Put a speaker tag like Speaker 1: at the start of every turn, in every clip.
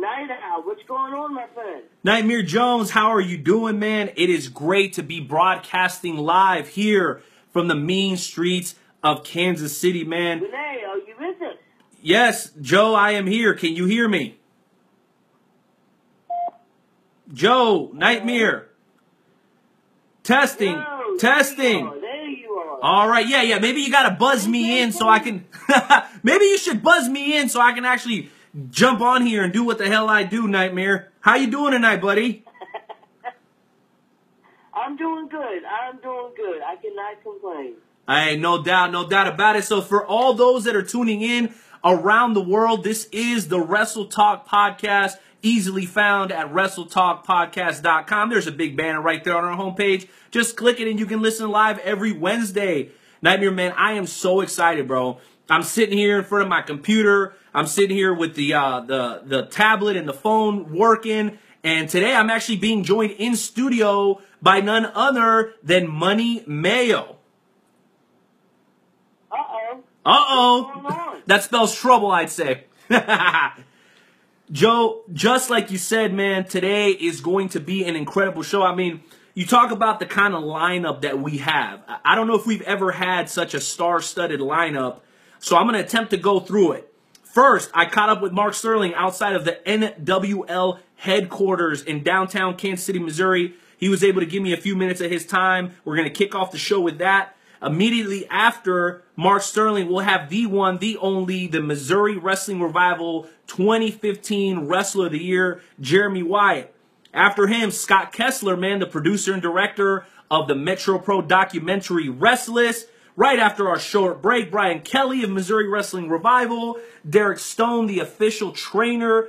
Speaker 1: Night Owl. What's going on, my friend?
Speaker 2: Nightmare Jones, how are you doing, man? It is great to be broadcasting live here from the mean streets of Kansas City, man.
Speaker 1: Renee, are you with us?
Speaker 2: Yes, Joe, I am here. Can you hear me? Joe, Nightmare. Testing.
Speaker 1: Yo,
Speaker 2: Testing.
Speaker 1: There you are.
Speaker 2: All right, yeah. Maybe you got to buzz me in so I can... Maybe you should buzz me in so I can actually jump on here and do what the hell I do, Nightmare. How you doing tonight, buddy?
Speaker 1: I'm doing good. I cannot complain.
Speaker 2: Hey, no doubt about it. So for all those that are tuning in around the world, this is the Wrestle Talk Podcast, easily found at WrestleTalkPodcast.com. There's a big banner right there on our homepage. Just click it and you can listen live every Wednesday. Nightmare, man, I am so excited, bro. I'm sitting here in front of my computer. I'm sitting here with the tablet and the phone working. And today I'm actually being joined in studio by none other than Money Mayo.
Speaker 1: Uh-oh.
Speaker 2: That spells trouble, I'd say. Joe, just like you said, man, today is going to be an incredible show. I mean, you talk about the kind of lineup that we have. I don't know if we've ever had such a star-studded lineup, so I'm going to attempt to go through it. First, I caught up with Mark Sterling outside of the NWL headquarters in downtown Kansas City, Missouri. He was able to give me a few minutes of his time. We're going to kick off the show with that. Immediately after Mark Sterling, we'll have the one, the only, the Missouri Wrestling Revival 2015 Wrestler of the Year, Jeremy Wyatt. After him, Scott Kessler, man, the producer and director of the Metro Pro documentary Restless. Right after our short break, Brian Kelly of Missouri Wrestling Revival, Derek Stone, the official trainer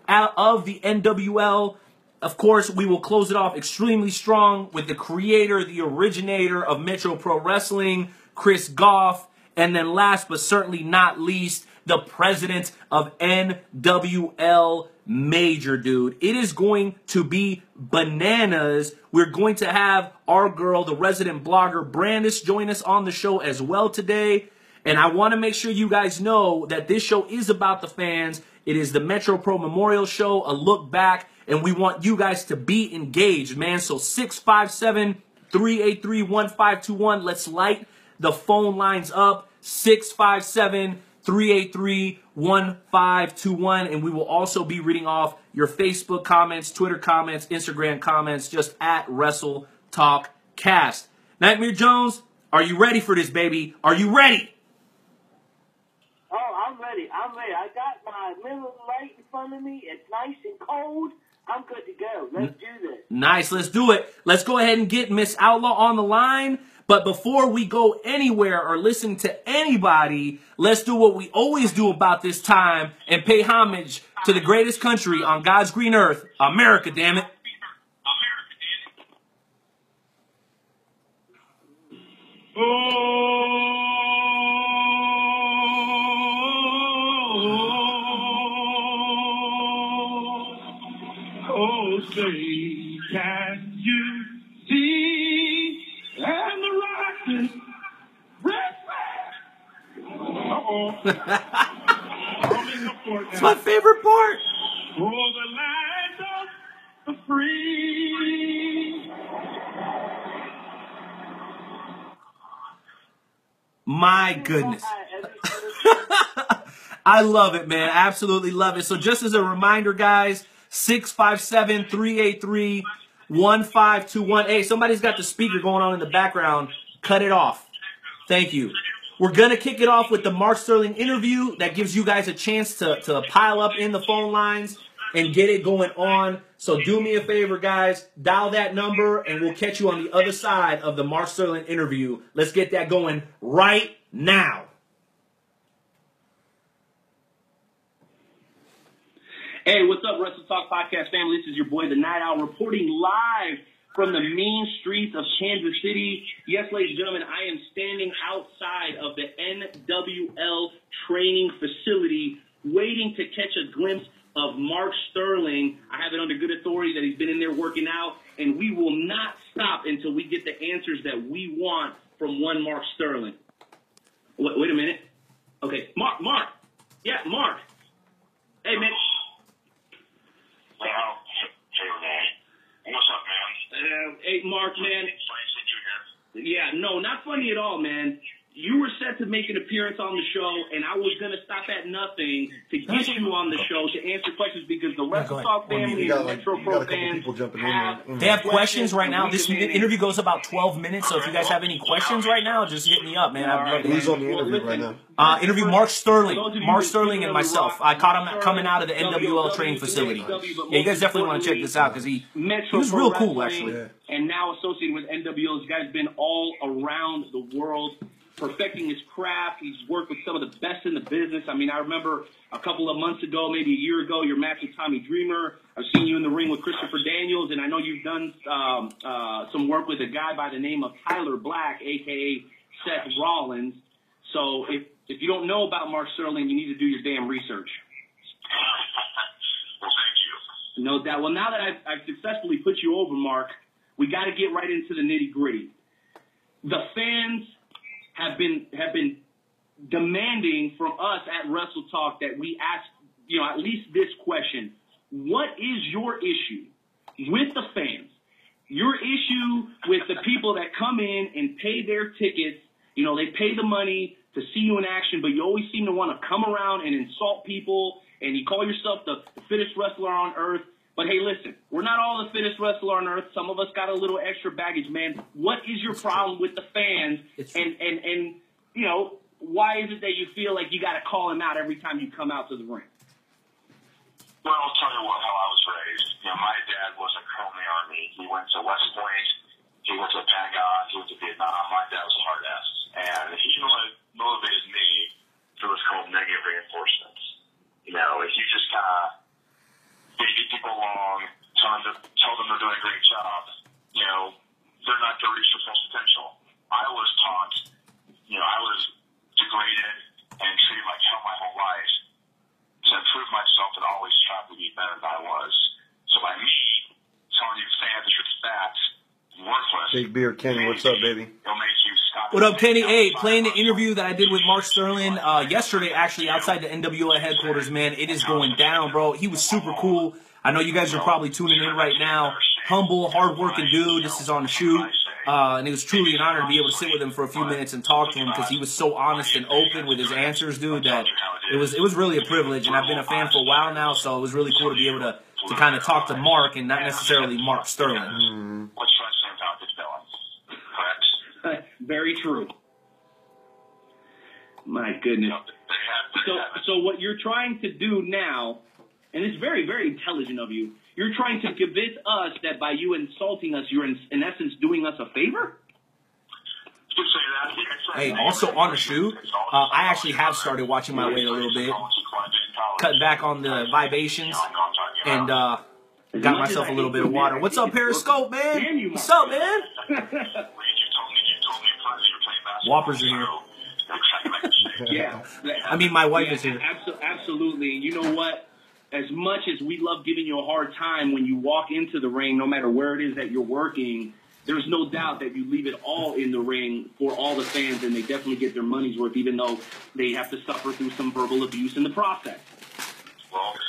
Speaker 2: of the NWL. Of course, we will close it off extremely strong with the creator, the originator of Metro Pro Wrestling, Chris Gough. And then last but certainly not least, the president of NWL Major, dude. It is going to be bananas. We're going to have our girl, the resident blogger, Brandis, join us on the show as well today. And I want to make sure you guys know that this show is about the fans. It is the Metro Pro Memorial Show, a look back, and we want you guys to be engaged, man. So 657-383-1521. Let's light the phone lines up. 657-383-1521. And we will also be reading off your Facebook comments, Twitter comments, Instagram comments, just at Wrestle Talk Cast. Nightmare Jones, are you ready for this, baby? Are you ready?
Speaker 1: Oh, I'm ready. I got my Miller Lite in front of me. It's nice and cold. I'm good to go. Let's do this.
Speaker 2: Nice. Let's do it. Let's go ahead and get Miss Outlaw on the line. But before we go anywhere or listen to anybody, let's do what we always do about this time and pay homage to the greatest country on God's green earth, America, damn it.
Speaker 3: Oh, say, can you see and the rockets red flag?
Speaker 2: It's my favorite part.
Speaker 3: For the land of the free.
Speaker 2: My goodness. I love it, man. I absolutely love it. So just as a reminder, guys, 657-383-1521. Hey, somebody's got the speaker going on in the background. Cut it off. Thank you. We're going to kick it off with the Mark Sterling interview. That gives you guys a chance to pile up in the phone lines and get it going on. So do me a favor, guys. Dial that number, and we'll catch you on the other side of the Mark Sterling interview. Let's get that going right now. Hey, what's up, Wrestle Talk Podcast family? This is your boy, the Night Owl, reporting live from the mean streets of Kansas City. Yes, ladies and gentlemen, I am standing outside of the NWL training facility, waiting to catch a glimpse of Mark Sterling. I have it under good authority that he's been in there working out, and we will not stop until we get the answers that we want from one Mark Sterling. Wait a minute. Okay, Mark. Yeah, Mark. Hey, man. Hey, Mark, man. Yeah, no, not funny at all, man. You were set to make an appearance on the show, and I was going to stop at nothing to get you on the show to answer questions because the Wrestle Talk family and Metro Pro fans
Speaker 4: They have questions right now. This interview goes about 12 minutes, so if you guys have any questions right now, just hit me up, man. I'd love to
Speaker 5: Who's on the interview right now?
Speaker 4: interview Mark Sterling. Mark Sterling and myself. I caught him coming out of the NWL training facility. Yeah, you guys definitely want to check this out because he was real cool, actually.
Speaker 2: Yeah. And now associated with NWL, this guy's been all around the world, perfecting his craft. He's worked with some of the best in the business. I mean, I remember a couple of months ago, maybe a year ago, your match with Tommy Dreamer. I've seen you in the ring with Christopher Daniels, and I know you've done some work with a guy by the name of Tyler Black, a.k.a. Seth Rollins. So if you don't know about Mark Sterling, you need to do your damn research.
Speaker 3: Well, thank you.
Speaker 2: No doubt. Well, now that I've successfully put you over, Mark, we got to get right into the nitty-gritty. The fans have been demanding from us at Wrestle Talk that we ask, at least this question. What is your issue with the fans? Your issue with the people that come in and pay their tickets, they pay the money to see you in action, but you always seem to want to come around and insult people, and you call yourself the fittest wrestler on earth. But hey, listen, we're not all the fittest wrestler on earth. Some of us got a little extra baggage, man. What is your problem with the fans? And why is it that you feel like you got to call them out every time you come out to the ring?
Speaker 3: Well, I'll tell you how I was raised. My dad was a colonel in the Army. He went to West Point. He went to the Pentagon. He went to Vietnam. My dad was a hard ass. And he motivated me through what's called negative reinforcements. If you just kind of lead people along, tell them they're doing a great job, they're not going to reach their full potential. I was taught, I was degraded and treated like hell my whole life. To improve myself and always try to be better than I was. So by me telling you fans that you're fat, worthless.
Speaker 5: Big Beer Kenny, what's up, baby?
Speaker 3: It'll make you stop.
Speaker 4: What up, Kenny? Hey, playing the interview that I did with Mark Sterling yesterday, actually, outside the NWA headquarters, man. It is going down, bro. He was super cool. I know you guys are probably tuning in right now. Humble, hard-working dude. This is on the shoot. And it was truly an honor to be able to sit with him for a few minutes and talk to him because he was so honest and open with his answers, dude, that it was really a privilege. And I've been a fan for a while now, so it was really cool to be able to kind of talk to Mark and not necessarily Mark Sterling.
Speaker 3: What's that same topic balance? Correct?
Speaker 2: Very true. My goodness. So what you're trying to do now, and it's very, very intelligent of you, you're trying to convince us that by you insulting us, you're in essence doing us a favor?
Speaker 4: Hey, also on the shoot, I actually have started watching my weight a little bit, cutting back on the libations, and got myself a little bit of water. What's up, Periscope, man? What's up, man? Whoppers are here.
Speaker 2: Yeah.
Speaker 4: I mean, my wife is here.
Speaker 2: Absolutely. You know what? As much as we love giving you a hard time when you walk into the ring, no matter where it is that you're working, there's no doubt that you leave it all in the ring for all the fans, and they definitely get their money's worth, even though they have to suffer through some verbal abuse in the process.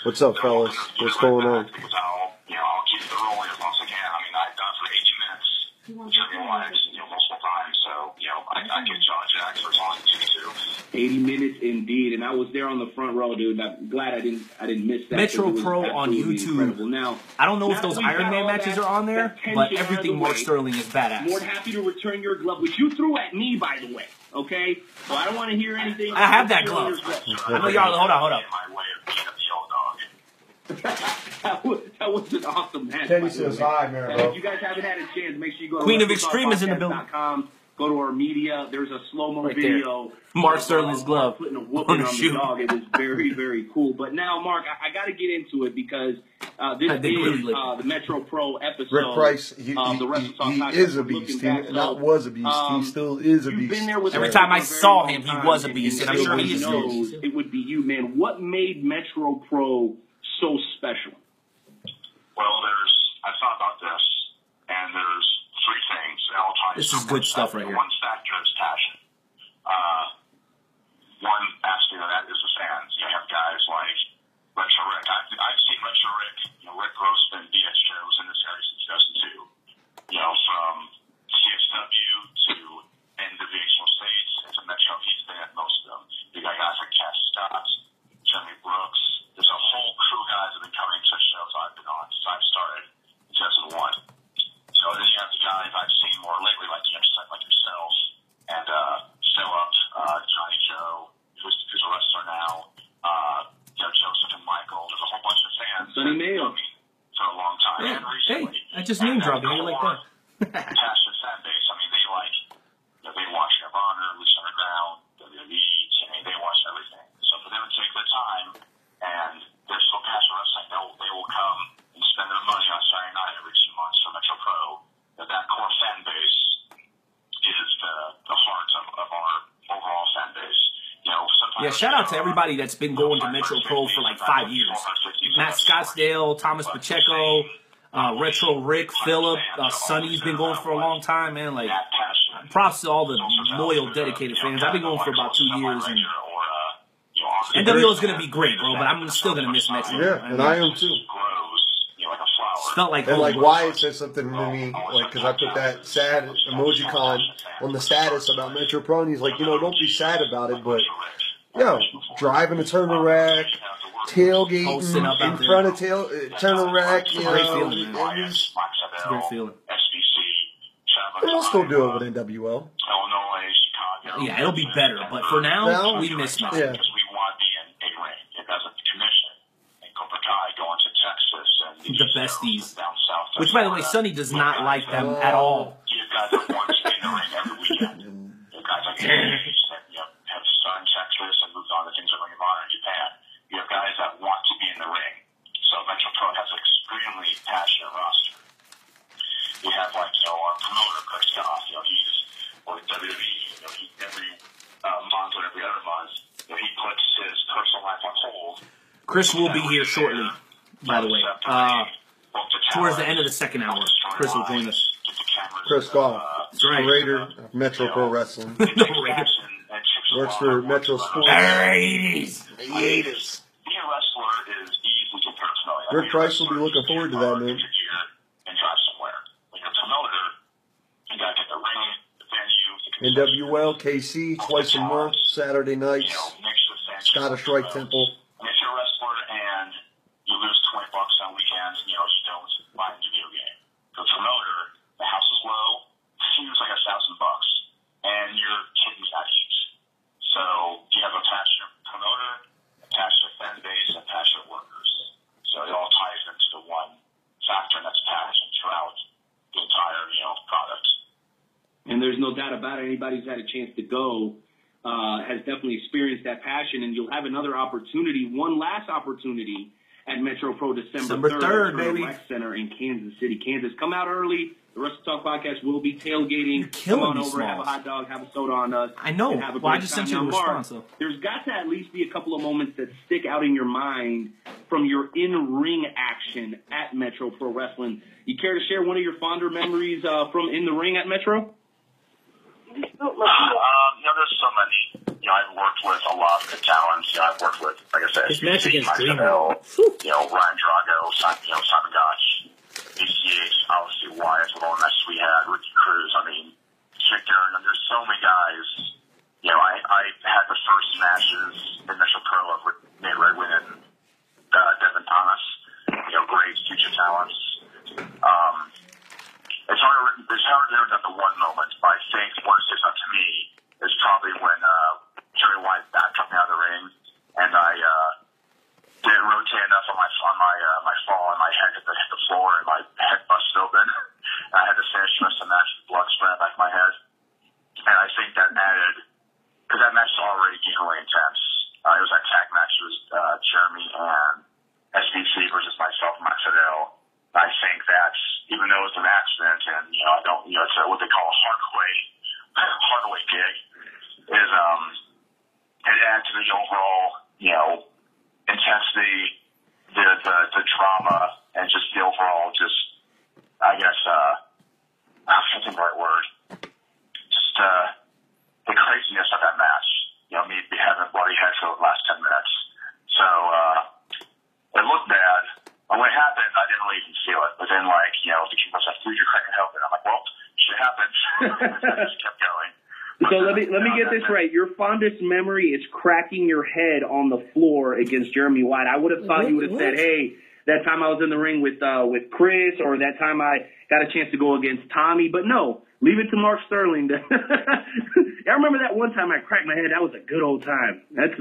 Speaker 5: What's up, fellas? What's going on?
Speaker 3: I'll keep it rolling as long as I can. I mean, I've done it for 80 minutes, tripping lives, multiple times. So, I can John Jack for as long as you do.
Speaker 2: 80 minutes indeed, and I was there on the front row, dude. I'm glad I didn't miss that.
Speaker 4: Metro Pro on YouTube.
Speaker 2: Incredible. Now,
Speaker 4: I don't know if those Iron Man matches are on there, but everything Mark Sterling is badass.
Speaker 2: More than happy to return your glove, which you threw at me, by the way. Okay, so I don't want to hear anything.
Speaker 4: I have that glove. I know y'all. Hold on.
Speaker 2: That was an awesome match.
Speaker 5: Kenny says hi, man.
Speaker 2: And if you guys haven't had a chance, make sure you go to
Speaker 4: Queen of Extreme is in the building.
Speaker 2: Go to our media. There's a slow-mo
Speaker 4: right
Speaker 2: video.
Speaker 4: Mark Sterling's glove.
Speaker 2: Putting a whooping on the dog. It was very, very cool. But now, Mark, I got to get into it because this is the Metro Pro episode.
Speaker 5: Rick Price, he is a beast. He not was a beast. He still is a beast.
Speaker 4: Every time I saw him, he was a beast, and I'm sure he
Speaker 2: knows it would be you, man. What made Metro Pro so special?
Speaker 3: Well, I thought about this, and there's three things.
Speaker 4: This is good stuff right here.
Speaker 3: One factor is passion. One aspect of that is the fans. You have guys like Retro Rick. I've seen Retro Rick, Rick Grossman, BS shows in this area since 2002. From email for a long time.
Speaker 2: Yeah.
Speaker 3: And recently,
Speaker 2: Hey, I just name dropping you like that.
Speaker 3: passionate fan base. I mean, they like, they watch Nirvana, Lucha Underground, WWE. I mean, they watch everything. So for them to take the time and they're so passionate wrestling, they will come and spend their money on Saturday night every 2 months for Metro Pro. That core fan base is the heart of our overall fan base.
Speaker 2: Yeah, shout out to everybody that's been going to Metro Pro for like 5 years. Matt Scottsdale, Thomas Pacheco, Retro Rick, Phillip, Sonny's been going for a long time, man. Like, props to all the loyal, dedicated fans. I've been going for about 2 years, and NWO is going to be great, bro, but I'm still going to miss Metro.
Speaker 5: Yeah, and I am too.
Speaker 2: Felt like
Speaker 5: and like Wyatt said something to me, like, because I put that sad emoji con on the status about Metro Pro, and he's like, don't be sad about it, but driving to Turner Rack, tailgating in front of Turner Rack,
Speaker 2: great feeling, man.
Speaker 5: It's
Speaker 2: a great feeling.
Speaker 5: They'll still do it with NWO.
Speaker 2: Yeah, it'll be better, but for now we miss Metro.
Speaker 5: Yeah.
Speaker 2: The besties. Which, by the way, Sonny does not like them at all.
Speaker 3: Guys that want to stay in the ring every weekend. Guys like have son Texas and moved on to things like Ring of Honor in Japan. You have guys that want to be in the ring. So Metro Pro has an extremely passionate roster. We have our promoter, Gough. He's or WWE. Every month or every other month, he puts his personal life on hold.
Speaker 2: Chris will be here shortly, by the way. Towards the end of the second hour, Chris will join us.
Speaker 5: Chris Gough, creator of Metro Pro Wrestling. Works for Metro Sports.
Speaker 2: Hiatus.
Speaker 3: Being a wrestler is easy compared to promoting.
Speaker 5: Rick Price will be looking forward to that, man.
Speaker 3: And drive somewhere. When you're a promoter, you got to get the ring, the venue.
Speaker 5: NWL, KC, twice a month, Saturday nights. Scottish Rite Temple.
Speaker 3: And if you're a wrestler and you lose $20 on weekends, you don't buy a video game. The promoter, the house is low, seems like $1,000, and your kid's not eat. So you have a passionate promoter, a passionate fan base, and passionate workers. So it all ties into the one factor, and that's passion throughout the entire product.
Speaker 4: And there's no doubt about it. Anybody who's had a chance to go has definitely experienced that passion, and you'll have another opportunity, one last opportunity at Metro Pro December 3rd,
Speaker 2: baby.
Speaker 4: Rec Center in Kansas City, Kansas. Come out early. The Wrestle Talk Podcast will be tailgating. Come on over, have a hot dog, have a soda on us.
Speaker 2: I know. Well, I just sent you a response, though.
Speaker 4: There's got to at least be a couple of moments that stick out in your mind from your in-ring action at Metro Pro Wrestling. You care to share one of your fonder memories from in the ring at Metro?
Speaker 3: There's so many. I've worked with a lot of good talents. I've worked with, like I said,
Speaker 2: this match against Green
Speaker 3: Ryan Drago, Simon Gough, ACH, obviously Wyatt, with all the matches we had, Ricky Cruz. I mean, Chick Durham. There's so many guys. I had the first matches in Metro Pro of Nate Redwin and Devin Thomas. Great future talents. It's hard to narrow down to one moment, but I think what sticks out to me is probably when Jerry Wyatt backed up me out of the ring, and I didn't rotate enough on my fall, and my head hit the floor, and my head busted open. I had to finish the rest of the match with blood spraying back my head, and I think that added, because that match was already getting really intense. It was that tag match. It was Jeremy and SBC versus myself and Max Adele. I think that's, even though it was an accident, and I don't, it's what they call a hardway gig, is it adds to the overall, intensity, the drama, and just the overall, I guess, I can't think of the right word, just the craziness of that match. Me having a bloody head for the last 10 minutes. So it looked bad. When it happened, I didn't really even feel it. But then, the kid was like, "Dude, you're cracking help," and I'm like, "Well, shit happens." I just kept going.
Speaker 4: So let me get this right. Your fondest memory is cracking your head on the floor against Jeremy Wyatt. I would have thought you would have said, "Hey, that time I was in the ring with Chris," or that time I got a chance to go against Tommy. But no, leave it to Mark Sterling. I remember that one time I cracked my head. That was a good old time. That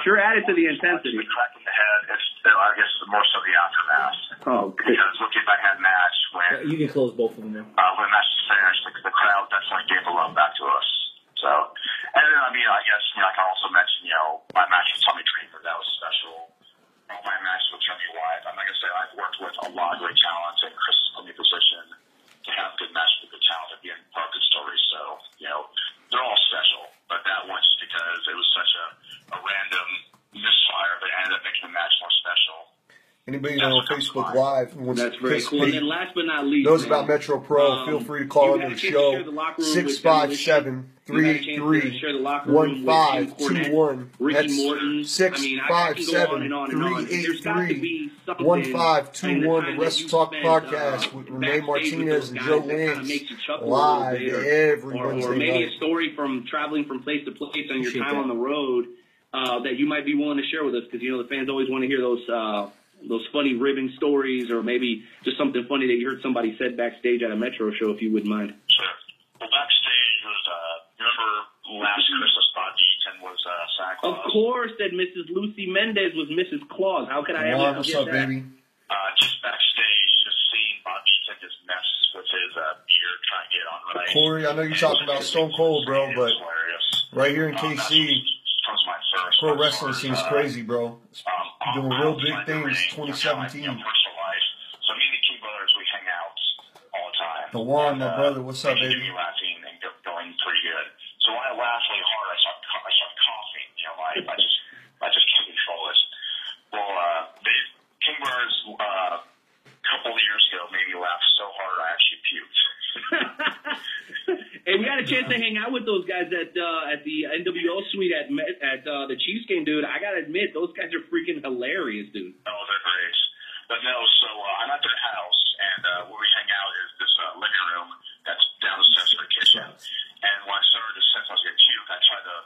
Speaker 4: sure added to the intensity.
Speaker 3: Cracking the head. I guess more so the aftermath.
Speaker 2: Oh, good.
Speaker 3: Because looking back at that match when
Speaker 2: You can close both of them now.
Speaker 3: when the match was finished, the crowd definitely gave the love back to us. So, and then I mean, I guess I can also mention my match with Tommy Dreamer, that was special. My match with Wyatt. I'm not gonna say I've worked with a lot of great talent, and Chris has put me in a position to have good matches with good talent and be in part of good stories. So, they're all special, but that one just because it was such a random misfire, but it ended up making the match more special.
Speaker 5: Anybody on Facebook Live who wants
Speaker 2: That's
Speaker 5: to
Speaker 2: very cool. And then
Speaker 5: participate,
Speaker 2: last but not least,
Speaker 5: knows
Speaker 2: man,
Speaker 5: about Metro Pro, feel free to call into the show. 657-383-1521. That's 657-383-1521. The Wrestle Talk Podcast with Renee Martinez and Joe Lance live every Wednesday
Speaker 2: or maybe
Speaker 5: night.
Speaker 2: a story from traveling from place to place on your time on the road that you might be willing to share with us, because the fans always want to hear those funny ribbon stories, or maybe just something funny that you heard somebody said backstage at a Metro show, if you wouldn't mind.
Speaker 3: Sure. Well, backstage was, remember last Christmas, Bob Eaton was Santa Claus?
Speaker 2: Of course, that Mrs. Lucy Mendez was Mrs. Claus. How could I ever
Speaker 5: What's
Speaker 2: forget
Speaker 5: up,
Speaker 2: that?
Speaker 5: baby?
Speaker 3: Just backstage, just seeing Bob Eaton just mess with his beard, trying to get on right.
Speaker 5: Corey, I know you're talking about Stone Cold, bro, but right here in KC, pro wrestling seems crazy, bro. Doing real big things 2017.
Speaker 3: Personal life. So me and the King Brothers, we hang out all the time.
Speaker 5: The Juan, my brother, what's up, baby?
Speaker 3: Me laughing and going pretty good. So when I laugh really hard, I start coughing. I just can't control it. Well, King Brothers a couple of years ago made me laugh so hard I actually puked.
Speaker 2: Hey, we got a chance to hang out with those guys at the NWO suite at the Chiefs game, dude. I gotta admit, those guys are freaking hilarious, dude.
Speaker 3: Oh, they're great. But no, so I'm at their house, and where we hang out is this living room that's down the steps of the kitchen. And when I started to sense I was getting puke, I tried to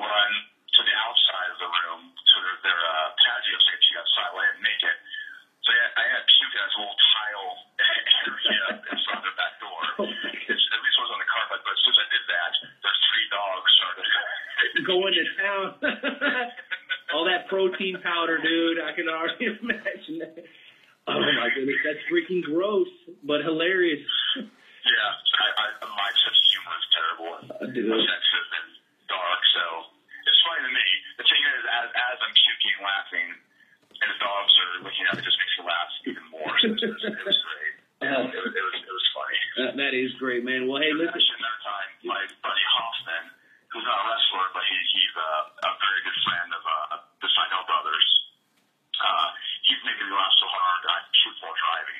Speaker 3: run to the outside of the room to their patio so I could puke outside. Well, I didn't make it. So I had puke as a little tile area in front of their back door. At least it was on the carpet, but as soon as I did that, their 3 dogs started
Speaker 2: going to town. All that protein powder, dude. I can already imagine that. Oh my goodness, that's freaking gross, but hilarious.
Speaker 3: Yeah, my sense of humor is terrible and offensive and dark, so it's funny to me. The thing is, as I'm puking and laughing, and the dogs are looking at me, it just makes me laugh even more. So it was great. Yeah, it was funny.
Speaker 2: That is great, man. Well, hey, listen.
Speaker 3: Another time, my buddy Hoffman, who's not a wrestler, but he's a very good friend of the Seidel brothers. He's making me laugh so hard that I shoot while driving.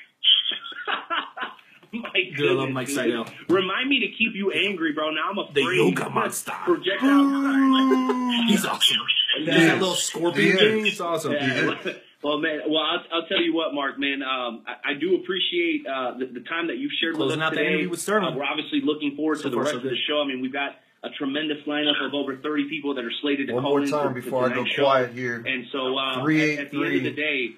Speaker 2: My goodness,
Speaker 4: I love Mike Seidel.
Speaker 2: Remind me to keep you angry, bro. Now I'm afraid.
Speaker 4: The yoga monster.
Speaker 2: Project outside.
Speaker 4: He's awesome. That little scorpion thing, it's awesome.
Speaker 2: Yeah. Well, man. Well, I'll tell you what, Mark, man. I do appreciate the time that you've shared
Speaker 4: Closing
Speaker 2: with us
Speaker 4: out
Speaker 2: today.
Speaker 4: the interview with Sterling.
Speaker 2: We're obviously looking forward to the rest of the show. I mean, we've got a tremendous lineup of over 30 people that are slated to
Speaker 5: One
Speaker 2: call
Speaker 5: more
Speaker 2: in
Speaker 5: time
Speaker 2: for
Speaker 5: before I go
Speaker 2: show.
Speaker 5: quiet here.
Speaker 2: And so at the end of the day,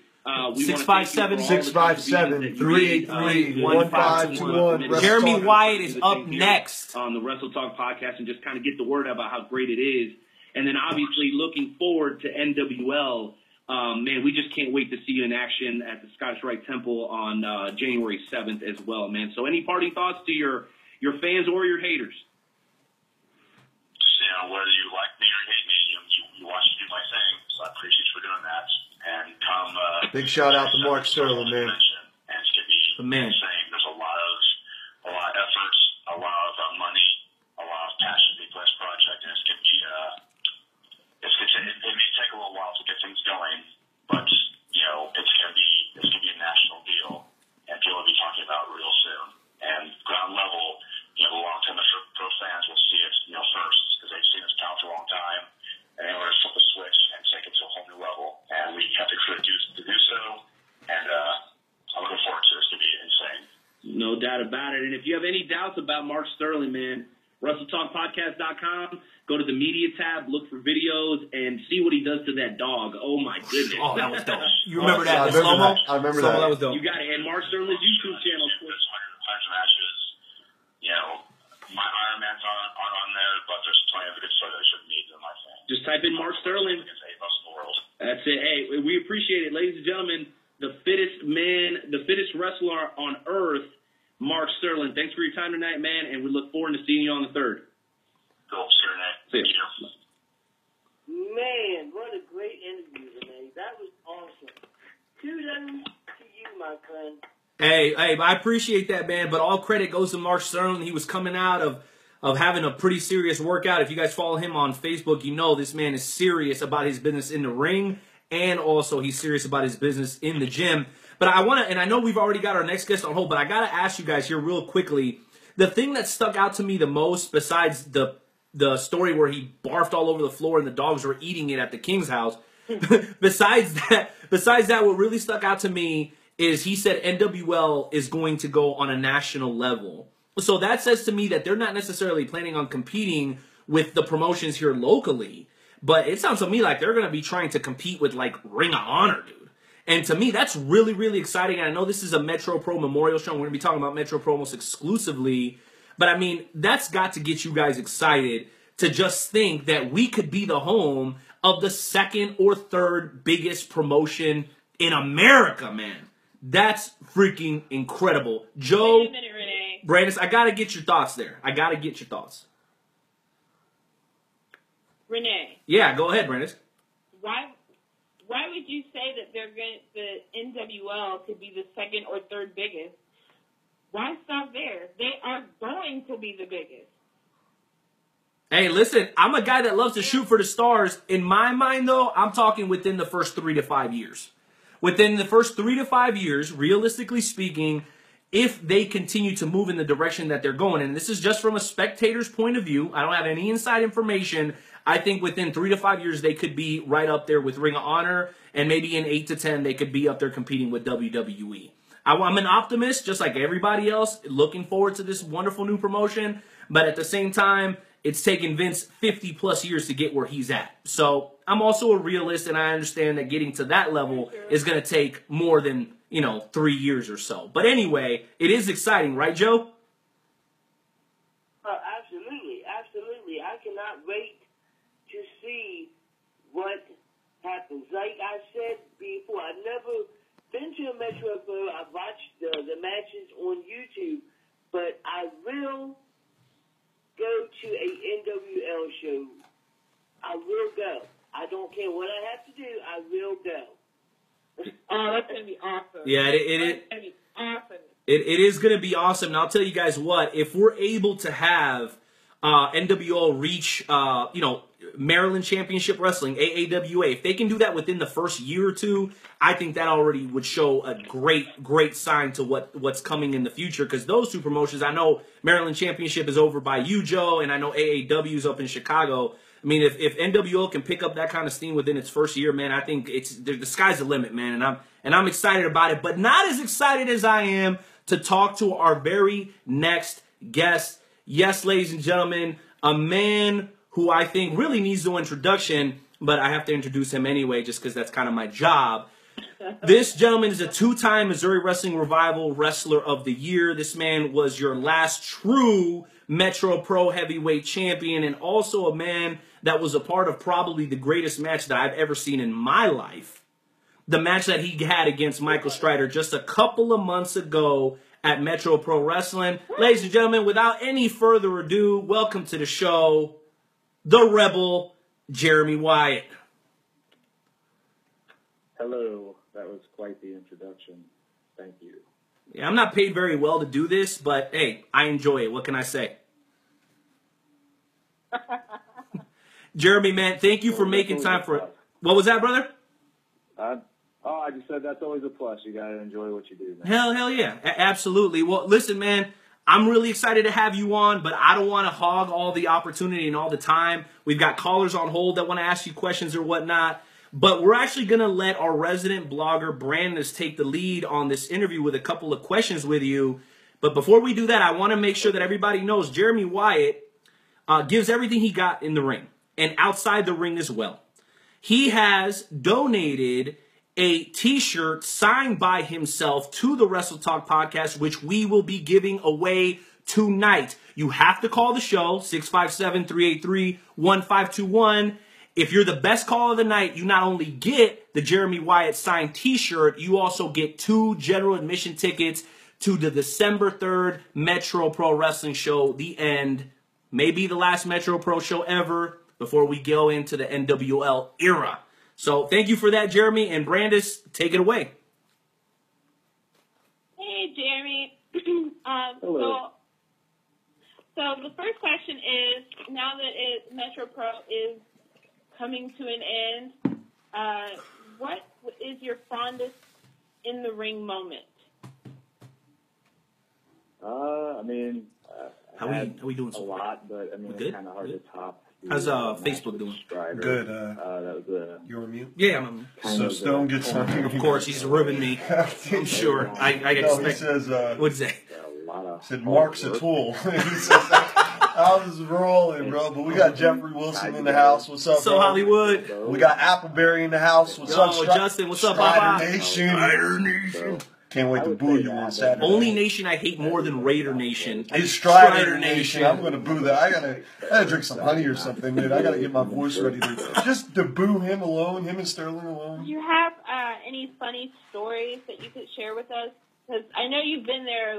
Speaker 2: we
Speaker 5: 657-383-1521.
Speaker 4: Jeremy Wyatt is up next
Speaker 2: on the Wrestle Talk podcast, and just kind of get the word about how great it is. And then obviously looking forward to NWL. Man, we just can't wait to see you in action at the Scottish Rite Temple on January 7th as well, man. So any parting thoughts to your fans or your haters?
Speaker 3: Whether you like me or hate me, you watch me do my thing, so I appreciate you for doing that. And come,
Speaker 5: big shout out to Mark Sterling, man.
Speaker 3: And it's going to be insane. There's a lot of effort, a lot of money, a lot of passion to this project, and it's going to be it may take a little while to get things going, but it's going to be a national deal, and people will be talking about it real soon. And ground level, the long-term pro fans will see it, first, because they've seen this talent for a long time, and they want to flip the switch and take it to a whole new level. And we have to do so, and I'm looking forward to it. It's going to be insane.
Speaker 2: No doubt about it. And if you have any doubts about Mark Sterling, man, WrestleTalkPodcast.com. Go to the media tab, look for videos, and see what he does to that dog. Oh, my goodness.
Speaker 4: Oh, that was dope. You remember that?
Speaker 5: I remember that.
Speaker 4: That was dope.
Speaker 2: You got it. And Mark Sterling's YouTube channel.
Speaker 3: There's hundreds of matches. My Iron Man's aren't on there, but there's plenty of good photos of me doing my thing.
Speaker 2: Just type in Mark Sterling.
Speaker 3: It's A+ in the world.
Speaker 2: That's it. Hey, we appreciate it. Ladies and gentlemen, the fittest man, the fittest wrestler on earth, Mark Sterling. Thanks for your time tonight, man, and we look forward to seeing you on the 3rd.
Speaker 3: Cool. See you, Nick.
Speaker 2: See you.
Speaker 1: Man, what a great interview, Renee. That was awesome. Kudos to you, my friend.
Speaker 2: Hey, I appreciate that, man, but all credit goes to Mark Sterling. He was coming out of having a pretty serious workout. If you guys follow him on Facebook, you know this man is serious about his business in the ring, and also he's serious about his business in the gym. But I want to, and I know we've already got our next guest on hold, but I got to ask you guys here real quickly, the thing that stuck out to me the most, besides the story where he barfed all over the floor and the dogs were eating it at the King's house, besides that, what really stuck out to me is he said NWL is going to go on a national level. So that says to me that they're not necessarily planning on competing with the promotions here locally, but it sounds to me like they're going to be trying to compete with like Ring of Honor, dude. And to me, that's really, really exciting. And I know this is a Metro Pro Memorial Show. We're going to be talking about Metro Pro almost exclusively. But, I mean, that's got to get you guys excited to just think that we could be the home of the 2nd or 3rd biggest promotion in America, man. That's freaking incredible. Joe,
Speaker 6: Wait a minute, Renee.
Speaker 2: Brandis, I got to get your thoughts there. I got to get your thoughts.
Speaker 6: Renee.
Speaker 2: Yeah, go ahead, Brandis.
Speaker 6: Why would you say that the NWL could be the 2nd or 3rd biggest? Why stop there? They are going to be the biggest.
Speaker 2: Hey, listen, I'm a guy that loves to shoot for the stars. In my mind, though, I'm talking within the first 3 to 5 years. Within the first 3 to 5 years, realistically speaking, if they continue to move in the direction that they're going, and this is just from a spectator's point of view, I don't have any inside information, I think within 3 to 5 years, they could be right up there with Ring of Honor, and maybe in 8 to 10, they could be up there competing with WWE. I'm an optimist, just like everybody else, looking forward to this wonderful new promotion, but at the same time, it's taken Vince 50 plus years to get where he's at. So I'm also a realist, and I understand that getting to that level is going to take more than, 3 years or so. But anyway, it is exciting, right, Joe?
Speaker 1: Absolutely, absolutely. I cannot wait to see what happens. Like I said before, I've never been to a Metro Pro. I've watched the matches on YouTube, but I will go to a NWL show. I will go. I don't care what I have to do. I will go.
Speaker 6: Oh, that's gonna be awesome.
Speaker 2: Yeah,
Speaker 6: That's gonna be awesome.
Speaker 2: It is going to be awesome. And I'll tell you guys what, if we're able to have NWL reach, Maryland Championship Wrestling, AAWA, if they can do that within the first year or two, I think that already would show a great sign to what's coming in the future. Because those two promotions, I know Maryland Championship is over by you, Joe, and I know AAW is up in Chicago. I mean, if NWL can pick up that kind of steam within its first year, man, I think the sky's the limit, man, and I'm excited about it, but not as excited as I am to talk to our very next guest. Yes, ladies and gentlemen, a man who I think really needs no introduction, but I have to introduce him anyway, just because that's kind of my job. This gentleman is a 2-time Missouri Wrestling Revival Wrestler of the Year. This man was your last true Metro Pro Heavyweight Champion, and also a man that was a part of probably the greatest match that I've ever seen in my life. The match that he had against Michael Strider just a couple of months ago at Metro Pro Wrestling. Ladies and gentlemen, without any further ado, welcome to the show, the Rebel, Jeremy Wyatt.
Speaker 7: Hello. That was quite the introduction. Thank you.
Speaker 2: Yeah, I'm not paid very well to do this, but hey, I enjoy it. What can I say? Jeremy, man, thank you for making time for it. What was that, brother?
Speaker 7: I just said that's always a plus. You got to enjoy what you do, man.
Speaker 2: Hell yeah. Absolutely. Well, listen, man, I'm really excited to have you on, but I don't want to hog all the opportunity and all the time. We've got callers on hold that want to ask you questions or whatnot. But we're actually going to let our resident blogger, Brandis, take the lead on this interview with a couple of questions with you. But before we do that, I want to make sure that everybody knows Jeremy Wyatt gives everything he got in the ring and outside the ring as well. He has donated a T-shirt signed by himself to the Wrestle Talk podcast, which we will be giving away tonight. You have to call the show, 657-383-1521. If you're the best call of the night, you not only get the Jeremy Wyatt signed t-shirt, you also get 2 general admission tickets to the December 3rd Metro Pro Wrestling Show, The End. Maybe the last Metro Pro show ever before we go into the NWL era. So thank you for that, Jeremy. And Brandis, take it away.
Speaker 6: Hey, Jeremy.
Speaker 7: Hello.
Speaker 6: So the first question is, now that Metro Pro is coming to an end, what is your fondest in the ring moment?
Speaker 7: I mean,
Speaker 2: How we doing
Speaker 7: a
Speaker 2: so far?
Speaker 7: lot, but I mean,
Speaker 2: Good?
Speaker 7: it's kind of hard to top.
Speaker 2: How's
Speaker 7: match
Speaker 2: Facebook
Speaker 7: with
Speaker 2: doing?
Speaker 7: Strider.
Speaker 5: Good.
Speaker 7: That was
Speaker 5: You're on mute?
Speaker 2: Yeah, I'm
Speaker 5: So Stone gets something.
Speaker 2: of course, he's ribbing me. I'm sure. I
Speaker 5: No, he
Speaker 2: expect.
Speaker 5: says,
Speaker 2: What'd he say?
Speaker 7: a lot of
Speaker 5: said Mark's a tool. He says, I was rolling, bro. But we got Jeffrey Wilson in the house. What's up,
Speaker 2: So
Speaker 5: bro?
Speaker 2: Hollywood.
Speaker 5: We got Appleberry in the house. What's up,
Speaker 2: Yo, Justin, what's up,
Speaker 5: Strider
Speaker 2: Papa?
Speaker 5: Nation? Strider Nation. Can't wait to boo you on Saturday.
Speaker 2: Only nation I hate more than Raider Nation.
Speaker 5: It's Strider Nation. I'm going to boo that. I gotta drink some honey or something, dude. I gotta get my voice ready just to boo him alone, him and Sterling alone.
Speaker 6: Do you have any funny stories that you could share with us? Because I know you've been there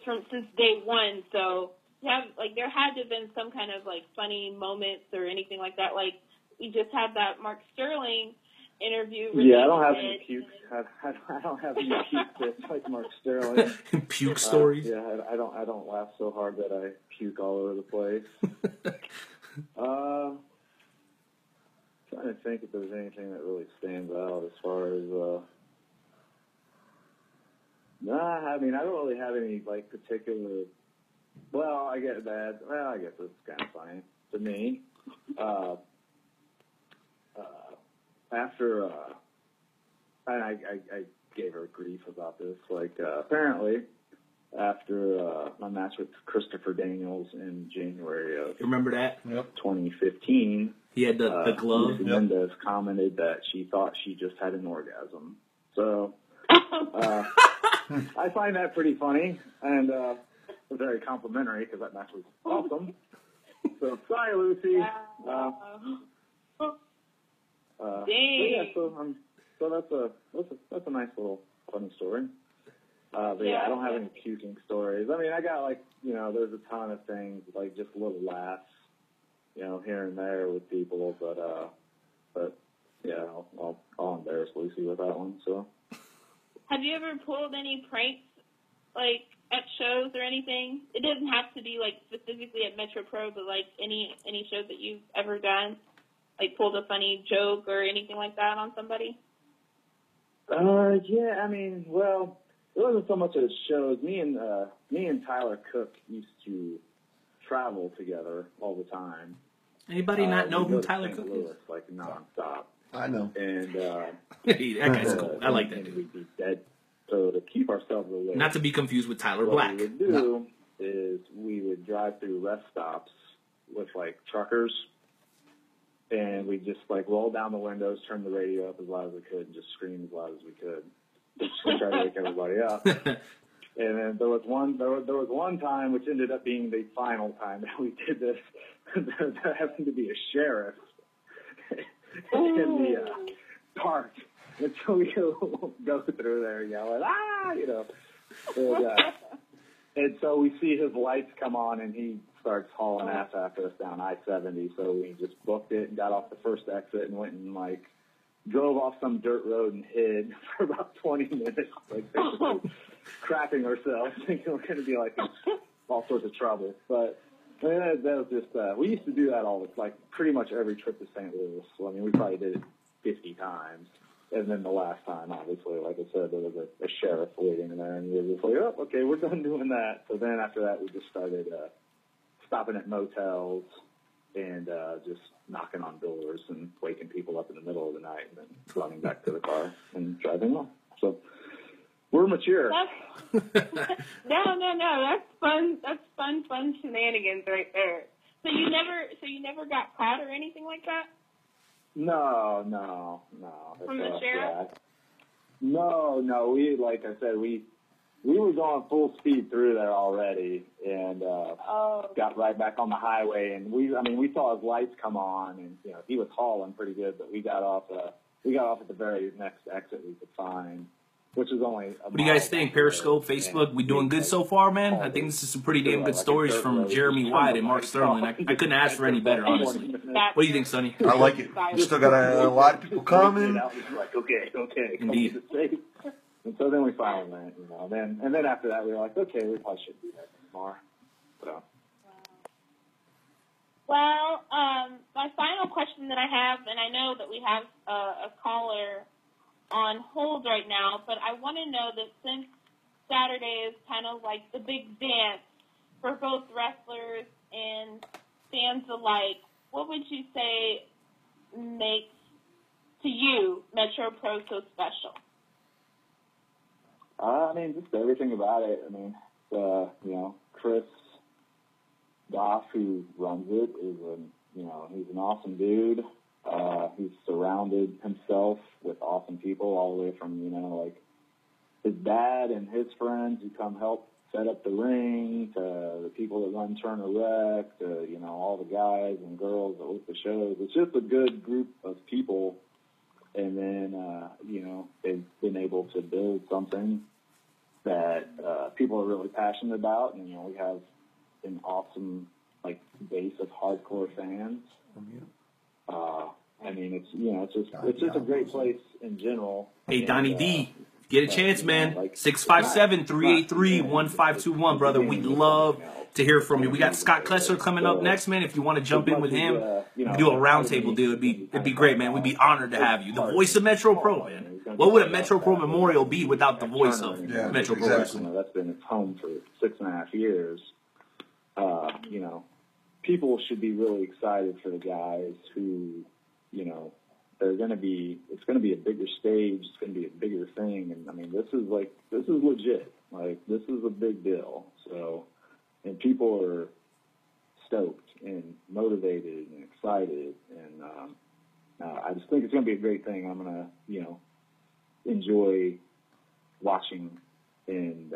Speaker 6: since day one, so you have there had to have been some kind of funny moments or anything like that. Like we just had that Mark Sterling interview.
Speaker 7: Yeah, I don't have any puke. I don't have any puke bits like Mark Sterling.
Speaker 2: Puke stories.
Speaker 7: Yeah, I don't laugh so hard that I puke all over the place. Trying to think if there's anything that really stands out as far as. Nah, I mean I don't really have any particular. Well, I guess that. Well, I guess it's kind of funny to me. After, and I gave her grief about this. Apparently, after my match with Christopher Daniels in January of
Speaker 2: Remember that?
Speaker 7: 2015,
Speaker 2: He had the glove.
Speaker 7: Lucy Mendez commented that she thought she just had an orgasm. So, I find that pretty funny and very complimentary because that match was awesome. So, sorry, Lucy. Yeah, so that's a nice little funny story. But yeah, I don't have any puking stories. I mean, I got there's a ton of things just little laughs, here and there with people. But yeah, I'll embarrass Lucy with that one. So,
Speaker 6: have you ever pulled any pranks at shows or anything? It doesn't have to be specifically at Metro Pro, but any shows that you've ever done. Pulled a funny joke or anything like that on somebody?
Speaker 7: Yeah, I mean, well, it wasn't so much as shows. Me and Tyler Cook used to travel together all the time.
Speaker 2: Anybody not know who Tyler
Speaker 7: St.
Speaker 2: Cook
Speaker 7: Louis,
Speaker 2: is?
Speaker 7: nonstop.
Speaker 5: I know.
Speaker 7: And
Speaker 2: that guy's cool. I like that dude.
Speaker 7: We'd be dead. So to keep ourselves away,
Speaker 2: Not to be confused with Tyler
Speaker 7: what
Speaker 2: Black.
Speaker 7: we would do is we would drive through rest stops with truckers. And we just roll down the windows, turn the radio up as loud as we could, and just scream as loud as we could, just to try to wake everybody up. And then there was one time, which ended up being the final time that we did this. There happened to be a sheriff in the park, and so we go through there yelling, and so we see his lights come on, and he starts hauling ass after us down I-70, so we just booked it and got off the first exit and went and drove off some dirt road and hid for about 20 minutes, crapping ourselves, thinking we're going to be in all sorts of trouble. But I mean, that was just we used to do that pretty much every trip to St. Louis. So, I mean, we probably did it 50 times. And then the last time, obviously, like I said, there was a sheriff waiting there, and we were just oh, okay, we're done doing that. So then after that, we just started stopping at motels and just knocking on doors and waking people up in the middle of the night and then running back to the car and driving off. So we're mature.
Speaker 6: No. That's fun. That's fun shenanigans right there. So you never got caught or anything like that?
Speaker 7: No.
Speaker 6: From the sheriff?
Speaker 7: Yeah. No. We, like I said, we were going full speed through there already, and got right back on the highway. And we saw his lights come on, and he was hauling pretty good. But we got off at the very next exit we could find, which is only.
Speaker 2: What do you guys think? Periscope, Facebook, we doing good so far, man? I think this is some pretty damn good stories from Jeremy Wyatt and Mark Sterling. I couldn't ask for any better, honestly. What do you think, Sonny?
Speaker 5: I like it. We still got a lot of people coming.
Speaker 7: Like, okay.
Speaker 2: Indeed.
Speaker 7: And so then we finally went, and then after that we were like, okay, we probably shouldn't do that anymore. So.
Speaker 6: Well, my final question that I have, and I know that we have a caller on hold right now, but I want to know that since Saturday is kind of like the big dance for both wrestlers and fans alike, what would you say makes, to you, Metro Pro so special?
Speaker 7: Just everything about it. Chris Gough, who runs it, he's an awesome dude. He's surrounded himself with awesome people, all the way from, his dad and his friends who come help set up the ring, to the people that run Turner Rec, to, all the guys and girls that work the shows. It's just a good group of people. And then, they've been able to build something that people are really passionate about. And, we have an awesome, base of hardcore fans. It's just a great place in general.
Speaker 2: Hey, Donnie D, get a chance, man. 657-383-1521, brother. We'd love to hear from you. We got Scott Kessler coming up next, man. If you want to jump in with him, do a roundtable deal. It'd be great, man. We'd be honored to have you. The voice of Metro Pro, man. What would a Metro Pro Memorial be without the voice of Metro Pro Wrestling?
Speaker 7: That's been its home for 6.5 years. People should be really excited for the guys who, it's going to be a bigger stage. It's going to be a bigger thing. And this is legit. This is a big deal. So, and people are stoked and motivated and excited. And, I just think it's going to be a great thing. I'm going to, enjoy watching and,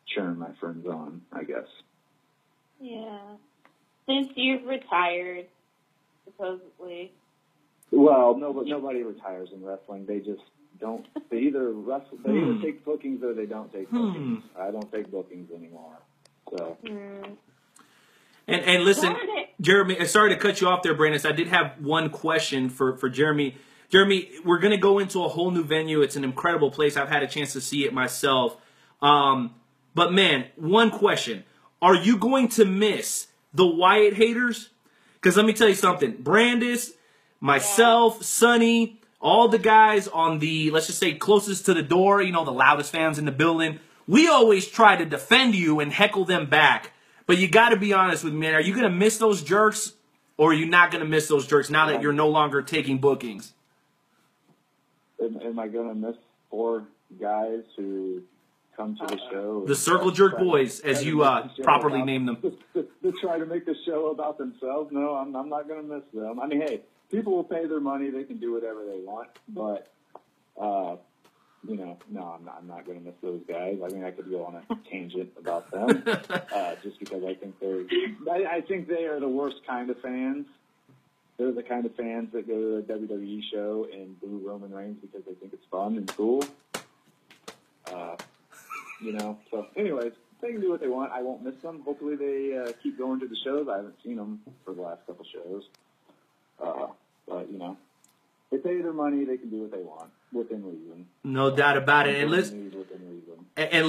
Speaker 7: cheering my friends on, I guess.
Speaker 6: Yeah. Since you've retired, supposedly.
Speaker 7: Well, nobody retires in wrestling. They just don't. They either wrestle. They either take bookings or they don't take bookings. I don't take bookings anymore. So.
Speaker 2: And listen, Jeremy. Sorry to cut you off there, Brandis. I did have one question for Jeremy. Jeremy, we're going to go into a whole new venue. It's an incredible place. I've had a chance to see it myself. But man, one question. Are you going to miss the Wyatt haters? Because let me tell you something. Brandis, myself, Sonny, all the guys on the, let's just say, closest to the door, the loudest fans in the building, we always try to defend you and heckle them back. But you got to be honest with me, man. Are you going to miss those jerks, or are you not going to miss those jerks now that you're no longer taking bookings?
Speaker 7: Am I going to miss 4 guys who come to the show?
Speaker 2: The Circle Jerk Boys, as you properly name them.
Speaker 7: To try to make the show about themselves? No, I'm not going to miss them. Hey, people will pay their money. They can do whatever they want. But, no, I'm not going to miss those guys. I could go on a tangent about them just because I think they are the worst kind of fans. They're the kind of fans that go to a WWE show and boo Roman Reigns because they think it's fun and cool. So anyways, they can do what they want. I won't miss them. Hopefully they keep going to the shows. I haven't seen them for the last couple shows. But, they pay their money. They can do what they want within reason.
Speaker 2: No doubt about it. And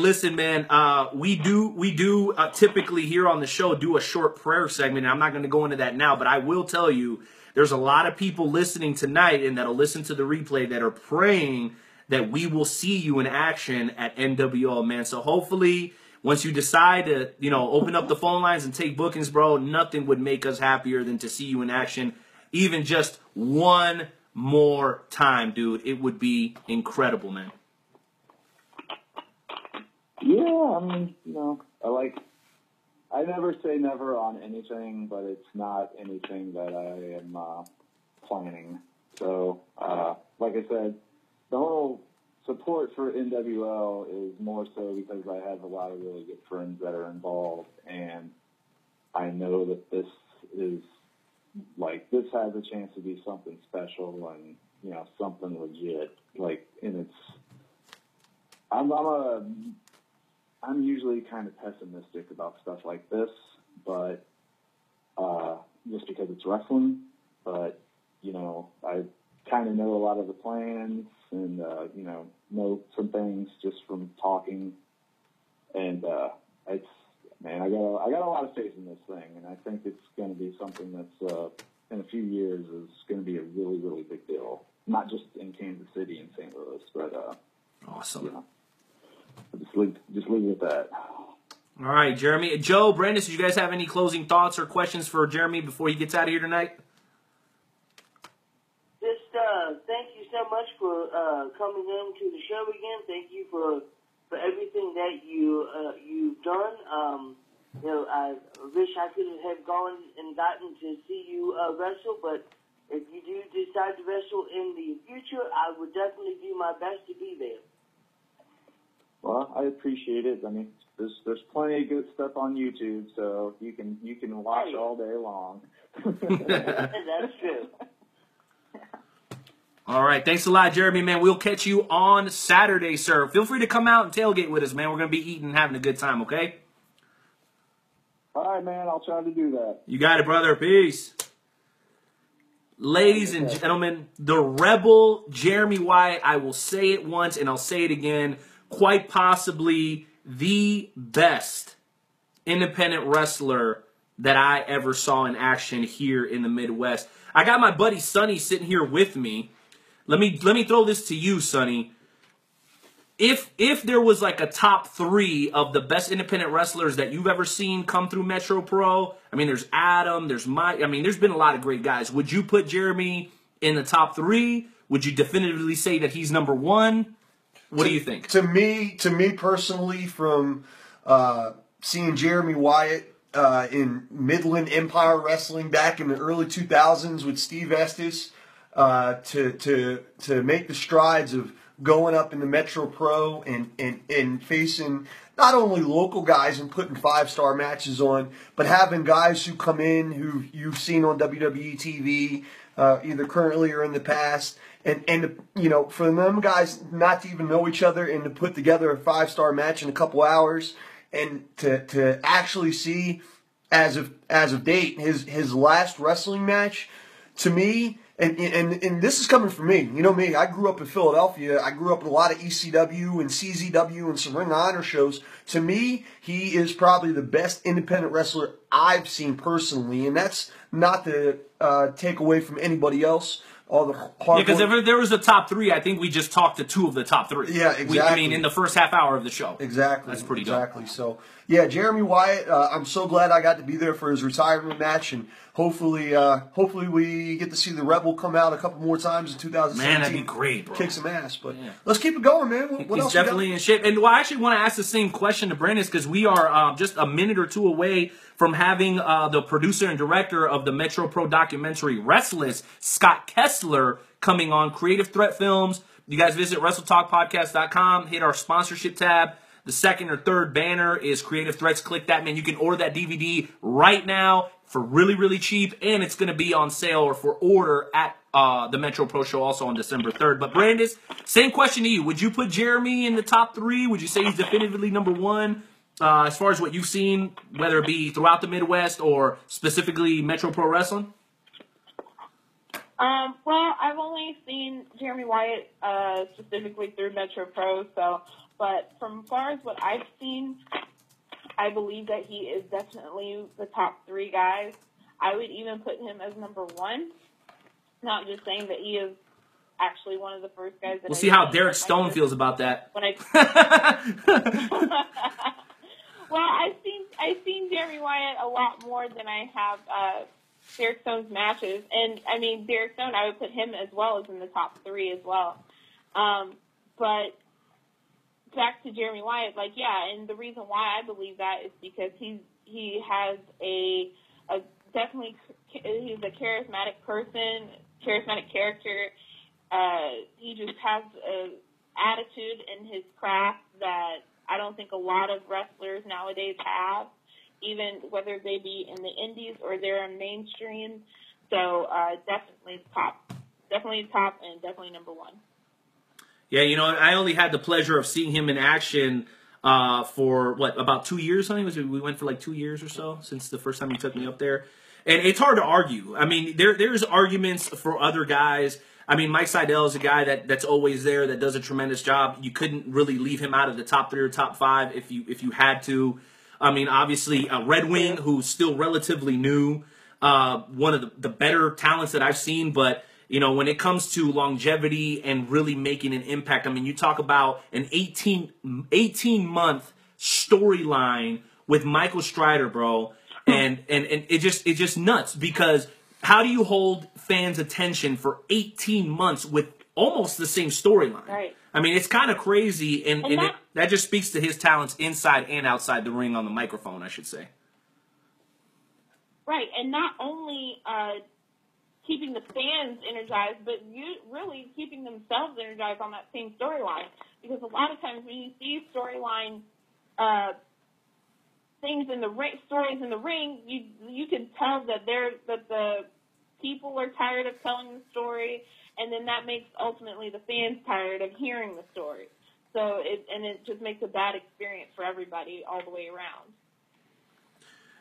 Speaker 2: listen, man, we do typically here on the show do a short prayer segment. And I'm not going to go into that now, but I will tell you there's a lot of people listening tonight and that'll listen to the replay that are praying that we will see you in action at NWO, man. So hopefully once you decide to, open up the phone lines and take bookings, bro, nothing would make us happier than to see you in action, even just one more time, dude. It would be incredible, man.
Speaker 7: Yeah, I never say never on anything, but it's not anything that I am planning. So, like I said, the whole support for NWL is more so because I have a lot of really good friends that are involved, and I know that this has a chance to be something special and, you know, something legit. Like, and I'm usually kind of pessimistic about stuff like this, but just because it's wrestling. But, you know, I kind of know a lot of the plans and, you know some things just from talking. And I got a lot of faith in this thing, and I think it's going to be something that's in a few years is going to be a really, really big deal. Not just in Kansas City and St. Louis, but
Speaker 2: awesome.
Speaker 7: You know, just leave it at that.
Speaker 2: All right, Jeremy. Joe, Brandis, did you guys have any closing thoughts or questions for Jeremy before he gets out of here tonight?
Speaker 1: Just thank you so much for coming in to the show again. Thank you for everything that you've done. You know, I wish I could have gone and gotten to see you wrestle, but if you do decide to wrestle in the future, I would definitely do my best to be there.
Speaker 7: Well, I appreciate it. I mean, there's plenty of good stuff on YouTube, so you can watch all day long.
Speaker 1: That's true.
Speaker 2: All right. Thanks a lot, Jeremy, man. We'll catch you on Saturday, sir. Feel free to come out and tailgate with us, man. We're going to be eating and having a good time, okay?
Speaker 7: All right, man. I'll try to do that.
Speaker 2: You got it, brother. Peace. Ladies and gentlemen, the Rebel Jeremy Wyatt, I will say it once and I'll say it again, quite possibly the best independent wrestler that I ever saw in action here in the Midwest. I got my buddy Sonny sitting here with me. Let me throw this to you, Sonny. If there was like a top 3 of the best independent wrestlers that you've ever seen come through Metro Pro, I mean, there's Adam, there's Mike. I mean, there's been a lot of great guys. Would you put Jeremy in the top 3? Would you definitively say that he's number 1? What do you think?
Speaker 5: To me personally, from seeing Jeremy Wyatt in Midland Empire Wrestling back in the early 2000s with Steve Estes, to make the strides of going up in the Metro Pro and facing not only local guys and putting 5-star matches on, but having guys who come in who you've seen on WWE TV, either currently or in the past, and you know, for them guys not to even know each other and to put together a 5-star match in a couple hours, and to actually see as of date his last wrestling match, to me. And this is coming from me. You know me, I grew up in Philadelphia. I grew up in a lot of ECW and CZW and some Ring of Honor shows. To me, he is probably the best independent wrestler I've seen personally. And that's not to take away from anybody else. All the hard
Speaker 2: because if there was a top 3, I think we just talked to 2 of the top 3.
Speaker 5: Yeah, exactly.
Speaker 2: I mean, in the first half hour of the show.
Speaker 5: Exactly.
Speaker 2: That's pretty
Speaker 5: exactly.
Speaker 2: dope.
Speaker 5: So, yeah, Jeremy Wyatt, I'm so glad I got to be there for his retirement match, and hopefully we get to see the Rebel come out a couple more times in 2017.
Speaker 2: Man, that'd be great, bro.
Speaker 5: Kick some ass. But let's keep it going, man. What
Speaker 2: He's
Speaker 5: else
Speaker 2: definitely in shape. And I actually want to ask the same question to Brandis, because we are just a minute or 2 away from having the producer and director of the Metro Pro documentary Restless, Scott Kessler, coming on Creative Threat Films. You guys visit WrestleTalkPodcast.com, hit our sponsorship tab. The second or third banner is Creative Threats. Click that, man. You can order that DVD right now for really, really cheap, and it's going to be on sale or for order at the Metro Pro Show also on December 3rd. But Brandis, same question to you. Would you put Jeremy in the top 3? Would you say he's definitively number 1 as far as what you've seen, whether it be throughout the Midwest or specifically Metro Pro Wrestling?
Speaker 6: Well, I've only seen Jeremy Wyatt specifically through Metro Pro, but from far as what I've seen, I believe that he is definitely the top 3 guys. I would even put him as number 1. Not just saying that he is actually one of the first guys. We'll
Speaker 2: see how Derek Stone feels about that.
Speaker 6: Well, I've seen Jeremy Wyatt a lot more than I have Derek Stone's matches, and I mean Derek Stone, I would put him as well as in the top 3 as well. But back to Jeremy Wyatt, and the reason why I believe that is because he has he's a charismatic person, charismatic character. He just has attitude in his craft that I don't think a lot of wrestlers nowadays have, even whether they be in the indies or they're in mainstream. So definitely top, and definitely number one.
Speaker 2: Yeah, you know, I only had the pleasure of seeing him in action for, about 2 years, I think. We went for like 2 years or so since the first time he took me up there. And it's hard to argue. I mean, there's arguments for other guys. I mean, Mike Seidel is a guy that's always there, that does a tremendous job. You couldn't really leave him out of the top 3 or top 5 if you had to. I mean, obviously, Red Wing, who's still relatively new, one of the better talents that I've seen. But, you know, when it comes to longevity and really making an impact, I mean, you talk about an 18-month storyline with Michael Strider, bro. And it just nuts, because how do you hold fans' attention for 18 months with almost the same storyline?
Speaker 6: Right.
Speaker 2: I mean, it's kind of crazy, and that just speaks to his talents inside and outside the ring on the microphone, I should say.
Speaker 6: Right, and not only keeping the fans energized, but really keeping themselves energized on that same storyline. Because a lot of times when you see storyline things in the ring, stories in the ring, you can tell that the people are tired of telling the story, and then that makes ultimately the fans tired of hearing the story. So it just makes a bad experience for everybody all the way around.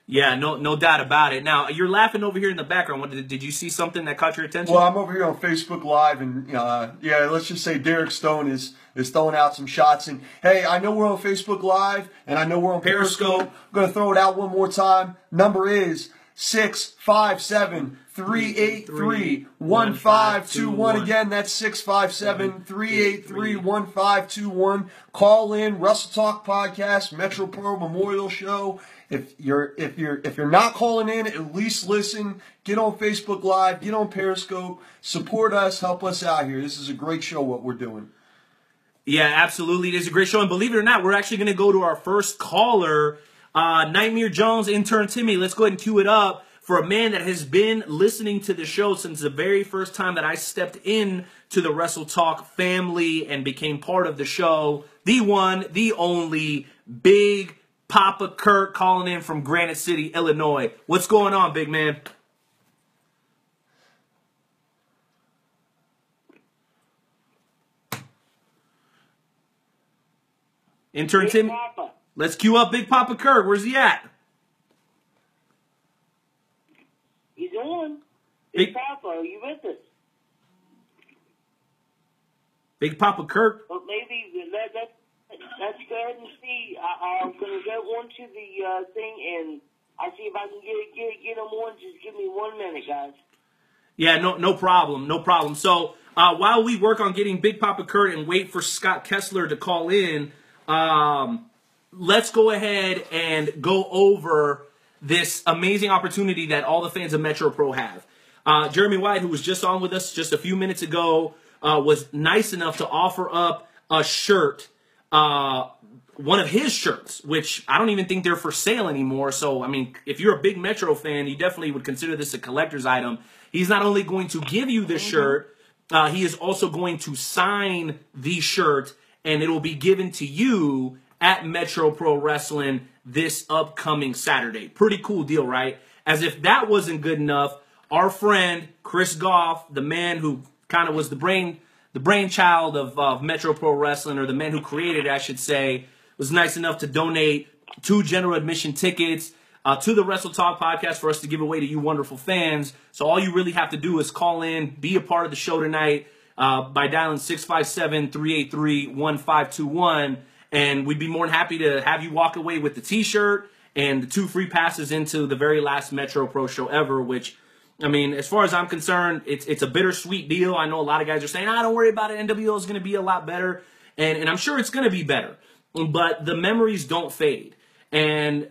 Speaker 2: Yeah, no doubt about it. Now, you're laughing over here in the background. Did you see something that caught your attention?
Speaker 5: Well, I'm over here on Facebook Live, and let's just say Derek Stone is throwing out some shots. And hey, I know we're on Facebook Live, and I know we're on Periscope. I'm going to throw it out one more time. Number is 657-383-1521. Again, that's 657-383-1521. Call in, Wrestle Talk Podcast, Metro Pro Memorial Show. If you're not calling in, at least listen. Get on Facebook Live, get on Periscope, support us, help us out here. This is a great show, what we're doing.
Speaker 2: Yeah, absolutely. It is a great show. And believe it or not, we're actually going to go to our first caller, Nightmare Jones, intern Timmy. Let's go ahead and cue it up for a man that has been listening to the show since the very first time that I stepped in to the Wrestle Talk family and became part of the show. The one, the only, Big Papa Kurt, calling in from Granite City, Illinois. What's going on, big man? Intern Timmy, let's cue up Big Papa Kurt. Where's he at?
Speaker 1: He's on. Big Papa, are you with us?
Speaker 2: Big Papa Kurt?
Speaker 1: Well, maybe let's go ahead and see. I'm going to go onto the thing, and I'll see if I can get him on. Just give me 1 minute, guys.
Speaker 2: Yeah, no problem. No problem. So while we work on getting Big Papa Kurt and wait for Scott Kessler to call in, let's go ahead and go over this amazing opportunity that all the fans of Metro Pro have. Jeremy Wyatt, who was just on with us just a few minutes ago, was nice enough to offer up a shirt, one of his shirts, which I don't even think they're for sale anymore. So, I mean, if you're a big Metro fan, you definitely would consider this a collector's item. He's not only going to give you this shirt, he is also going to sign the shirt, and it will be given to you at Metro Pro Wrestling this upcoming Saturday. Pretty cool deal, right? As if that wasn't good enough, our friend Chris Gough, the man who kind of was the brainchild of Metro Pro Wrestling, or the man who created it, I should say, was nice enough to donate 2 general admission tickets to the Wrestle Talk podcast for us to give away to you wonderful fans. So all you really have to do is call in, be a part of the show tonight by dialing 657-383-1521. And we'd be more than happy to have you walk away with the T-shirt and the 2 free passes into the very last Metro Pro show ever, which, I mean, as far as I'm concerned, it's a bittersweet deal. I know a lot of guys are saying, don't worry about it. NWO is going to be a lot better. And I'm sure it's going to be better. But the memories don't fade. And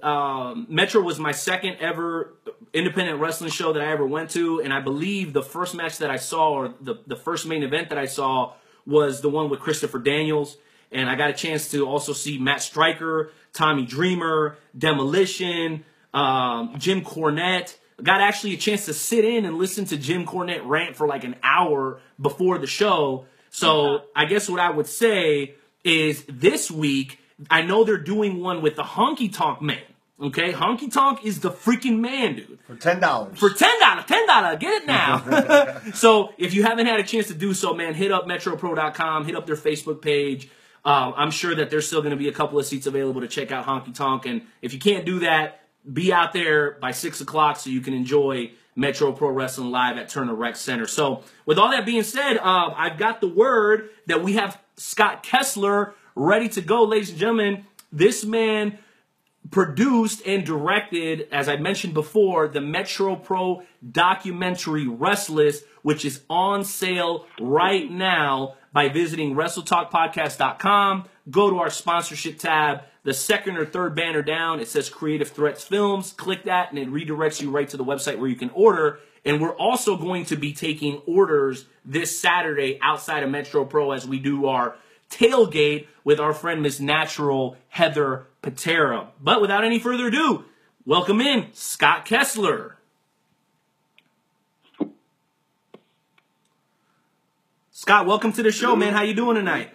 Speaker 2: Metro was my second ever independent wrestling show that I ever went to. And I believe the first match that I saw, or the first main event that I saw, was the one with Christopher Daniels. And I got a chance to also see Matt Stryker, Tommy Dreamer, Demolition, Jim Cornette. Got actually a chance to sit in and listen to Jim Cornette rant for like an hour before the show. So I guess what I would say is this week, I know they're doing one with the Honky Tonk Man. Okay, Honky Tonk is the freaking man, dude.
Speaker 5: For $10.
Speaker 2: For $10, get it now. So if you haven't had a chance to do so, man, hit up MetroPro.com, hit up their Facebook page. I'm sure that there's still going to be a couple of seats available to check out Honky Tonk. And if you can't do that, be out there by 6 o'clock so you can enjoy Metro Pro Wrestling live at Turner Rec Center. So with all that being said, I've got the word that we have Scott Kessler ready to go, ladies and gentlemen. This man produced and directed, as I mentioned before, the Metro Pro documentary Restless, which is on sale right now by visiting WrestleTalkPodcast.com. Go to our sponsorship tab. The second or third banner down, it says Creative Threats Films. Click that, and it redirects you right to the website where you can order. And we're also going to be taking orders this Saturday outside of Metro Pro as we do our tailgate with our friend Miss Natural Heather Patera. But without any further ado, welcome in Scott Kessler. Scott, welcome to the show, man. How you doing tonight?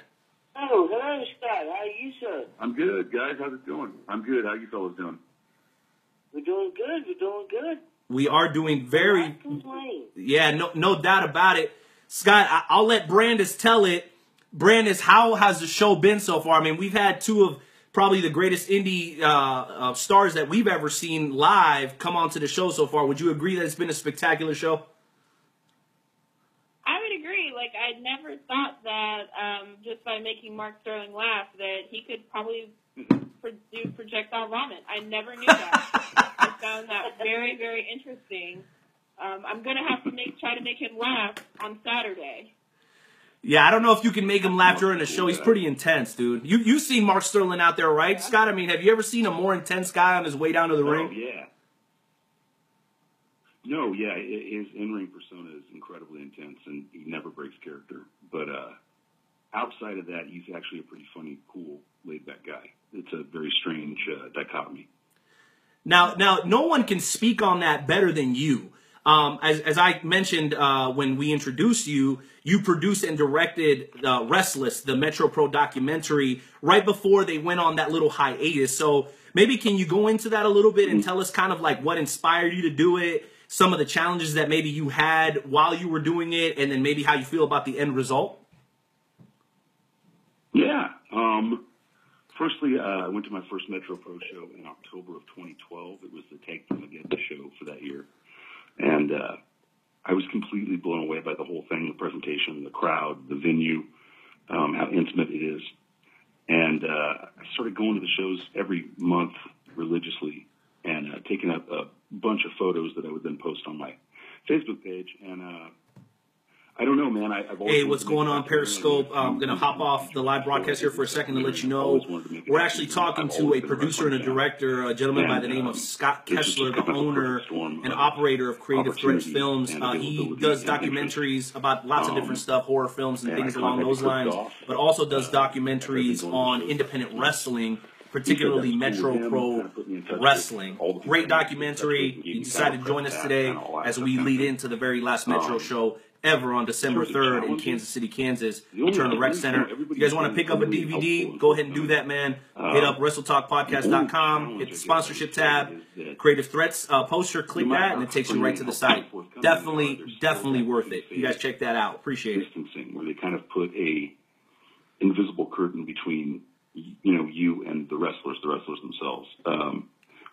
Speaker 1: Oh, hello, Scott. How are you, sir?
Speaker 8: I'm good, guys. How's it going? I'm good. How you fellas doing?
Speaker 1: We're doing good. We're doing good.
Speaker 2: We are doing very...
Speaker 1: Can't complain.
Speaker 2: Yeah, no doubt about it. Scott, I'll let Brandis tell it. Brandis, how has the show been so far? I mean, we've had two of probably the greatest indie stars that we've ever seen live come onto the show so far. Would you agree that it's been a spectacular show?
Speaker 6: I would agree. Like, I never thought that just by making Mark Sterling laugh that he could probably do projectile vomit. I never knew that. I found that very, very interesting. I'm going to have to try to make him laugh on Saturday.
Speaker 2: Yeah, I don't know if you can make him laugh during the show. He's pretty intense, dude. You've seen Mark Sterling out there, right, Scott? I mean, have you ever seen a more intense guy on his way down to the ring?
Speaker 8: Yeah. No, yeah, his in-ring persona is incredibly intense, and he never breaks character. But outside of that, he's actually a pretty funny, cool, laid-back guy. It's a very strange dichotomy.
Speaker 2: Now, no one can speak on that better than you. As I mentioned when we introduced you, you produced and directed Restless, the Metro Pro documentary, right before they went on that little hiatus. So maybe can you go into that a little bit and tell us kind of like what inspired you to do it, some of the challenges that maybe you had while you were doing it, and then maybe how you feel about the end result?
Speaker 8: Yeah. Firstly, I went to my first Metro Pro show in October of 2012. It was the Take Them Again show for that year. And I was completely blown away by the whole thing, the presentation, the crowd, the venue, how intimate it is. And I started going to the shows every month religiously and taking up a bunch of photos that I would then post on my Facebook page. And I don't know, man. I've always
Speaker 2: Hey, what's going on, Periscope? I'm going to hop off the live broadcast here for a second to let you know we're actually talking to a producer and a director, a gentleman by the name of Scott Kessler, the owner and operator of Creative Threats Films. He does documentaries about lots of different stuff, horror films and things along those lines, but also does documentaries on independent wrestling, particularly Metro Pro Wrestling. Great documentary. He decided to join us today as we lead into the very last Metro show ever on December 3rd in Kansas City, Kansas, Turner Rec Center. If you guys want to pick up a DVD, go ahead and do that, man. Hit up WrestleTalkPodcast.com, hit the sponsorship tab, Creative Threats poster, click that, and it takes you right to the site. Definitely worth it. You guys check that out. Appreciate it.
Speaker 8: Where they kind of put a invisible curtain between you and the wrestlers themselves,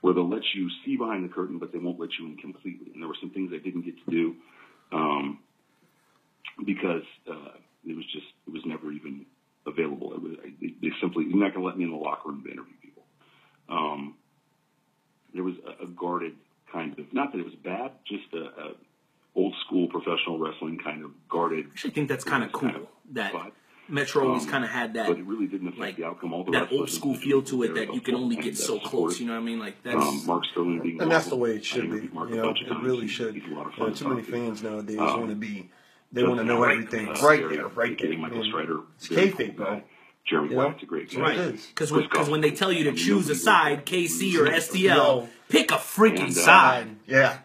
Speaker 8: where they'll let you see behind the curtain, but they won't let you in completely. And there were some things I didn't get to do because it was never even available. They simply, you're not going to let me in the locker room to interview people. There was a guarded kind of, not that it was bad, just a old school professional wrestling kind of guarded.
Speaker 2: I actually think that's kind of cool that Metro always kind of had that,
Speaker 8: but it really didn't affect
Speaker 2: like,
Speaker 8: the outcome. All the
Speaker 2: that old school feel to it that you can only get so close. You know what I mean? Like that's
Speaker 8: Mark Sterling being
Speaker 5: and that's the way it should be. It really should. Too many fans nowadays want to be. They want to know everything right there, right there. It's kayfabe, bro.
Speaker 8: Jeremy Wyatt's a great guy.
Speaker 2: Right. Because when they tell you to choose a side, KC or STL, pick a freaking side.
Speaker 5: Yeah.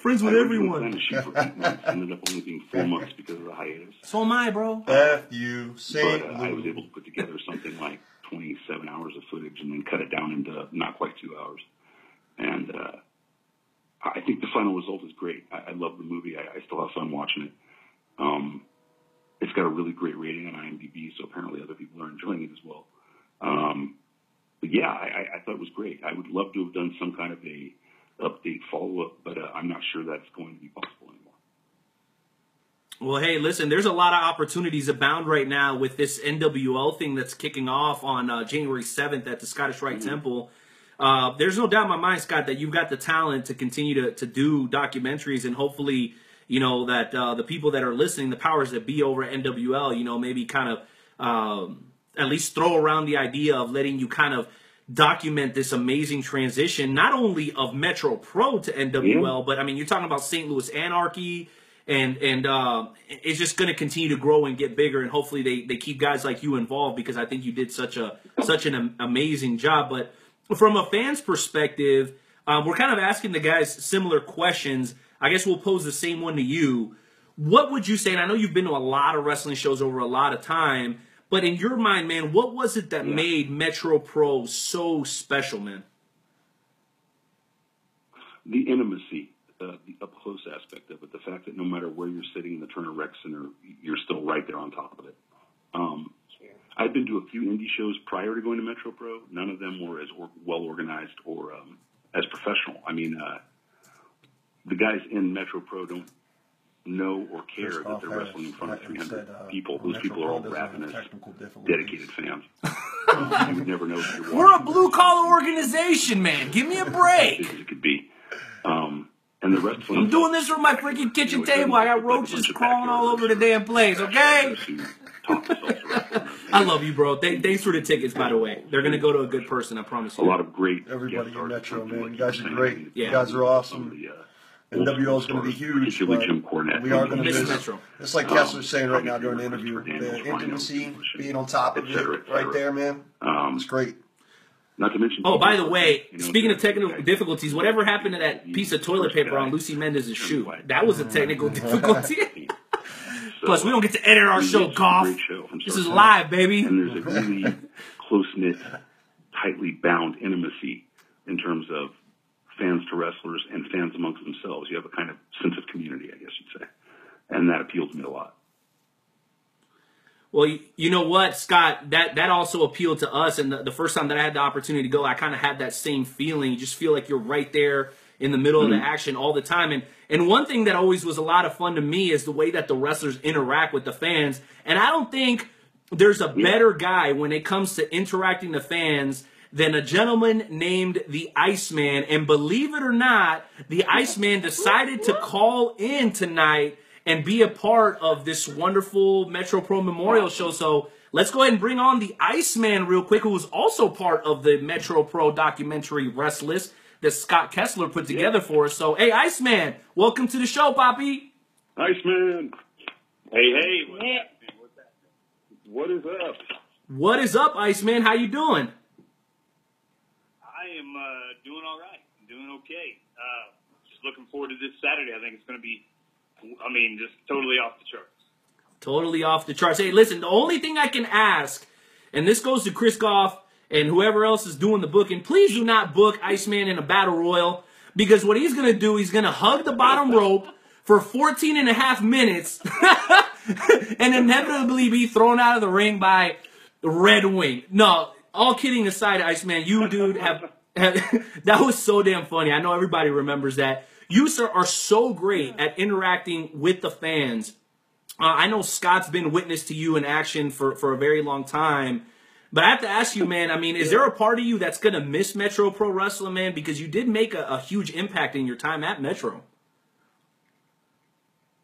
Speaker 2: Friends with everyone.
Speaker 8: I was shoot for 8 months. Ended up only being 4 months because of the hiatus.
Speaker 2: So am I, bro.
Speaker 5: F you, St.
Speaker 8: But I was able to put together something like 27 hours of footage and then cut it down into not quite 2 hours. And I think the final result is great. I love the movie. I still have fun watching it. It's got a really great rating on IMDb, so apparently other people are enjoying it as well. But yeah, I thought it was great. I would love to have done some kind of a update follow-up, but I'm not sure that's going to be possible anymore.
Speaker 2: Well, hey, listen, there's a lot of opportunities abound right now with this NWL thing that's kicking off on January 7th at the Scottish Rite Temple. There's no doubt in my mind, Scott, that you've got the talent to continue to do documentaries, and hopefully, you know, that the people that are listening, the powers that be over at NWL, you know, maybe kind of at least throw around the idea of letting you kind of document this amazing transition, not only of Metro Pro to NWL, but I mean, you're talking about St. Louis Anarchy, and it's just going to continue to grow and get bigger, and hopefully they keep guys like you involved, because I think you did such an amazing job. But from a fan's perspective, we're kind of asking the guys similar questions. I guess we'll pose the same one to you. What would you say, and I know you've been to a lot of wrestling shows over a lot of time, but in your mind, man, what was it that made Metro Pro so special, man?
Speaker 8: The intimacy, the up-close aspect of it, the fact that no matter where you're sitting in the Turner Rec Center, you're still right there on top of it. I've been to a few indie shows prior to going to Metro Pro. None of them were as well-organized or as professional. I mean, the guys in Metro Pro don't know or care that they're wrestling in front of 300 people. Those people are all rapping as dedicated fans. You would never know if you're watching.
Speaker 2: We're a blue-collar organization, man. Give me a break.
Speaker 8: As it could be. And the wrestling.
Speaker 2: I'm doing this from my freaking kitchen table. I got roaches crawling all over the damn place, okay? I love you, bro. Thanks for the tickets, by the way. They're going to go to a good person, I promise you.
Speaker 8: A lot of great.
Speaker 5: Everybody in Metro, man. You guys are great.
Speaker 2: Yeah.
Speaker 5: You guys are awesome. NWL is going to be huge, but we are going to miss Metro. It's like Kessler's saying right now during the interview. The intimacy, being on top of it right there, man. It's great.
Speaker 8: Not to mention.
Speaker 2: Oh, by the way, speaking of technical difficulties, whatever happened to that piece of toilet paper on Lucy Mendez's shoe? That was a technical difficulty. Plus, we don't get to edit our show, Gough. This is live, baby.
Speaker 8: And there's a really close-knit, tightly bound intimacy in terms of fans to wrestlers and fans amongst themselves. You have a kind of sense of community, I guess you'd say. And that appeals to me a lot.
Speaker 2: Well, you know what, Scott, that also appealed to us. And the first time that I had the opportunity to go, I kind of had that same feeling. You just feel like you're right there in the middle of the action all the time. And one thing that always was a lot of fun to me is the way that the wrestlers interact with the fans. And I don't think there's a better guy when it comes to interacting with fans than a gentleman named the Iceman. And believe it or not, the Iceman decided to call in tonight and be a part of this wonderful Metro Pro Memorial Show. So let's go ahead and bring on the Iceman real quick, who was also part of the Metro Pro documentary Restless that Scott Kessler put together for us. So, hey, Iceman, welcome to the show, Poppy.
Speaker 8: Iceman.
Speaker 9: Hey.
Speaker 8: What is up?
Speaker 2: What is up, Iceman? How you doing?
Speaker 9: I am doing all right. I'm doing okay. Just looking forward to this Saturday. I think it's going to be, just totally off the charts.
Speaker 2: Totally off the charts. Hey, listen, the only thing I can ask, and this goes to Chris Gough and whoever else is doing the booking, please do not book Iceman in a battle royal, because what he's going to do, he's going to hug the bottom rope for 14 and a half minutes and inevitably be thrown out of the ring by Red Wing. No, all kidding aside, Iceman, you, dude, have that was so damn funny. I know everybody remembers that. You, sir, are so great at interacting with the fans. I know Scott's been witness to you in action for a very long time. But I have to ask you, man, is there a part of you that's going to miss Metro Pro Wrestling, man? Because you did make a huge impact in your time at Metro.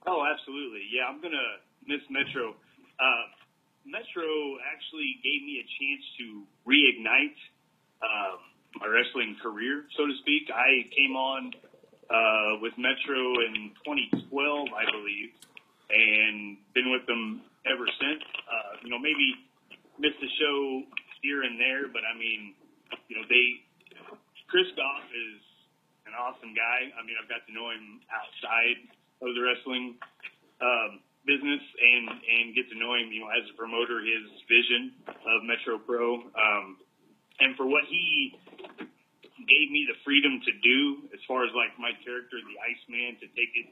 Speaker 9: Oh, absolutely. Yeah, I'm going to miss Metro. Metro actually gave me a chance to reignite my wrestling career, so to speak. I came on with Metro in 2012, I believe, and been with them ever since. Maybe missed a show here and there, but Chris Gough is an awesome guy. I mean, I've got to know him outside of the wrestling business and get to know him, as a promoter, his vision of Metro Pro, and for what he gave me the freedom to do as far as like my character, the Iceman, to take it,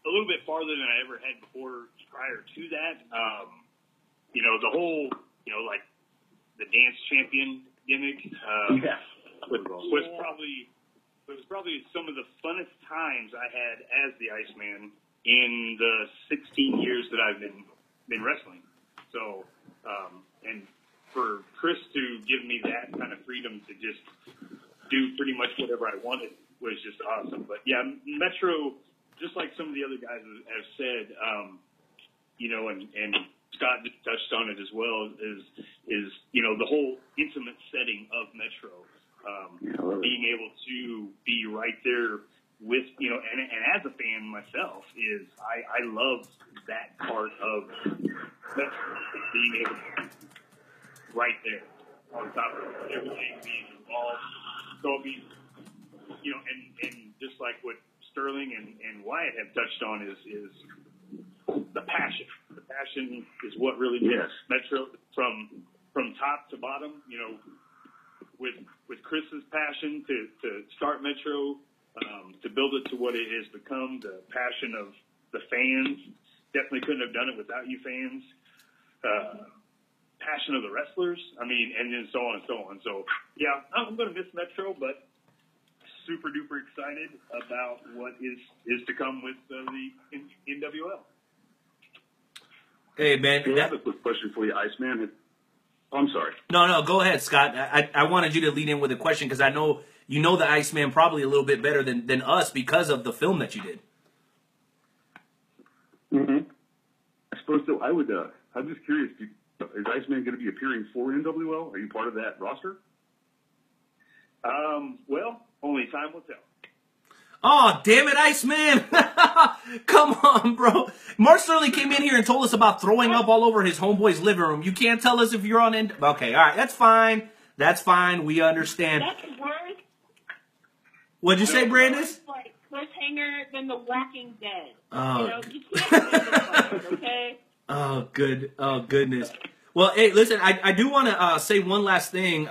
Speaker 9: a little bit farther than I ever had before prior to that. The whole, like the dance champion gimmick, was probably some of the funnest times I had as the Iceman in the 16 years that I've been wrestling. So, and for Chris to give me that kind of freedom to just do pretty much whatever I wanted was just awesome. But yeah, Metro, just like some of the other guys have said, and Scott touched on it as well, is the whole intimate setting of Metro, being able to be right there with, and as a fan myself, is I love that part of Metro, being able to be right there on top of everything, being involved. So I mean, and just like what Sterling and Wyatt have touched on is the passion. The passion is what really makes Metro from top to bottom. With Chris's passion to start Metro, to build it to what it has become, the passion of the fans. Definitely couldn't have done it without you fans. Passion of the wrestlers. I mean, and then so on and so on. So yeah, I'm going to miss Metro, but super duper excited about what is to come with the NWL.
Speaker 2: Hey, man.
Speaker 8: I have a quick question for you, Iceman. Oh, I'm sorry.
Speaker 2: No, go ahead, Scott. I wanted you to lead in with a question because I know you know the Iceman probably a little bit better than us because of the film that you did.
Speaker 8: Mm-hmm. I suppose so. I'm just curious, is Iceman going to be appearing for NWL? Are you part of that roster?
Speaker 9: Well, only time will tell.
Speaker 2: Oh, damn it, Iceman. Come on, bro. Mark Sterling came in here and told us about throwing up all over his homeboy's living room. You can't tell us if you're on Okay, all right. That's fine. That's fine. We understand.
Speaker 6: That's worse.
Speaker 2: What'd you say, Brandis?
Speaker 6: Like cliffhanger than The Walking Dead.
Speaker 2: Oh.
Speaker 6: You can't do this, okay?
Speaker 2: Oh, good. Oh, goodness. Well, hey, listen, I do want to say one last thing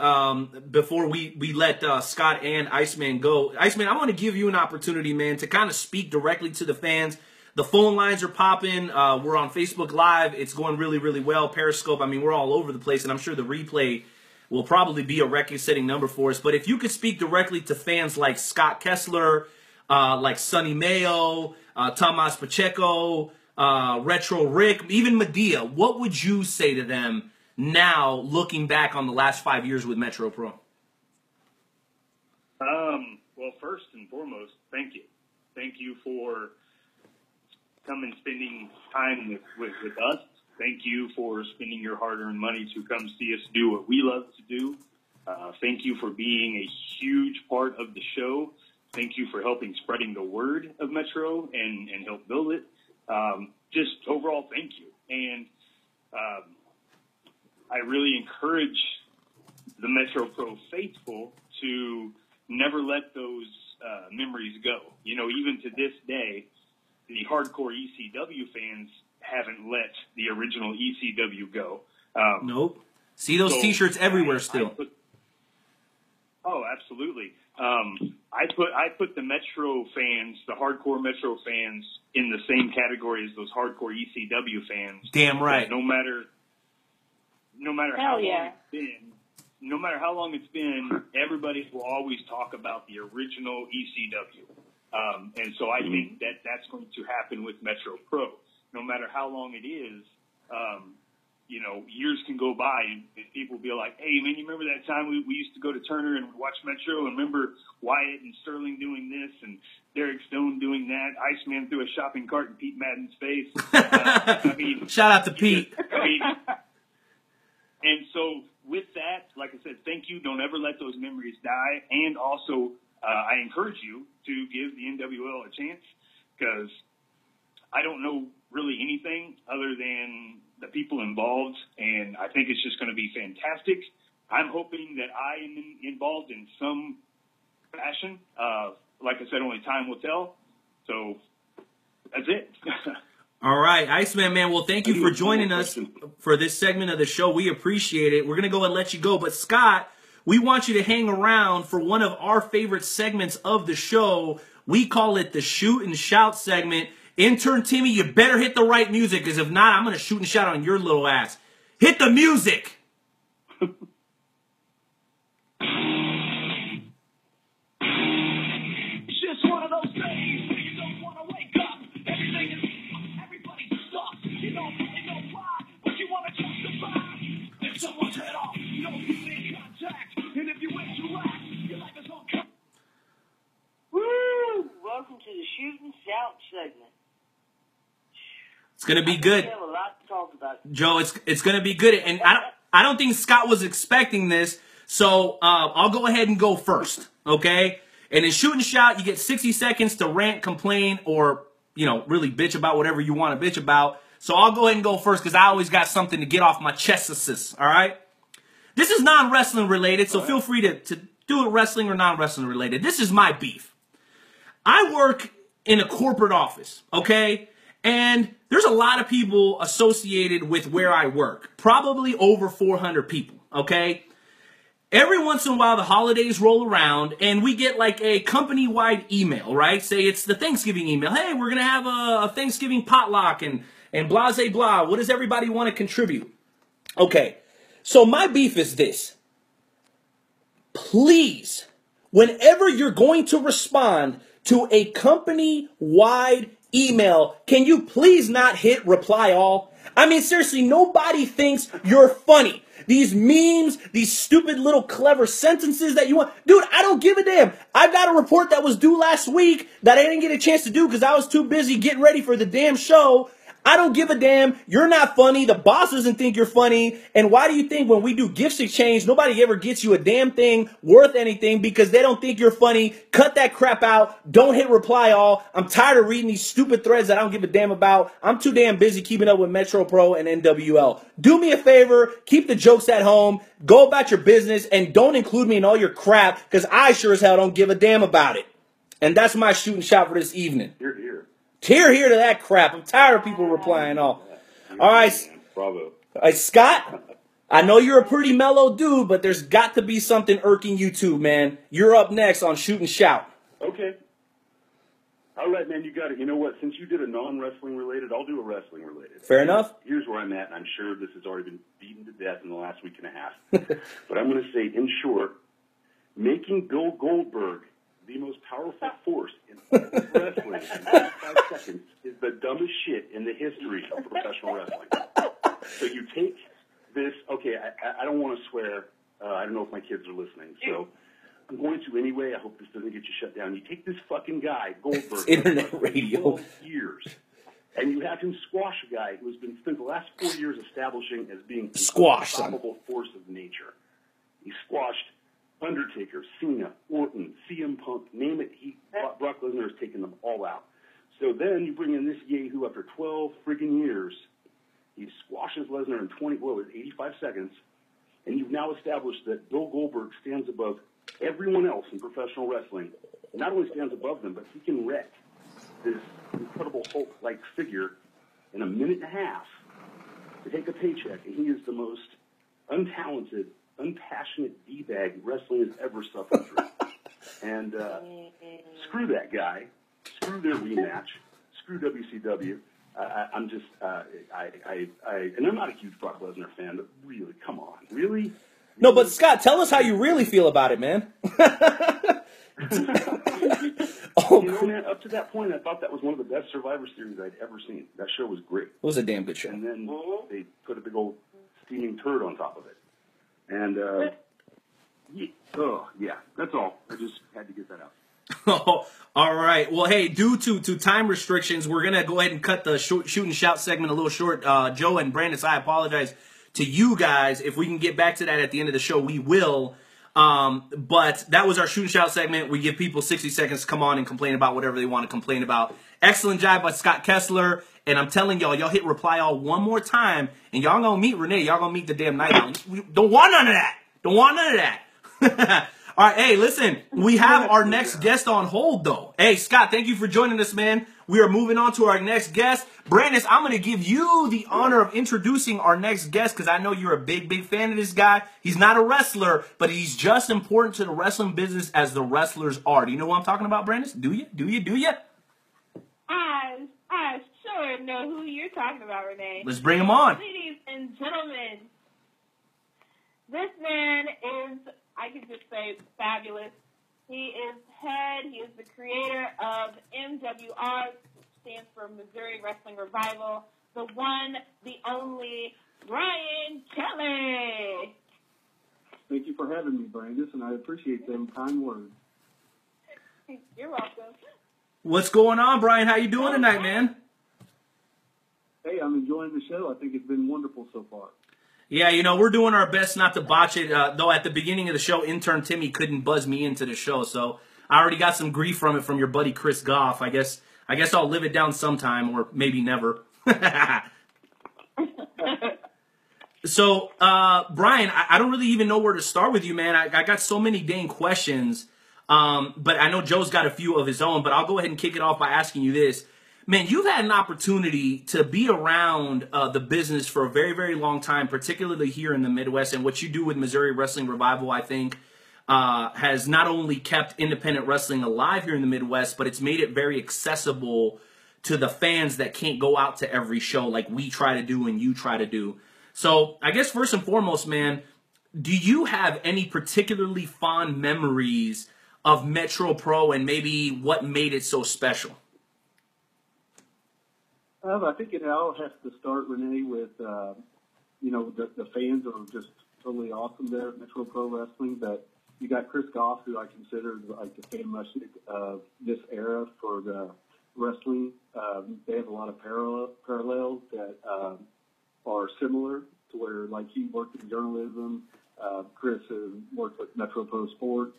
Speaker 2: before we let Scott and Iceman go. Iceman, I want to give you an opportunity, man, to kind of speak directly to the fans. The phone lines are popping. We're on Facebook Live. It's going really, really well. Periscope, I mean, we're all over the place, and I'm sure the replay will probably be a record-setting number for us. But if you could speak directly to fans like Scott Kessler, like Sonny Mayo, Tomas Pacheco, Retro Rick, even Medea, what would you say to them now looking back on the last 5 years with Metro Pro?
Speaker 9: Well, first and foremost, thank you. Thank you for coming spending time with us. Thank you for spending your hard-earned money to come see us do what we love to do. Thank you for being a huge part of the show. Thank you for helping spreading the word of Metro and help build it. Just overall, thank you. And I really encourage the Metro Pro faithful to never let those memories go. Even to this day, the hardcore ECW fans haven't let the original ECW go.
Speaker 2: Nope. See those T-shirts everywhere still.
Speaker 9: Absolutely. I put the Metro fans, the hardcore Metro fans, in the same category as those hardcore ECW fans.
Speaker 2: Damn right.
Speaker 9: No matter how long it's been, no matter how long it's been, everybody will always talk about the original ECW. And so I think that's going to happen with Metro Pro. No matter how long it is, years can go by and people will be like, hey, man, you remember that time we used to go to Turner and watch Metro and remember Wyatt and Sterling doing this and Derek Stone doing that, Iceman threw a shopping cart in Pete Madden's face.
Speaker 2: Shout out to Pete.
Speaker 9: And so with that, like I said, thank you. Don't ever let those memories die. And also, I encourage you to give the NWL a chance because I don't know really anything other than the people involved, and I think it's just going to be fantastic. I'm hoping that I am involved in some fashion. Like I said, only time will tell. So that's it.
Speaker 2: All right, Iceman, man. Well, thank you for joining us for this segment of the show. We appreciate it. We're going to go and let you go. But, Scott, we want you to hang around for one of our favorite segments of the show. We call it the Shoot and Shout segment. Intern Timmy, you better hit the right music, because if not, I'm going to shoot and shout on your little ass. Hit the music!
Speaker 10: It's just one of those days where you don't want to wake up. Everybody's stuck. You don't really know why, but you want to justify. If someone's head off, you don't make contact. And if you interact, your life is on cut.
Speaker 1: Woo! Welcome to the Shoot and Shout segment.
Speaker 2: It's going to be good.
Speaker 1: We have a lot to talk about.
Speaker 2: Joe, it's going to be good. And I don't think Scott was expecting this, so I'll go ahead and go first, okay? And in Shoot and Shout, you get 60 seconds to rant, complain, or, really bitch about whatever you want to bitch about. So I'll go ahead and go first, because I always got something to get off my chest, all right? This is non-wrestling related, so feel free to do it wrestling or non-wrestling related. This is my beef. I work in a corporate office, okay? And there's a lot of people associated with where I work. Probably over 400 people, okay? Every once in a while, the holidays roll around, and we get like a company-wide email, right? Say it's the Thanksgiving email. Hey, we're going to have a Thanksgiving potluck and blah, blah, blah. What does everybody want to contribute? Okay, so my beef is this. Please, whenever you're going to respond to a company-wide email, can you please not hit reply all? I mean, seriously, nobody thinks you're funny. These memes, these stupid little clever sentences that you want. Dude, I don't give a damn. I've got a report that was due last week that I didn't get a chance to do because I was too busy getting ready for the damn show. I don't give a damn. You're not funny. The boss doesn't think you're funny. And why do you think when we do gifts exchange, nobody ever gets you a damn thing worth anything because they don't think you're funny? Cut that crap out. Don't hit reply all. I'm tired of reading these stupid threads that I don't give a damn about. I'm too damn busy keeping up with Metro Pro and NWL. Do me a favor. Keep the jokes at home. Go about your business and don't include me in all your crap because I sure as hell don't give a damn about it. And that's my shoot and shout for this evening. Here to that crap. I'm tired of people replying all. All right.
Speaker 8: Bravo.
Speaker 2: All right, Scott, I know you're a pretty mellow dude, but there's got to be something irking you too, man. You're up next on Shoot and Shout.
Speaker 8: Okay. All right, man, you got it. You know what? Since you did a non-wrestling related, I'll do a wrestling related.
Speaker 2: Fair enough.
Speaker 8: Here's where I'm at, and I'm sure this has already been beaten to death in the last week and a half. But I'm going to say, in short, making Bill Goldberg the most powerful force in wrestling in 5 seconds is the dumbest shit in the history of professional wrestling. So you take this, okay, I don't want to swear. I don't know if my kids are listening, so I'm going to anyway. I hope this doesn't get you shut down. You take this fucking guy, Goldberg,
Speaker 2: it's internet radio,
Speaker 8: 12 years, and you have him squash a guy who has been spent the last 4 years establishing as being an unstoppable force of nature. He squashed Undertaker, Cena, Orton, CM Punk, name it. Brock Lesnar has taken them all out. So then you bring in this yahoo after 12 friggin' years. He squashes Lesnar in 85 seconds, and you've now established that Bill Goldberg stands above everyone else in professional wrestling. Not only stands above them, but he can wreck this incredible Hulk-like figure in a minute and a half to take a paycheck, and he is the most untalented, unpassionate D-bag wrestling has ever suffered through. And screw that guy. Screw their rematch. Screw WCW. I'm just, and I'm not a huge Brock Lesnar fan, but really, come on. Really?
Speaker 2: No, but Scott, tell us how you really feel about it, man.
Speaker 8: Man, up to that point, I thought that was one of the best Survivor Series I'd ever seen. That show was great.
Speaker 2: It was a damn good show.
Speaker 8: And then they put a big old steaming turd on top of it. And, yeah, that's all. I just had to get that out.
Speaker 2: Oh, all right. Well, hey, due to time restrictions, we're going to go ahead and cut the shoot and shout segment a little short. Joe and Brandis, I apologize to you guys. If we can get back to that at the end of the show, we will. But that was our shoot and shout segment. We give people 60 seconds to come on and complain about whatever they want to complain about. Excellent job by Scott Kessler. And I'm telling y'all hit reply all one more time, and y'all gonna meet Renee. Y'all gonna meet the damn night. Don't want none of that. Don't want none of that. All right, hey, listen, we have our next guest on hold, though. Hey, Scott, thank you for joining us, man. We are moving on to our next guest. Brandis, I'm going to give you the honor of introducing our next guest because I know you're a big, big fan of this guy. He's not a wrestler, but he's just important to the wrestling business as the wrestlers are. Do you know what I'm talking about, Brandis? Do you?
Speaker 6: I sure know who you're talking about, Renee.
Speaker 2: Let's bring him on.
Speaker 6: Ladies and gentlemen, this man is, I could just say, fabulous. He is the creator of MWR, which stands for Missouri Wrestling Revival, the one, the only, Brian Kelly.
Speaker 11: Thank you for having me, Brandis, and I appreciate them kind words.
Speaker 6: You're welcome.
Speaker 2: What's going on, Brian? How you doing tonight, man?
Speaker 11: Hey, I'm enjoying the show. I think it's been wonderful so far.
Speaker 2: Yeah, you know, we're doing our best not to botch it, though at the beginning of the show, intern Timmy couldn't buzz me into the show, so I already got some grief from it from your buddy Chris Gough. I guess I'll live it down sometime, or maybe never. So, Brian, I don't really even know where to start with you, man. I got so many dang questions, but I know Joe's got a few of his own, but I'll go ahead and kick it off by asking you this. Man, you've had an opportunity to be around the business for a very, very long time, particularly here in the Midwest. And what you do with Missouri Wrestling Revival, I think, has not only kept independent wrestling alive here in the Midwest, but it's made it very accessible to the fans that can't go out to every show like we try to do and you try to do. So I guess first and foremost, man, do you have any particularly fond memories of Metro Pro and maybe what made it so special?
Speaker 11: I think it all has to start, Renee, with, the fans are just totally awesome there at Metro Pro Wrestling. But you got Chris Gough, who I consider like the fan Mushnick of this era for the wrestling. They have a lot of parallels that are similar to where, like, he worked in journalism. Chris has worked with Metro Pro Sports.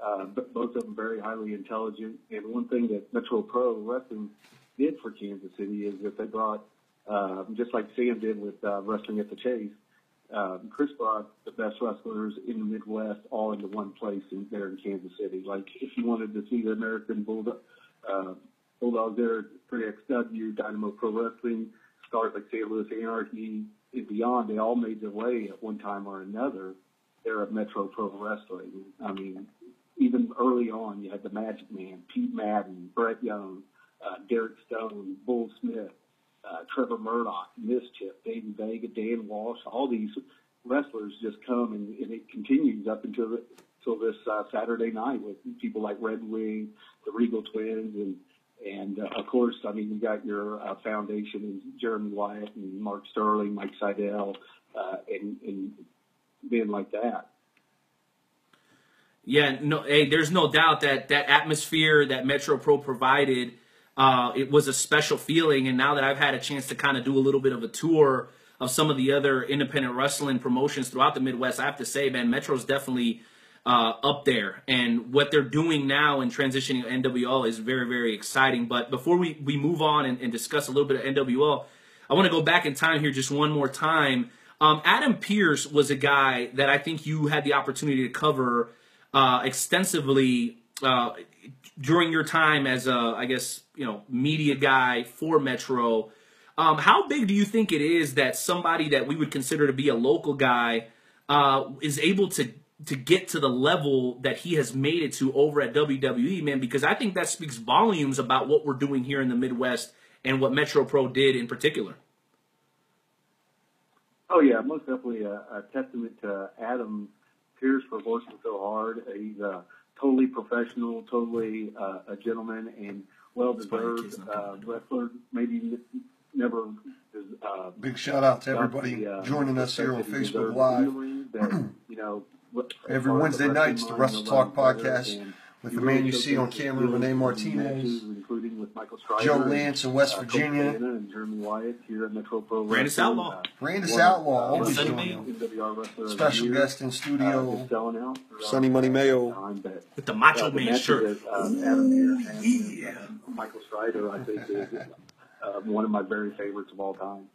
Speaker 11: But both of them very highly intelligent. And one thing that Metro Pro Wrestling did for Kansas City is that they brought, just like Sam did with Wrestling at the Chase, Chris brought the best wrestlers in the Midwest all into one place there in Kansas City. Like, if you wanted to see the American Bulldog there, 3XW, Dynamo Pro Wrestling, stars like St. Louis Anarchy, and beyond, they all made their way at one time or another there at Metro Pro Wrestling. I mean, even early on, you had the Magic Man, Pete Madden, Brett Young, Derek Stone, Bull Smith, Trevor Murdoch, Mischief, David Vega, Dan Walsh. All these wrestlers just come, and it continues up until this Saturday night with people like Red Wing, the Regal Twins, and of course, I mean, you got your foundation in Jeremy Wyatt and Mark Sterling, Mike Seidel, and men like that.
Speaker 2: Yeah, no, hey, there's no doubt that atmosphere that Metro Pro provided, it was a special feeling. And now that I've had a chance to kind of do a little bit of a tour of some of the other independent wrestling promotions throughout the Midwest, I have to say, man, Metro's definitely up there. And what they're doing now in transitioning to NWL is very, very exciting. But before we move on and discuss a little bit of NWL, I want to go back in time here just one more time. Adam Pearce was a guy that I think you had the opportunity to cover extensively during your time as a, I guess, media guy for Metro. How big do you think it is that somebody that we would consider to be a local guy is able to get to the level that he has made it to over at WWE, man? Because I think that speaks volumes about what we're doing here in the Midwest and what Metro Pro did in particular.
Speaker 11: Oh, yeah, most definitely a testament to Adam Pearce for working so hard. He's totally professional, totally a gentleman, and well-deserved wrestler. Maybe never.
Speaker 5: Big shout out to everybody joining us here on Facebook Live. Every Wednesday night, it's the Wrestle Talk podcast with the man you see on camera, Renee Martinez, Joe Lance in West Virginia,
Speaker 2: Brandis Outlaw.
Speaker 5: Brandis Outlaw, always joining. Special guest in studio, Sonny Money Mayo.
Speaker 2: With the Macho Man shirt.
Speaker 11: Yeah. Michael Strider, I think, is one of my very favorites of all time.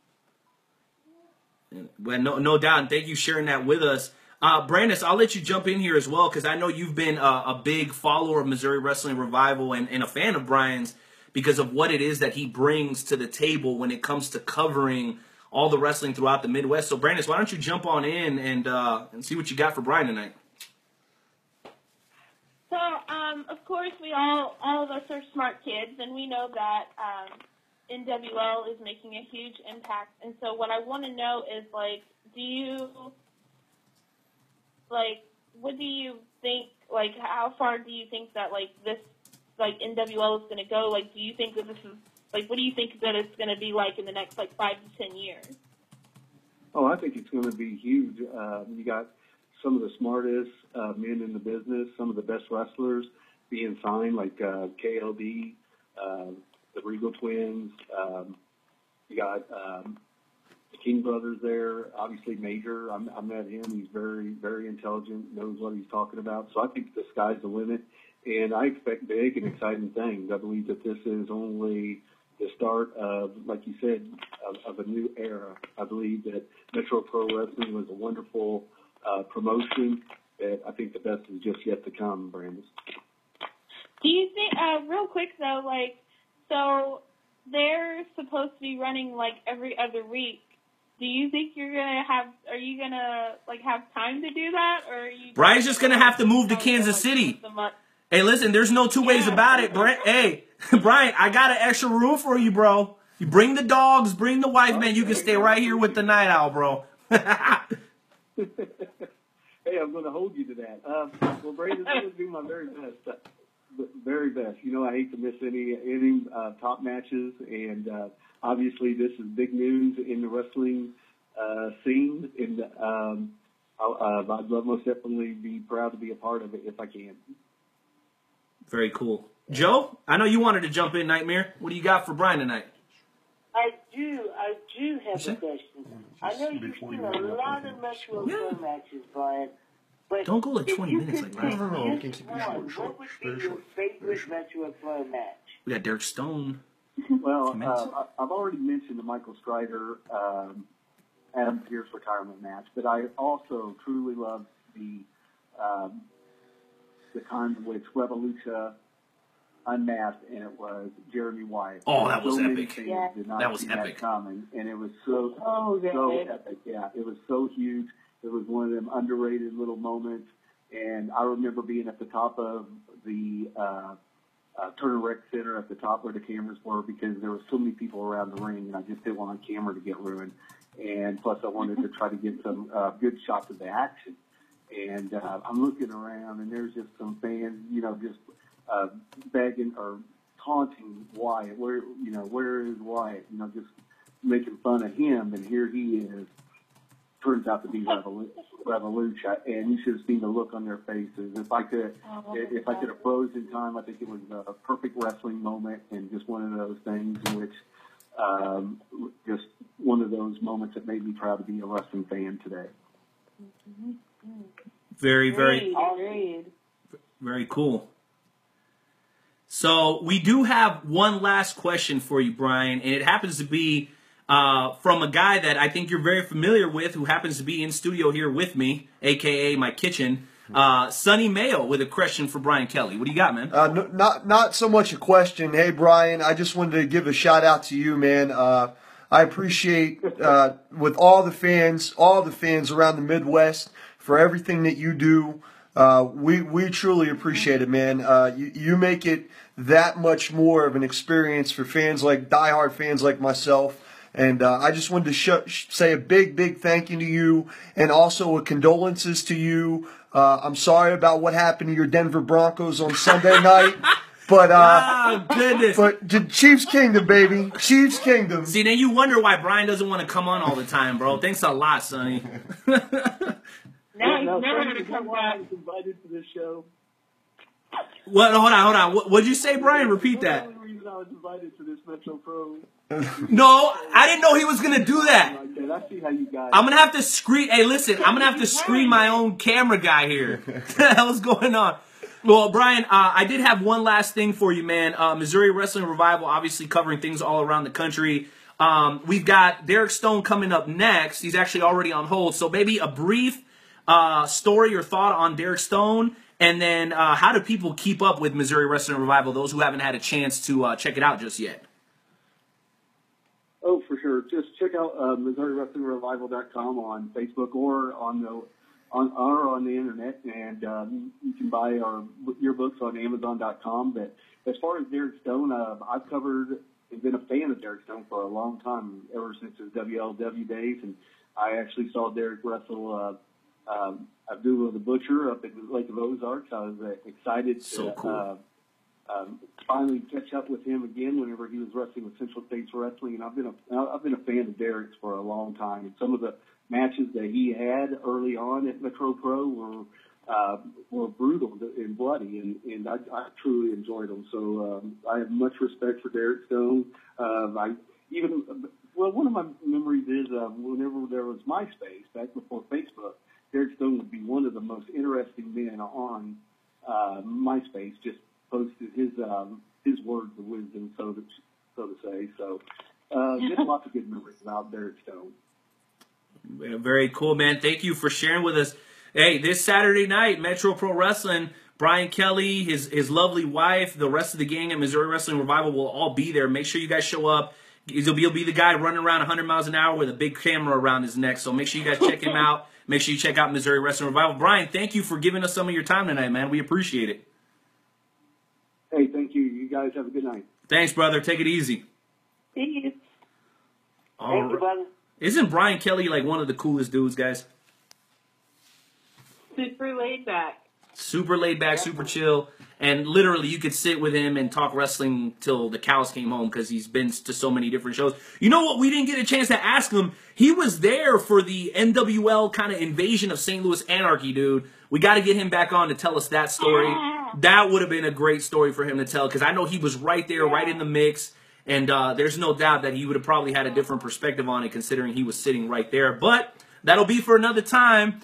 Speaker 2: Well, no doubt, and thank you for sharing that with us. Brandis, I'll let you jump in here as well, because I know you've been a big follower of Missouri Wrestling Revival and a fan of Brian's because of what it is that he brings to the table when it comes to covering all the wrestling throughout the Midwest. So, Brandis, why don't you jump on in and see what you got for Brian tonight?
Speaker 6: So, of course, all of us are smart kids, and we know that NWL is making a huge impact. And so what I want to know is, like, what do you think, like, how far do you think that, like, this, like, NWL is going to go? Like, do you think that this is, like, what do you think that it's going to be like in the next, like, 5 to 10 years?
Speaker 11: Oh, I think it's going to be huge. You got some of the smartest men in the business, some of the best wrestlers being signed, like KLD, the Regal Twins. You got the King brothers there. Obviously, Major. I met him. He's very, very intelligent, knows what he's talking about. So I think the sky's the limit, and I expect big and exciting things. I believe that this is only the start of, like you said, of a new era. I believe that Metro Pro Wrestling was a wonderful promotion. That I think the best is just yet to come, Brandis.
Speaker 6: Do you think, real quick though, like, so they're supposed to be running like every other week. Do you think are you gonna like have time to do that, or are you?
Speaker 2: Brian's just gonna have to move to Kansas City. Hey, listen, there's no two ways about it, Brent. Hey, Brian, I got an extra room for you, bro. You bring the dogs, bring the wife, man. You can stay right here with the Night Owl, bro.
Speaker 11: Hey, I'm going to hold you to that. Well, Brandon, I'm going to do my very best. Very best. You know, I hate to miss any top matches, and obviously this is big news in the wrestling scene, and I'd most definitely be proud to be a part of it if I can.
Speaker 2: Very cool. Joe, I know you wanted to jump in, Nightmare. What do you got for Brian tonight?
Speaker 1: I do have a question. I know you've seen a lot of Metro Pro matches, Brian. But
Speaker 2: don't go like 20 minutes like that.
Speaker 5: No, we can keep it short.
Speaker 1: What would be your favorite Metro Pro match?
Speaker 2: We got Derek Stone.
Speaker 11: Well, I've already mentioned the Michael Strider, Adam Pearce retirement match, but I also truly love the time in which Revolution unmasked, and it was Jeremy Wyatt.
Speaker 2: Oh, that was epic.
Speaker 11: That was epic. Coming, and it was so epic. Yeah, it was so huge. It was one of them underrated little moments, and I remember being at the top of the Turner Rec Center, at the top where the cameras were, because there were so many people around the ring, and I just didn't want my camera to get ruined. And plus, I wanted to try to get some good shots of the action. And I'm looking around, and there's just some fans, you know, just begging or taunting Wyatt. Where is Wyatt? You know, just making fun of him. And here he is. Turns out to be Revolution, and you should have seen the look on their faces. If I could have frozen time, I think it was a perfect wrestling moment, and just one of those things in which, just one of those moments that made me proud to be a wrestling fan today.
Speaker 2: Very, very, very cool. So we do have one last question for you, Brian, and it happens to be from a guy that I think you're very familiar with, who happens to be in studio here with me, a.k.a. my kitchen, Sonny Mayo, with a question for Brian Kelly. What do you got, man?
Speaker 5: Not so much a question. Hey, Brian, I just wanted to give a shout out to you, man. I appreciate with all the fans around the Midwest for everything that you do. We truly appreciate it, man. You make it that much more of an experience for fans like diehard fans like myself. And I just wanted to say a big thank you to you, and also a condolences to you. I'm sorry about what happened to your Denver Broncos on Sunday night. But
Speaker 2: oh, goodness.
Speaker 5: But Chiefs Kingdom, baby. Chiefs Kingdom.
Speaker 2: See, then you wonder why Brian doesn't want to come on all the time, bro. Thanks a lot, Sonny.
Speaker 11: Now he's never going to come on. I was invited to this show.
Speaker 2: What? Hold on. What'd you say, Brian? Repeat that.
Speaker 11: The only reason I was invited to this Metro Pro.
Speaker 2: No, I didn't know he was going to do that.
Speaker 11: I see how you guys.
Speaker 2: I'm going to have to screen. Hey, listen, I'm going to have to screen my own camera guy here. What the hell's going on? Well, Brian, I did have one last thing for you, man. Missouri Wrestling Revival, obviously covering things all around the country. We've got Derek Stone coming up next. He's actually already on hold. So maybe a brief story or thought on Derek Stone? And then how do people keep up with Missouri Wrestling Revival, those who haven't had a chance to check it out just yet?
Speaker 11: Oh, for sure. Just check out MissouriWrestlingRevival.com on Facebook or on the internet, and you can buy your books on Amazon.com. But as far as Derek Stone, I've covered and been a fan of Derek Stone for a long time, ever since his WLW days, and I actually saw Derek wrestle Abdullah the Butcher up at Lake of Ozarks. I was excited to finally catch up with him again whenever he was wrestling with Central States Wrestling, and I've been a fan of Derek's for a long time. And some of the matches that he had early on at Metro Pro were brutal and bloody, and I truly enjoyed them. So I have much respect for Derek Stone. One of my memories is whenever there was MySpace back before Facebook, Derek Stone would be one of the most interesting men on MySpace. Just posted his words of wisdom, so to say. So just lots of good memories about Derek Stone.
Speaker 2: Very cool, man. Thank you for sharing with us. Hey, this Saturday night, Metro Pro Wrestling, Brian Kelly, his lovely wife, the rest of the gang at Missouri Wrestling Revival will all be there. Make sure you guys show up. He'll be the guy running around 100 miles an hour with a big camera around his neck. So make sure you guys check him out. Make sure you check out Missouri Wrestling Revival. Brian, thank you for giving us some of your time tonight, man. We appreciate it.
Speaker 11: Hey, thank you. You guys have a good night.
Speaker 2: Thanks, brother. Take it easy.
Speaker 6: Thank you.
Speaker 1: Thank you, brother.
Speaker 2: Isn't Brian Kelly like one of the coolest dudes, guys?
Speaker 6: Super laid back.
Speaker 2: Super laid back, super chill. And literally, you could sit with him and talk wrestling till the cows came home because he's been to so many different shows. You know what? We didn't get a chance to ask him. He was there for the NWL kind of invasion of St. Louis Anarchy, dude. We got to get him back on to tell us that story. That would have been a great story for him to tell because I know he was right there, right in the mix. And there's no doubt that he would have probably had a different perspective on it considering he was sitting right there. But that'll be for another time.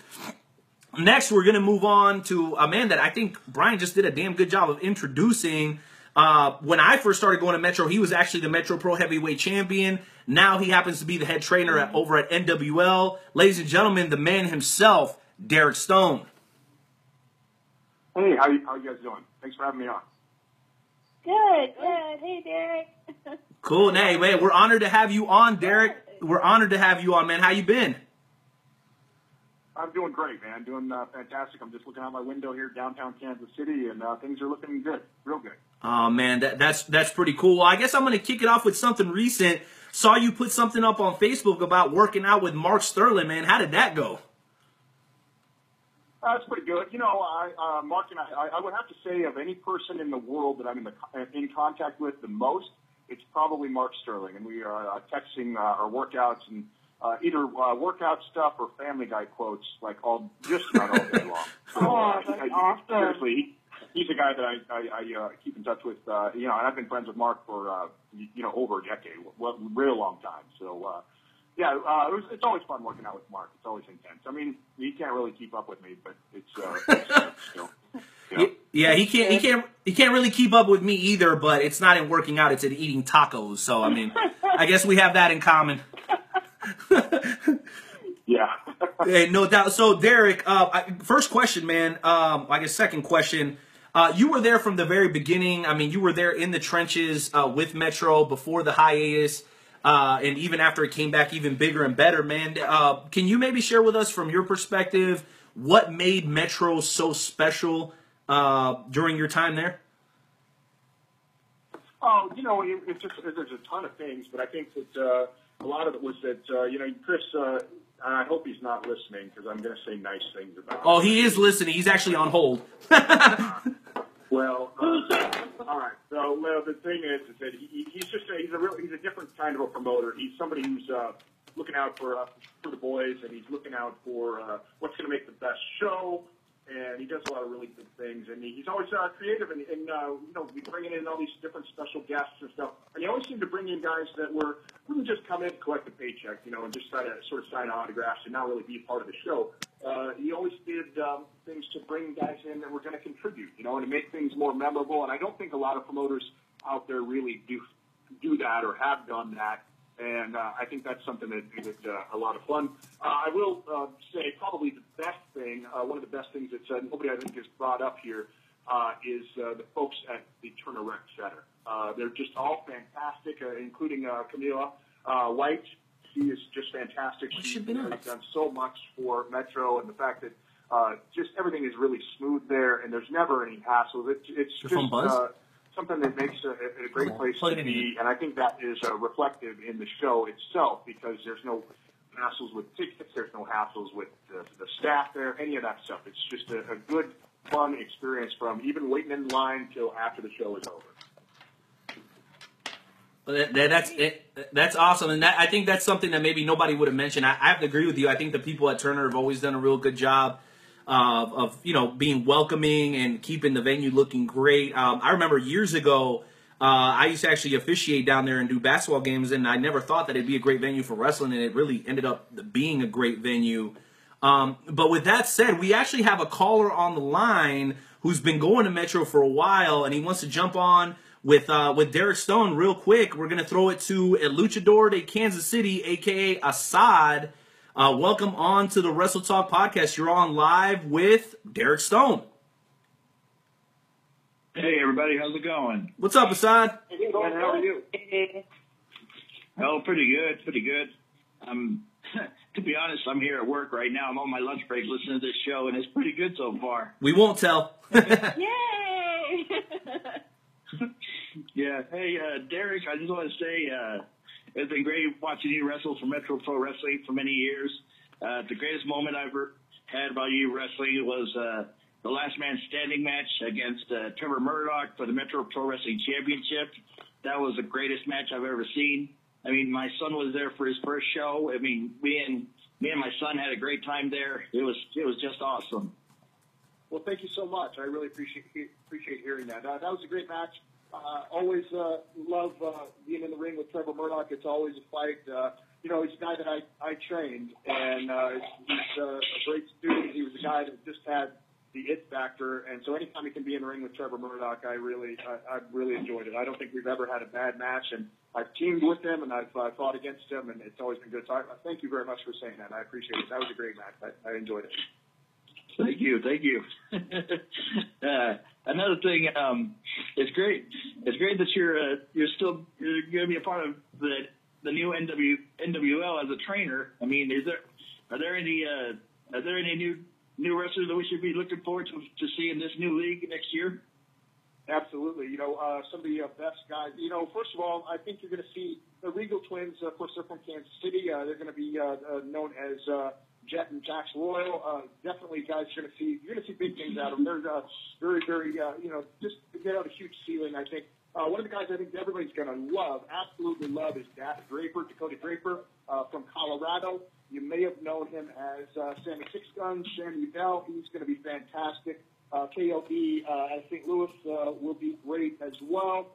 Speaker 2: Next, we're going to move on to a man that I think Brian just did a damn good job of introducing. When I first started going to Metro, he was actually the Metro Pro Heavyweight Champion. Now he happens to be the head trainer over at NWL. Ladies and gentlemen, the man himself, Derek Stone.
Speaker 3: Hey, how you guys doing? Thanks for having me on.
Speaker 6: Good. Hey, Derek.
Speaker 2: Cool. Hey, man, we're honored to have you on, Derek. We're honored to have you on, man. How you been?
Speaker 3: I'm doing great, man. Doing fantastic. I'm just looking out my window here, downtown Kansas City, and things are looking good, real good.
Speaker 2: Oh, man, that's pretty cool. Well, I guess I'm going to kick it off with something recent. Saw you put something up on Facebook about working out with Mark Sterling, man. How did that go?
Speaker 3: That's pretty good. You know, Mark and I would have to say of any person in the world that I'm in contact with the most, it's probably Mark Sterling. And we are texting our workouts and either workout stuff or Family Guy quotes, like just about all day long.
Speaker 6: Oh, that's awesome.
Speaker 3: Seriously, he's a guy that I keep in touch with. And I've been friends with Mark for over a decade, real long time. So it's always fun working out with Mark. It's always intense. I mean, he can't really keep up with me, but it's
Speaker 2: Yeah, he can't really keep up with me either. But it's not in working out; it's in eating tacos. So I mean, I guess we have that in common.
Speaker 3: Yeah.
Speaker 2: Hey, no doubt. So, Derek, first question, man. I guess second question. You were there from the very beginning. I mean, you were there in the trenches with Metro before the hiatus, and even after it came back even bigger and better, man. Can you maybe share with us from your perspective what made Metro so special during your time there?
Speaker 3: Oh, there's a ton of things, but I think that a lot of it was that, Chris, I hope he's not listening because I'm going to say nice things about him.
Speaker 2: Oh, he is listening. He's actually on hold.
Speaker 3: Well, all right. So, the thing is that he's a different kind of a promoter. He's somebody who's looking out for the boys, and he's looking out for what's going to make the best show. And he does a lot of really good things, and he's always creative, and we bringing in all these different special guests and stuff. And he always seemed to bring in guys that wouldn't just come in and collect a paycheck, and just try to sort of sign autographs and not really be a part of the show. He always did things to bring guys in that were going to contribute, and to make things more memorable. And I don't think a lot of promoters out there really do that or have done that
Speaker 12: And I think that's something that is a lot of fun. I will say probably the best thing, one of the best things that nobody I think has brought up here is the folks at the Turner Rec Center. They're just all fantastic, including Camila White. She is just fantastic. She's done so much for Metro, and the fact that just everything is really smooth there, and there's never any hassles. It's just something that makes a great place to be, and I think that is reflective in the show itself because there's no hassles with tickets, there's no hassles with the staff there, any of that stuff. It's just a good, fun experience from even waiting in line till after the show is over.
Speaker 2: That's awesome, and I think that's something that maybe nobody would have mentioned. I have to agree with you. I think the people at Turner have always done a real good job of being welcoming and keeping the venue looking great. I remember years ago, I used to actually officiate down there and do basketball games, and I never thought that it'd be a great venue for wrestling, and it really ended up being a great venue. But with that said, we actually have a caller on the line who's been going to Metro for a while, and he wants to jump on with Derek Stone real quick. We're going to throw it to El Luchador de Kansas City, a.k.a. Assad. Welcome on to the Wrestle Talk podcast. You're on live with Derek Stone.
Speaker 13: Hey, everybody. How's it going?
Speaker 2: What's up, Assad?
Speaker 12: Hey, how are you?
Speaker 13: Oh, pretty good. Pretty good. To be honest, I'm here at work right now. I'm on my lunch break listening to this show, and it's pretty good so far.
Speaker 2: We won't tell.
Speaker 6: Yay!
Speaker 13: Yeah. Hey, Derek, I just want to say it's been great watching you wrestle for Metro Pro Wrestling for many years. The greatest moment I've ever had about you wrestling was the last man standing match against Trevor Murdoch for the Metro Pro Wrestling Championship. That was the greatest match I've ever seen. I mean, my son was there for his first show. I mean, me and my son had a great time there. It was just awesome.
Speaker 12: Well, thank you so much. I really appreciate hearing that. That was a great match. Always love being in the ring with Trevor Murdoch. It's always a fight. He's a guy that I trained, and he's a great student. He was a guy that just had the it factor, and so anytime he can be in the ring with Trevor Murdoch, I really enjoyed it. I don't think we've ever had a bad match, and I've teamed with him, and I've fought against him, and it's always been good. So thank you very much for saying that. I appreciate it. That was a great match. I enjoyed it.
Speaker 13: Thank you. Another thing, it's great. It's great that you're going to be a part of the new NWL as a trainer. I mean, are there any new wrestlers that we should be looking forward to see in this new league next year?
Speaker 12: Absolutely. Some of the best guys. First of all, I think you're going to see the Regal Twins. Of course, they're from Kansas City. They're going to be known as Jet and Jax Royal. Definitely, guys, you're going to see big things out of them. They're very, very, just they have a huge ceiling. I think one of the guys I think everybody's going to absolutely love, is Dakota Draper from Colorado. You may have known him as Sammy Six Guns, Sammy Bell. He's going to be fantastic. KOB at St. Louis will be great as well.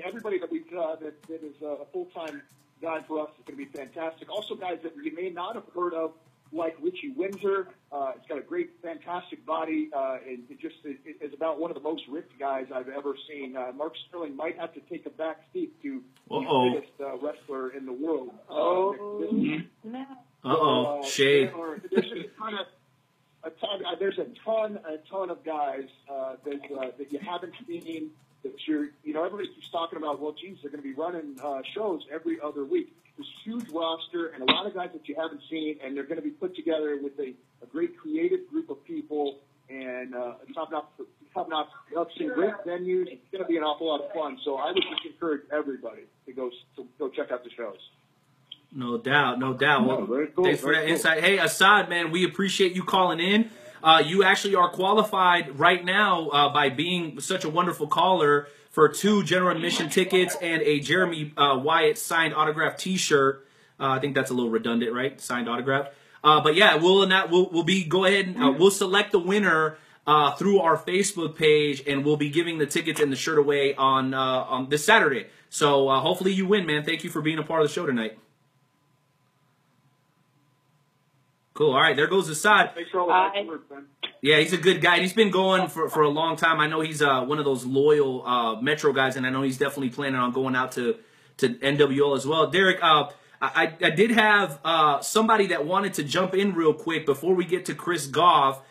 Speaker 12: Everybody that is a full-time guy for us is going to be fantastic. Also, guys that you may not have heard of, like Richie Windsor. It's got a great, fantastic body. It is about one of the most ripped guys I've ever seen. Mark Sterling might have to take a back seat to the biggest wrestler in the world.
Speaker 2: Shade.
Speaker 12: There's a ton of guys that you haven't seen. That everybody keeps talking about. Well, geez, they're going to be running shows every other week. This huge roster and a lot of guys that you haven't seen, and they're going to be put together with a great creative group of people and top-notch, great venues. It's going to be an awful lot of fun. So I would just encourage everybody to go check out the shows.
Speaker 2: No doubt. Well, cool, thanks for that insight. Hey, Assad, man, we appreciate you calling in. You actually are qualified right now by being such a wonderful caller for 2 general admission tickets and a Jeremy Wyatt signed autograph T-shirt. I think that's a little redundant, right? Signed autograph. But yeah, we'll go ahead and we'll select the winner through our Facebook page, and we'll be giving the tickets and the shirt away on this Saturday. So hopefully you win, man. Thank you for being a part of the show tonight. Cool. All right, there goes Assad.
Speaker 12: Thanks for all the work, man.
Speaker 2: Yeah, he's a good guy. He's been going for a long time. I know he's one of those loyal Metro guys, and I know he's definitely planning on going out to NWO as well. Derek, I did have somebody that wanted to jump in real quick before we get to Chris Gough.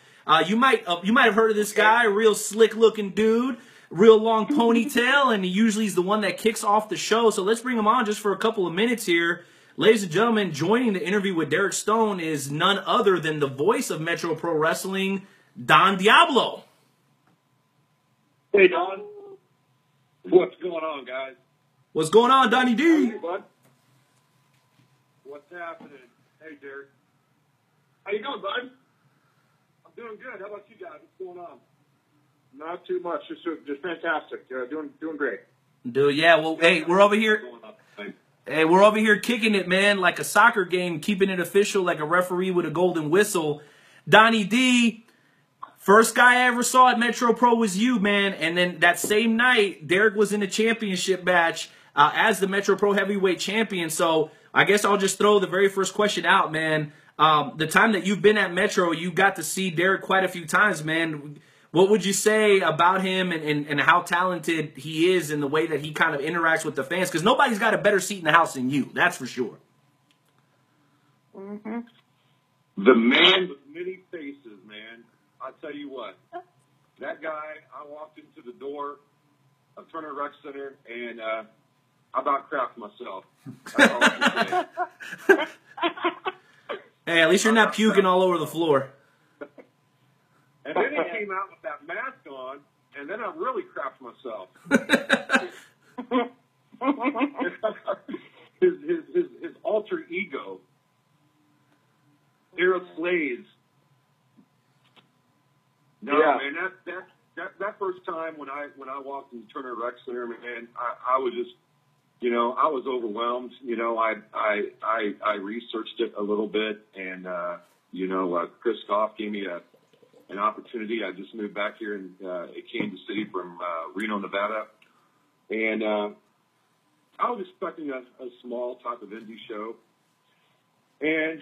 Speaker 2: You might have heard of this guy, real slick looking dude, real long ponytail, and he usually is the one that kicks off the show. So let's bring him on just for a couple of minutes here. Ladies and gentlemen, joining the interview with Derek Stone is none other than the voice of Metro Pro Wrestling, Don Diablo.
Speaker 14: Hey, Don. What's going on, guys?
Speaker 2: What's going on, Donnie D?
Speaker 14: Hey, bud. What's happening? Hey, Derek. How you doing, bud? I'm doing good. How about you guys? What's going on?
Speaker 12: Not too much. Just fantastic. Doing great.
Speaker 2: Dude, yeah. Well, hey, we're over here. Hey, we're over here kicking it, man, like a soccer game, keeping it official like a referee with a golden whistle. Donnie D, first guy I ever saw at Metro Pro was you, man. And then that same night, Derek was in a championship match as the Metro Pro Heavyweight Champion. So I guess I'll just throw the very first question out, man. The time that you've been at Metro, you got to see Derek quite a few times, man. What would you say about him and how talented he is in the way that he kind of interacts with the fans? Because nobody's got a better seat in the house than you, that's for sure.
Speaker 14: Mm-hmm. The man with many faces, man. I'll tell you what. That guy, I walked into the door of Turner Rec Center, and I about crapped myself. That's all I can say.
Speaker 2: Hey, at least you're not puking all over the floor.
Speaker 14: And then he came out with that mask on, and then I really crapped myself. his alter ego, Daryl Slays. No, yeah. Man, that first time when I walked into Turner Rec Center, man, I was just, I was overwhelmed. I researched it a little bit, and Chris Gough gave me an opportunity. I just moved back here in Kansas City from Reno, Nevada, and I was expecting a small type of indie show, and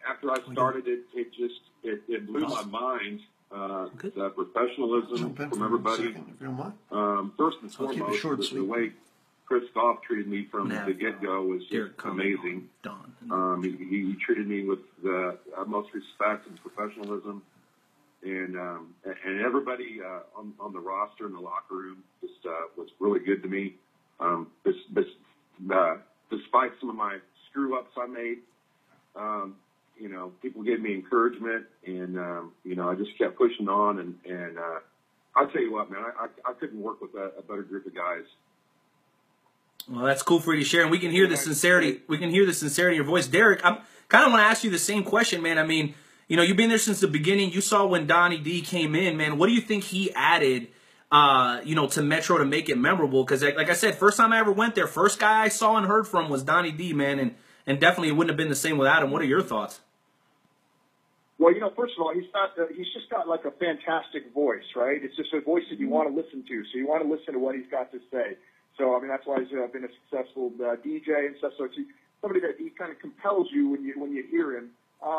Speaker 14: after I started it blew my mind. The professionalism from everybody. First and foremost, the way Chris Gough treated me from the get-go was just amazing. He treated me with the utmost respect and professionalism, and everybody on the roster in the locker room just was really good to me. Despite some of my screw-ups I made, people gave me encouragement, and I just kept pushing on, and I'll tell you what, man, I couldn't work with a better group of guys.
Speaker 2: Well, that's cool for you to share, and we can hear the sincerity. We can hear the sincerity in your voice, Derek. I kind of want to ask you the same question, man. I mean, you've been there since the beginning. You saw when Donnie D came in, man. What do you think he added, to Metro to make it memorable? Because, like I said, first time I ever went there, first guy I saw and heard from was Donnie D, man, and definitely it wouldn't have been the same without him. What are your thoughts?
Speaker 12: Well, first of all, he's just got like a fantastic voice, right? It's just a voice that you want to listen to, so you want to listen to what he's got to say. So, I mean, that's why he's been a successful DJ and stuff. So it's somebody that he kind of compels you when you hear him.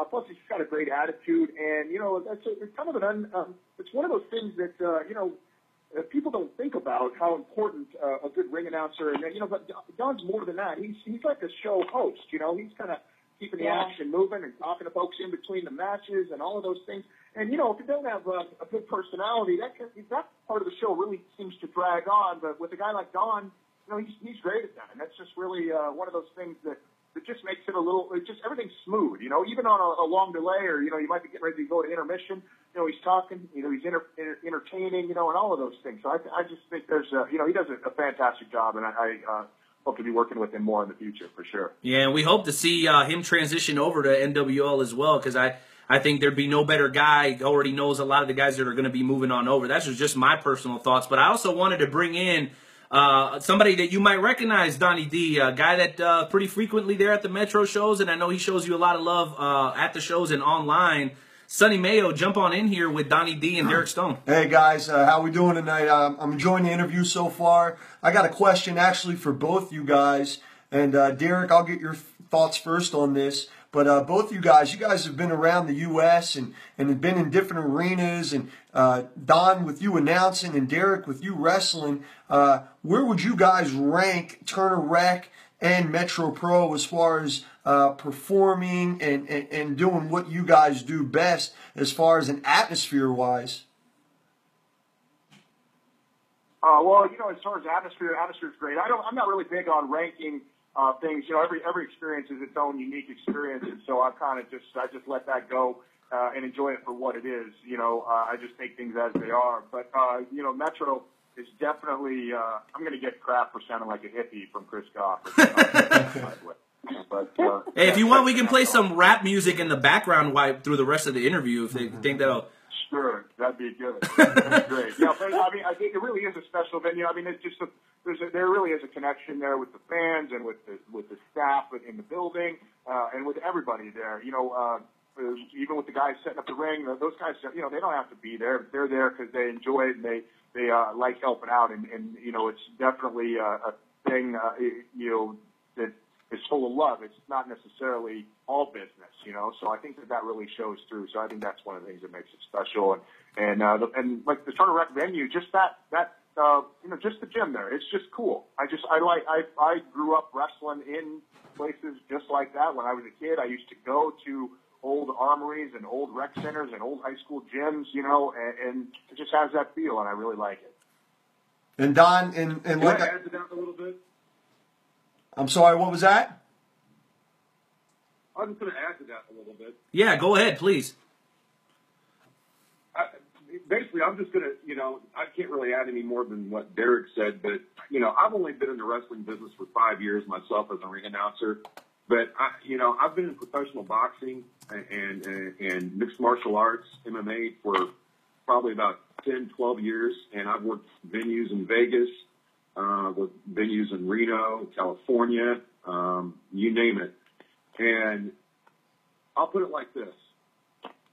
Speaker 12: Plus, he's got a great attitude, and it's kind of it's one of those things that people don't think about how important a good ring announcer. And but Don's more than that. He's like a show host. He's kind of keeping the action moving and talking to folks in between the matches and all of those things. And, if you don't have a good personality, that part of the show really seems to drag on. But with a guy like Don, he's great at that. And that's just really one of those things that just makes it everything's smooth, even on a long delay, or, you might be getting ready to go to intermission. He's talking, he's entertaining, and all of those things. So I just think there's, he does a fantastic job, and I hope to be working with him more in the future, for sure.
Speaker 2: Yeah, and we hope to see him transition over to NWL as well, because I think there'd be no better guy. He already knows a lot of the guys that are going to be moving on over. That's just my personal thoughts. But I also wanted to bring in somebody that you might recognize, Donnie D, a guy that pretty frequently there at the Metro shows, and I know he shows you a lot of love at the shows and online. Sonny Mayo, jump on in here with Donnie D and Derek Stone.
Speaker 5: Hey, guys. How we doing tonight? I'm enjoying the interview so far. I got a question actually for both you guys. And Derek, I'll get your thoughts first on this. But both you guys have been around the U.S. and have been in different arenas. And Don, with you announcing, and Derek, with you wrestling, where would you guys rank Turner Rec and Metro Pro as far as performing and doing what you guys do best as far as an atmosphere-wise?
Speaker 12: Well, you know, as far as atmosphere's great. I'm not really big on ranking things. You know, every experience is its own unique experience, and so I just let that go and enjoy it for what it is. You know, I just take things as they are. But you know, Metro is definitely. I'm going to get crap for sounding like a hippie from Chris Gough. But
Speaker 2: hey, if you want, we can play some rap music in the background through the rest of the interview if they think that'll.
Speaker 12: Sure, that'd be good. That'd be great. Yeah, but I mean, I think it really is a special venue. I mean, it's just there really is a connection there with the fans and with the staff in the building and with everybody there. You know, even with the guys setting up the ring, those guys, you know, they don't have to be there. They're there because they enjoy it and they like helping out. And you know, it's definitely a thing. You know, that is full of love. It's not necessarily all business, you know. So I think that really shows through. So I think that's one of the things that makes it special. And like the Turner Rec venue, just that you know, just the gym there, it's just cool. I grew up wrestling in places just like that when I was a kid. I used to go to old armories and old rec centers and old high school gyms, you know, and it just has that feel, and I really like it.
Speaker 5: And Don, and
Speaker 14: Can
Speaker 5: like
Speaker 14: I add to that a little bit?
Speaker 5: I'm sorry, what was that?
Speaker 14: I'm just going to add to that a little bit.
Speaker 2: Yeah, go ahead, please.
Speaker 14: Basically, I'm just going to, you know, I can't really add any more than what Derek said, but, you know, I've only been in the wrestling business for 5 years myself as a ring announcer. But, you know, I've been in professional boxing and mixed martial arts, MMA, for probably about 10, 12 years. And I've worked venues in Vegas, with venues in Reno, California, you name it. And I'll put it like this.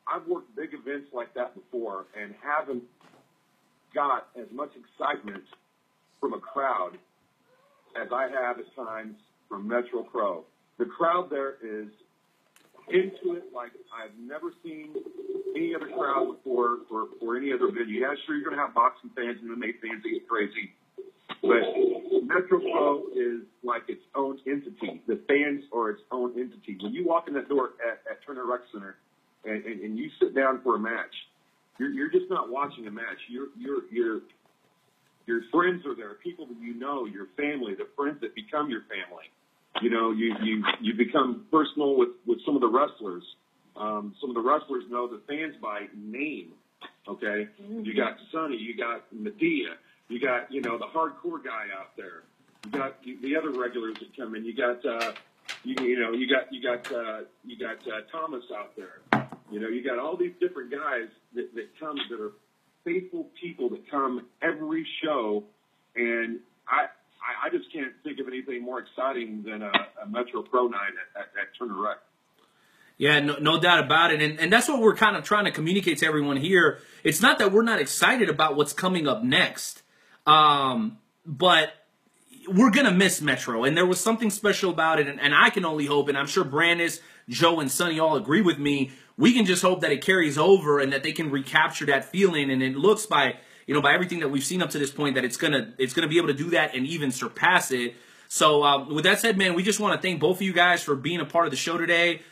Speaker 14: I've worked big events like that before and haven't got as much excitement from a crowd as I have at times from Metro Pro. The crowd there is into it like I've never seen any other crowd before for any other venue. Yeah, sure, you're going to have boxing fans and MMA fans that get crazy. But Metro Pro is like its own entity. The fans are its own entity. When you walk in that door at Turner Rec Center and you sit down for a match, you're just not watching a match. Your friends are there, people that you know, your family, the friends that become your family. You know, you become personal with some of the wrestlers. Some of the wrestlers know the fans by name. Okay, you got Sonny, you got Medea. You got, you know, the hardcore guy out there. You got the other regulars that come in. You got, you got Thomas out there. You know, you got all these different guys that come, that are faithful people that come every show. And I just can't think of anything more exciting than a Metro Pro night at Turner Rec.
Speaker 2: Yeah, no doubt about it. And that's what we're kind of trying to communicate to everyone here. It's not that we're not excited about what's coming up next. But we're going to miss Metro, and there was something special about it, and I can only hope, and I'm sure Brandis, Joe, and Sonny all agree with me, we can just hope that it carries over and that they can recapture that feeling, and it looks by everything that we've seen up to this point that it's gonna be able to do that and even surpass it. So with that said, man, we just want to thank both of you guys for being a part of the show today.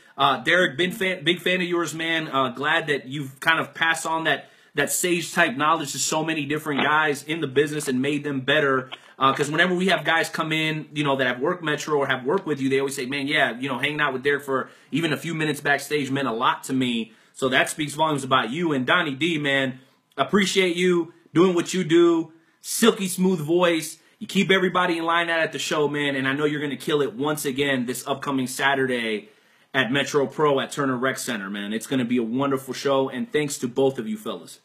Speaker 2: Derek, big fan of yours, man. Glad that you've kind of passed on that sage-type knowledge to so many different guys in the business and made them better. Because whenever we have guys come in, you know, that have worked Metro or have worked with you, they always say, man, yeah, you know, hanging out with Derek for even a few minutes backstage meant a lot to me. So that speaks volumes about you. And Donnie D, man, appreciate you doing what you do. Silky smooth voice. You keep everybody in line out at the show, man. And I know you're going to kill it once again this upcoming Saturday at Metro Pro at Turner Rec Center, man. It's going to be a wonderful show, and thanks to both of you fellas.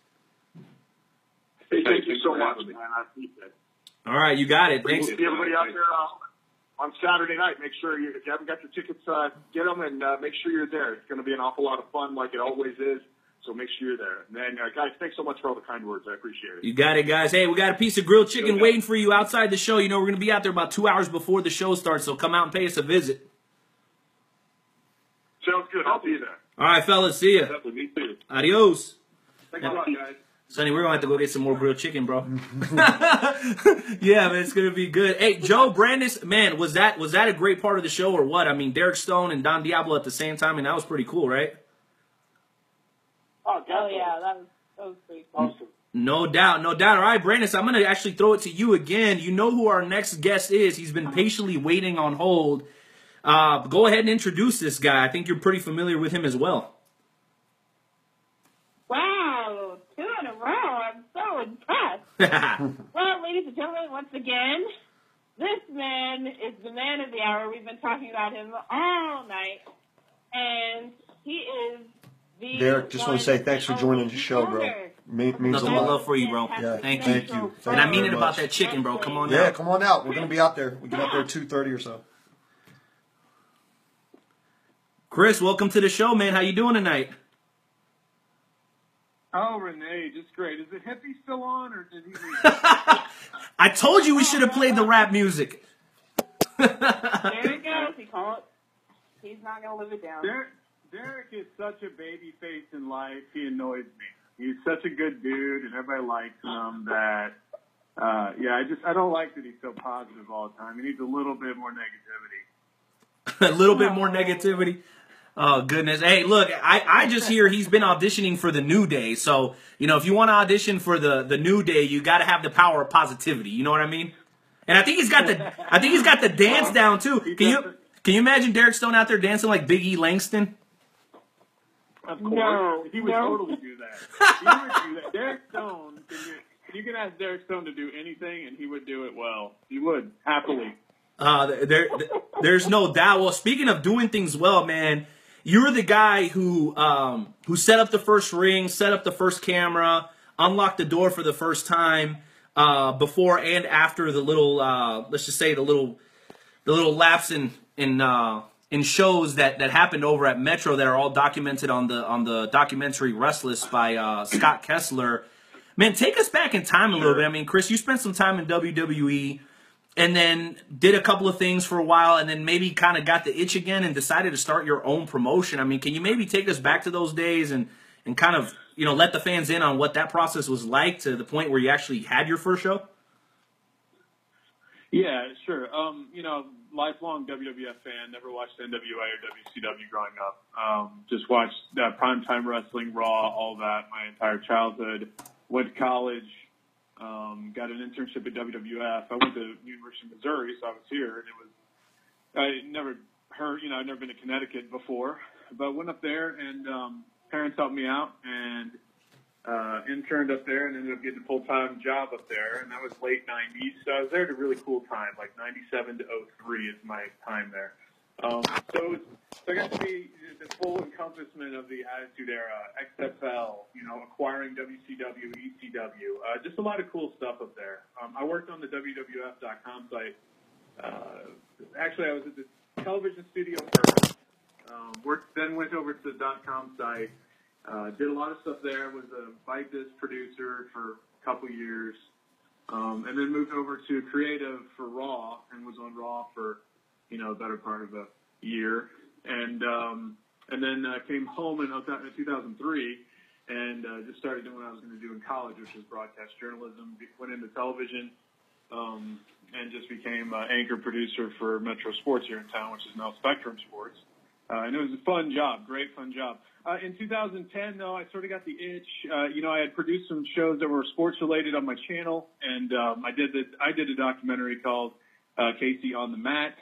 Speaker 12: Hey, thank you so much, man. I appreciate it.
Speaker 2: All right, you got it. Thanks.
Speaker 12: See everybody out there on Saturday night. Make sure if you haven't got your tickets, get them and make sure you're there. It's going to be an awful lot of fun like it always is, so make sure you're there. And then, guys, thanks so much for all the kind words. I appreciate it.
Speaker 2: You got it, guys. Hey, we got a piece of grilled chicken waiting for you outside the show. You know, we're going to be out there about 2 hours before the show starts, so come out and pay us a visit.
Speaker 14: Sounds good. I'll be there.
Speaker 2: All right, fellas. See ya.
Speaker 14: Definitely. Me too.
Speaker 2: Adios.
Speaker 14: Thanks a lot, guys.
Speaker 2: Sonny, we're going to have to go get some more grilled chicken, bro. Yeah, man, it's going to be good. Hey, Joe, Brandis, man, was that a great part of the show or what? I mean, Derek Stone and Don Diablo at the same time, and that was pretty cool, right?
Speaker 1: Oh, definitely.
Speaker 6: yeah, that was pretty cool.
Speaker 1: Awesome.
Speaker 2: No doubt, no doubt. All right, Brandis, I'm going to actually throw it to you again. You know who our next guest is. He's been patiently waiting on hold. Go ahead and introduce this guy. I think you're pretty familiar with him as well.
Speaker 6: Wow, 2 in a row. I'm so impressed. Well, ladies and gentlemen, once again, this man is the man of the hour. We've been talking about him all night. And he is the
Speaker 5: Derek, just want to say thanks for joining the show, bro. Means
Speaker 2: Nothing
Speaker 5: a
Speaker 2: but
Speaker 5: lot.
Speaker 2: love for you, bro.
Speaker 5: Yeah,
Speaker 2: Thank
Speaker 5: you.
Speaker 2: you.
Speaker 5: Thank
Speaker 2: And I
Speaker 5: you
Speaker 2: mean
Speaker 5: very
Speaker 2: it about
Speaker 5: much.
Speaker 2: that chicken, bro. Come on
Speaker 5: Yeah,
Speaker 2: out.
Speaker 5: come on out. We're going to be out there. We get out there at 2:30 or so.
Speaker 2: Chris, welcome to the show, man. How you doing tonight?
Speaker 15: Oh, Renee, just great. Is the hippie still on, or did he leave?
Speaker 2: I told you we should have played the rap music.
Speaker 6: There he goes. He's not going to live it down.
Speaker 15: Derek is such a baby face in life. He annoys me. He's such a good dude, and everybody likes him. That, I don't like that he's so positive all the time. He needs a little bit more negativity.
Speaker 2: A little bit more negativity. Oh, goodness. Hey, look, I just hear he's been auditioning for the New Day. So, if you want to audition for the New Day, you got to have the power of positivity. You know what I mean? And I think he's got the dance down too. Can you imagine Derek Stone out there dancing like Big E Langston?
Speaker 15: Of course.
Speaker 6: No,
Speaker 15: he would totally do that. He would do that. Derek Stone, you can ask Derek Stone to do anything, and he would do it well. He would, happily.
Speaker 2: There's no doubt. Well, speaking of doing things well, man, you're the guy who set up the first ring, set up the first camera, unlocked the door for the first time, before and after the little, let's just say the little lapse in shows that happened over at Metro that are all documented on the documentary Restless by Scott Kessler. Man, take us back in time a little bit. I mean, Chris, you spent some time in WWE and then did a couple of things for a while and then maybe kind of got the itch again and decided to start your own promotion. I mean, can you maybe take us back to those days and kind of, let the fans in on what that process was like to the point where you actually had your first show?
Speaker 15: Yeah, sure. Lifelong WWF fan, never watched NWA or WCW growing up. Just watched primetime wrestling, Raw, all that my entire childhood. Went to college, got an internship at WWF. I went to University of Missouri, so I was here, and I'd never been to Connecticut before, but went up there, and parents helped me out, and interned up there and ended up getting a full-time job up there, and that was late 90s. So I was there at a really cool time, like 97 to 03 is my time there. So I got to be the full encompassment of the Attitude Era, XFL, acquiring WCW, ECW, just a lot of cool stuff up there. I worked on the WWF.com site. Actually, I was at the television studio first. Then went over to the .com site. Did a lot of stuff there, was a Bite This producer for a couple years, and then moved over to creative for Raw and was on Raw for, a better part of a year. And then came home in 2003 and just started doing what I was going to do in college, which was broadcast journalism. Went into television and just became anchor producer for Metro Sports here in town, which is now Spectrum Sports. And it was a fun job, great fun job. In 2010, though, I sort of got the itch. I had produced some shows that were sports related on my channel, and I did a documentary called Casey on the Mat,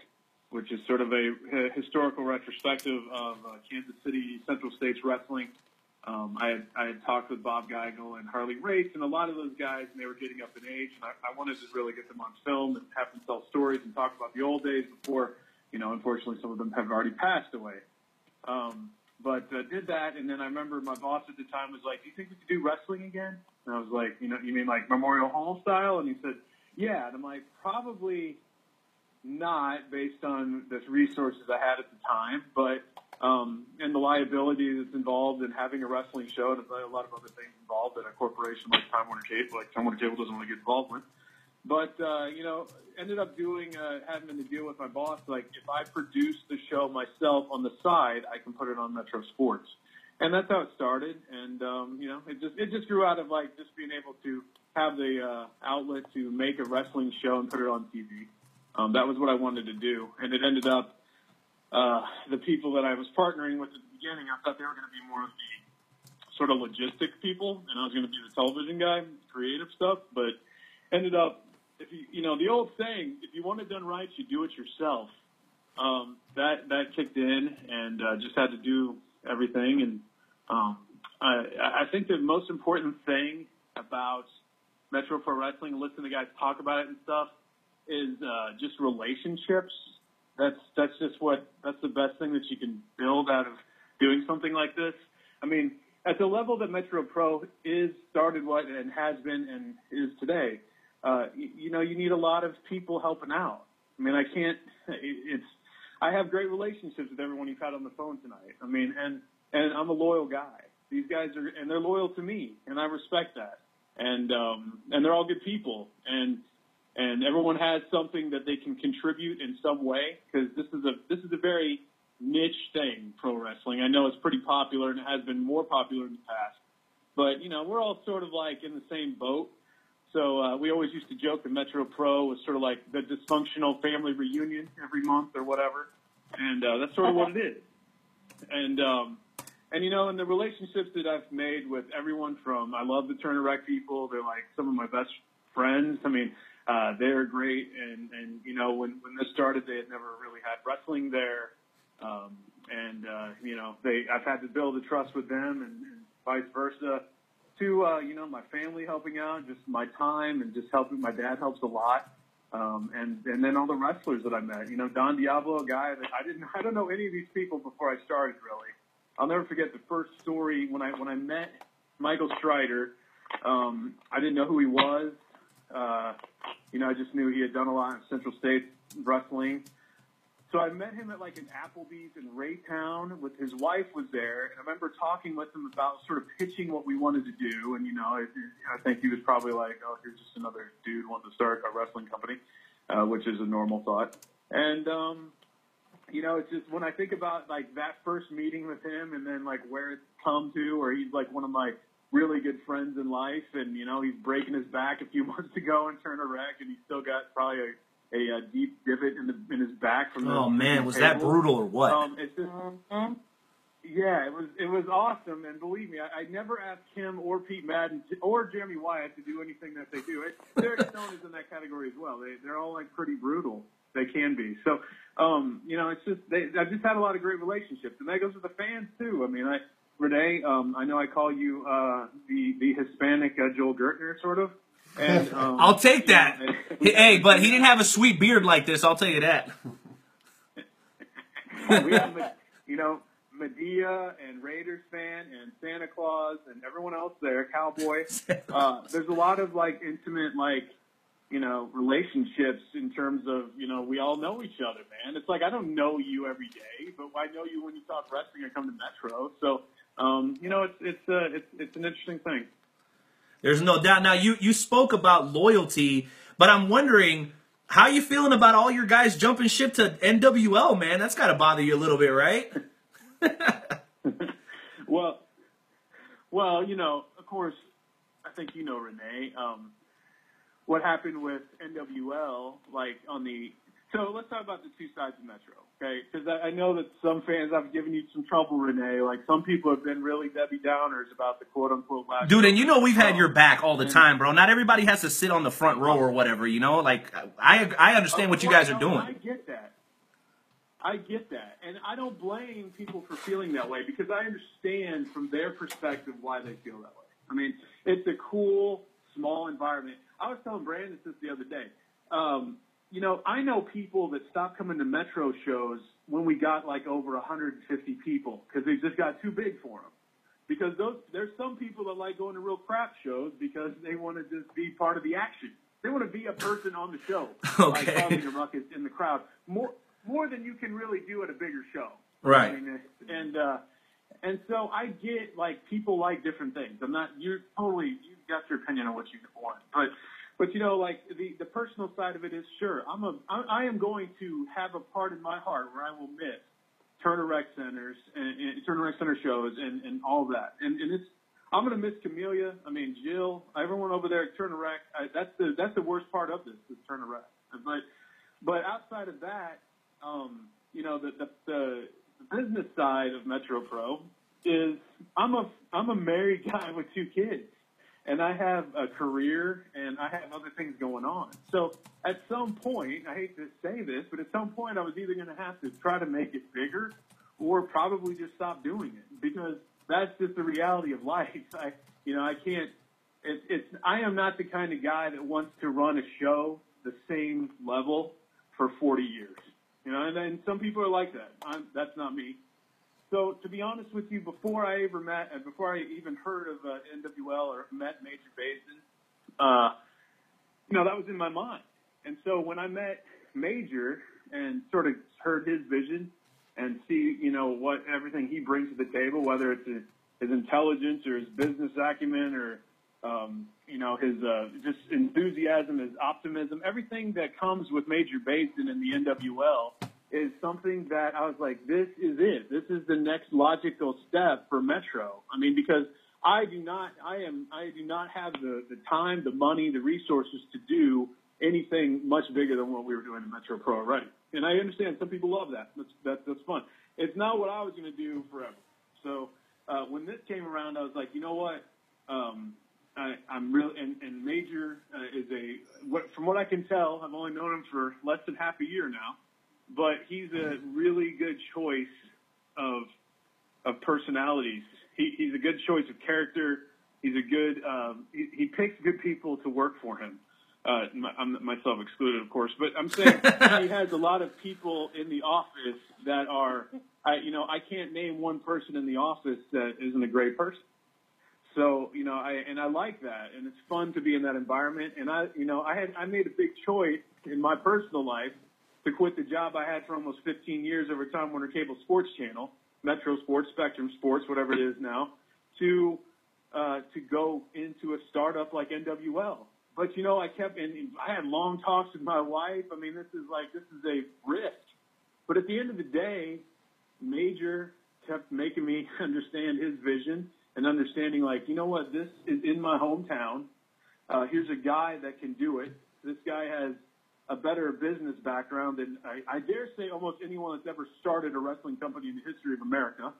Speaker 15: which is sort of a historical retrospective of Kansas City Central States wrestling. I had talked with Bob Geigel and Harley Race and a lot of those guys, and they were getting up in age, and I wanted to really get them on film and have them tell stories and talk about the old days before, unfortunately some of them have already passed away. But did that, and then I remember my boss at the time was like, "Do you think we could do wrestling again?" And I was like, "You mean like Memorial Hall style?" And he said, "Yeah." And I'm like, "Probably not, based on the resources I had at the time, but and the liability that's involved in having a wrestling show, and a lot of other things involved that a corporation like Time Warner Cable doesn't want to get involved with." But, ended up having to deal with my boss. Like, if I produce the show myself on the side, I can put it on Metro Sports. And that's how it started. And, it just grew out of, like, just being able to have the outlet to make a wrestling show and put it on TV. That was what I wanted to do. And it ended up, the people that I was partnering with at the beginning, I thought they were going to be more of the sort of logistic people, and I was going to be the television guy, creative stuff. But ended up, the old saying, if you want it done right, you do it yourself. That kicked in, and just had to do everything. And I think the most important thing about Metro Pro Wrestling, listening to guys talk about it and stuff, is just relationships. That's the best thing that you can build out of doing something like this. I mean, at the level that Metro Pro started and has been and is today, you need a lot of people helping out. I mean, I have great relationships with everyone you've had on the phone tonight. I mean, and I'm a loyal guy. These guys they're loyal to me, and I respect that. And they're all good people, and everyone has something that they can contribute in some way, because this is a very niche thing, pro wrestling. I know it's pretty popular, and it has been more popular in the past, but we're all sort of like in the same boat. So we always used to joke that Metro Pro was sort of like the dysfunctional family reunion every month or whatever, and that's sort of what it is. And and the relationships that I've made with everyone from, I love the Turner Rec people. They're like some of my best friends. I mean, they're great. And when this started, they had never really had wrestling there. I've had to build a trust with them and vice versa. To, my family helping out, just my time and just helping. My dad helps a lot. And then all the wrestlers that I met, Don Diablo, a guy that I don't know any of these people before I started, really. I'll never forget the first story when I met Michael Strider. I didn't know who he was. I just knew he had done a lot in Central States wrestling. So I met him at like an Applebee's in Raytown. With his wife was there, and I remember talking with him about sort of pitching what we wanted to do. And I think he was probably like, "Oh, here's just another dude wanting to start a wrestling company," which is a normal thought. And it's just when I think about like that first meeting with him, and then like where it's come to, where he's like one of my really good friends in life, and he's breaking his back a few months ago in Turner Rec, and he's still got probably a deep divot in his back from the
Speaker 2: was that brutal or what?
Speaker 15: It's just, yeah, it was awesome, and believe me, I never asked him or Pete Madden or Jeremy Wyatt to do anything that they do. Derek Stone is in that category as well. They're all like pretty brutal. They can be. So, it's just I've just had a lot of great relationships, and that goes with the fans too. I mean, Renee, I know I call you the Hispanic Joel Gertner, sort of. And,
Speaker 2: I'll take that. Hey, but he didn't have a sweet beard like this. I'll tell you that.
Speaker 15: We have, Medea and Raiders fan and Santa Claus and everyone else there, Cowboy. There's a lot of like intimate, relationships in terms of, we all know each other, man. It's like, I don't know you every day, but I know you when you talk wrestling or come to Metro. So, it's an interesting thing.
Speaker 2: There's no doubt. Now, you spoke about loyalty, but I'm wondering, how you feeling about all your guys jumping ship to NWL, man? That's got to bother you a little bit, right?
Speaker 15: Well, of course, I think Renee, what happened with NWL, so let's talk about the two sides of Metro, okay? Because I know that some fans, I've given you some trouble, Renee. Like, some people have been really Debbie Downers about the quote-unquote last
Speaker 2: Dude, and we've had your back all the time, bro. Not everybody has to sit on the front row or whatever, Like, I understand what you guys are doing.
Speaker 15: I get that. And I don't blame people for feeling that way, because I understand from their perspective why they feel that way. I mean, it's a cool, small environment. I was telling Brandon this the other day. I know people that stopped coming to Metro shows when we got like over 150 people, because they just got too big for them. Because there's some people that like going to real crap shows because they want to just be part of the action. They want to be a person on the show, like causing a ruckus in the crowd, more than you can really do at a bigger show.
Speaker 2: Right.
Speaker 15: I mean, and so I get like people like different things. You've got your opinion on what you want, but But like the personal side of it is, sure, I am going to have a part in my heart where I will miss Turner Rec Centers and Turner Rec Center shows and all that. And I'm going to miss Camellia. I mean, Jill, everyone over there at Turner Rec. That's the worst part of this is Turner Rec. But outside of that, the business side of Metro Pro is I'm a married guy with 2 kids, and I have a career and I have other things going on. So at some point, I hate to say this, but at some point I was either going to have to try to make it bigger or probably just stop doing it, because that's just the reality of life. I can't. I am not the kind of guy that wants to run a show the same level for 40 years. And some people are like that. That's not me. So to be honest with you, before I even heard of NWL or met Major Biasen, that was in my mind. And so when I met Major and sort of heard his vision and see, what everything he brings to the table, whether it's his intelligence or his business acumen or, his just enthusiasm, his optimism, everything that comes with Major Biasen in the NWL is something that I was like, this is it. This is the next logical step for Metro. I mean, because I do not have the time, the money, the resources to do anything much bigger than what we were doing in Metro Pro already. And I understand some people love that. That's fun. It's not what I was going to do forever. So when this came around, I was like, you know what? I'm really and Major is from what I can tell, I've only known him for less than half a year now, but he's a really good choice of personalities. He's a good choice of character. He's a good he picks good people to work for him. I'm myself excluded, of course, but I'm saying he has a lot of people in the office that are, I can't name one person in the office that isn't a great person. So, I like that, and it's fun to be in that environment. And I made a big choice in my personal life to quit the job I had for almost 15 years over Time Warner Cable Sports Channel, Metro Sports, Spectrum Sports, whatever it is now, to go into a startup like NWL. But, I had long talks with my wife. I mean, this is a risk. But at the end of the day, Major kept making me understand his vision and understanding, this is in my hometown. Here's a guy that can do it. This guy has a better business background than I dare say almost anyone that's ever started a wrestling company in the history of America.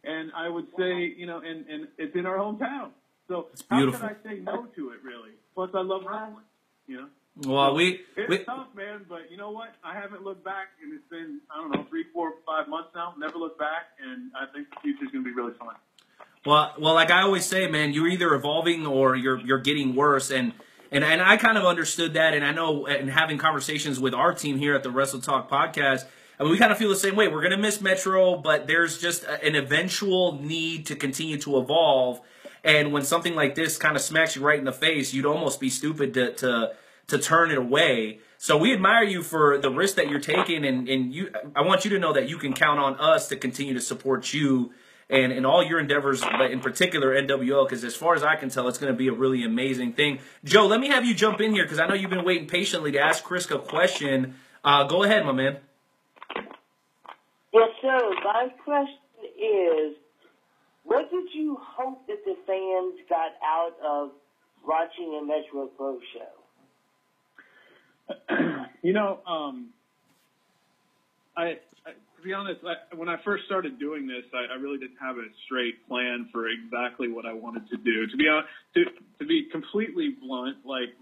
Speaker 15: And I would say, and it's in our hometown. So how could I say no to it, really? Plus, I love wrestling,
Speaker 2: Well,
Speaker 15: it's tough, man, but you know what? I haven't looked back, and it's been, 3, 4, 5 months now. Never looked back, and I think the future's going to be really fun.
Speaker 2: Well, like I always say, man, you're either evolving or you're getting worse, and I kind of understood that, and I know, in having conversations with our team here at the Wrestle Talk podcast, I mean, we kind of feel the same way. We're going to miss Metro, but there's just an eventual need to continue to evolve. And when something like this kind of smacks you right in the face, you'd almost be stupid to turn it away. So we admire you for the risk that you're taking, and I want you to know that you can count on us to continue to support you and in all your endeavors, but in particular NWL, because as far as I can tell, it's going to be a really amazing thing. Joe, let me have you jump in here, because I know you've been waiting patiently to ask Chris a question. Go ahead, my man.
Speaker 1: Yes, sir. My question is, what did you hope that the fans got out of watching a Metro Pro show?
Speaker 15: To be honest, when I first started doing this, I really didn't have a straight plan for exactly what I wanted to do. To be honest, to be completely blunt, like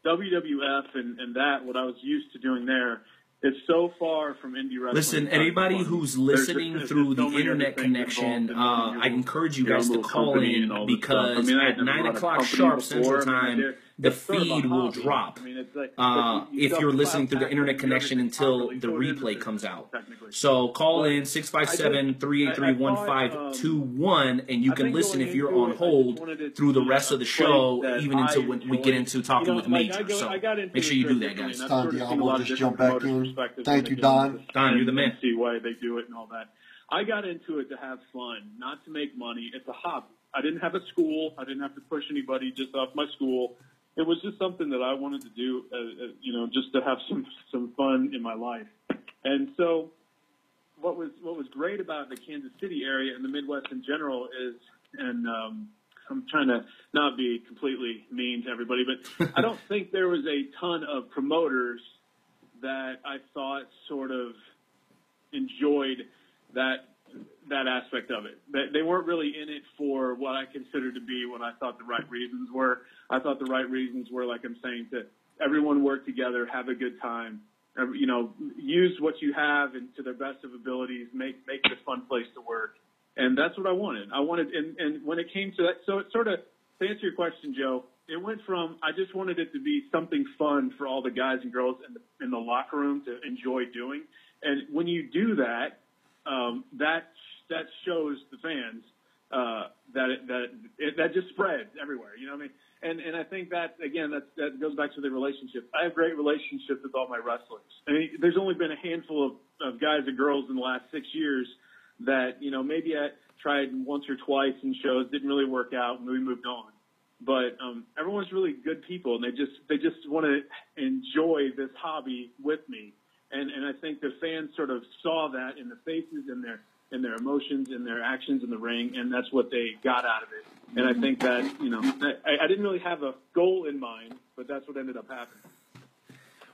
Speaker 15: WWF and that, what I was used to doing there, is so far from indie wrestling.
Speaker 2: Listen, anybody who's listening through the internet connection, I encourage you guys to call in, because at 9 o'clock sharp Central Time, the feed will drop if you're listening through the internet connection until the replay comes out. So call in 657-383-1521, and you can listen if you're on hold through the rest of the show, even until when we get into talking with Major. So make sure you do that, guys.
Speaker 5: Don Diablo just jump back in. Thank you, Don.
Speaker 2: Don, you're the man.
Speaker 15: See why they do it and all that. I got into it to have fun, not to make money. It's a hobby. I didn't have a school. I didn't have to push anybody just off my school. it was just something that I wanted to do, you know, just to have some fun in my life. And so what was great about the Kansas City area and the Midwest in general is, and I'm trying to not be completely mean to everybody, but I don't think there was a ton of promoters that I thought sort of enjoyed that aspect of it. They weren't really in it for what I considered to be what I thought the right reasons were. I thought the right reasons were, like I'm saying, to everyone work together, have a good time, you know, use what you have and to their best of abilities, make it a fun place to work. And that's what I wanted. And when it came to that, so it sort of, to answer your question, Joe, it went from, I just wanted it to be something fun for all the guys and girls in the locker room to enjoy doing. And when you do that, that shows the fans that just spreads everywhere. You know what I mean? And I think that, again, that goes back to the relationship. I have great relationships with all my wrestlers. I mean, there's only been a handful of guys and girls in the last 6 years that, you know, maybe I tried once or twice in shows, didn't really work out, and we moved on. But everyone's really good people, and they just want to enjoy this hobby with me. And I think the fans sort of saw that in the faces, in their emotions, in their actions in the ring, and that's what they got out of it. And I think that, you know, I didn't really have a goal in mind, but that's what ended up happening.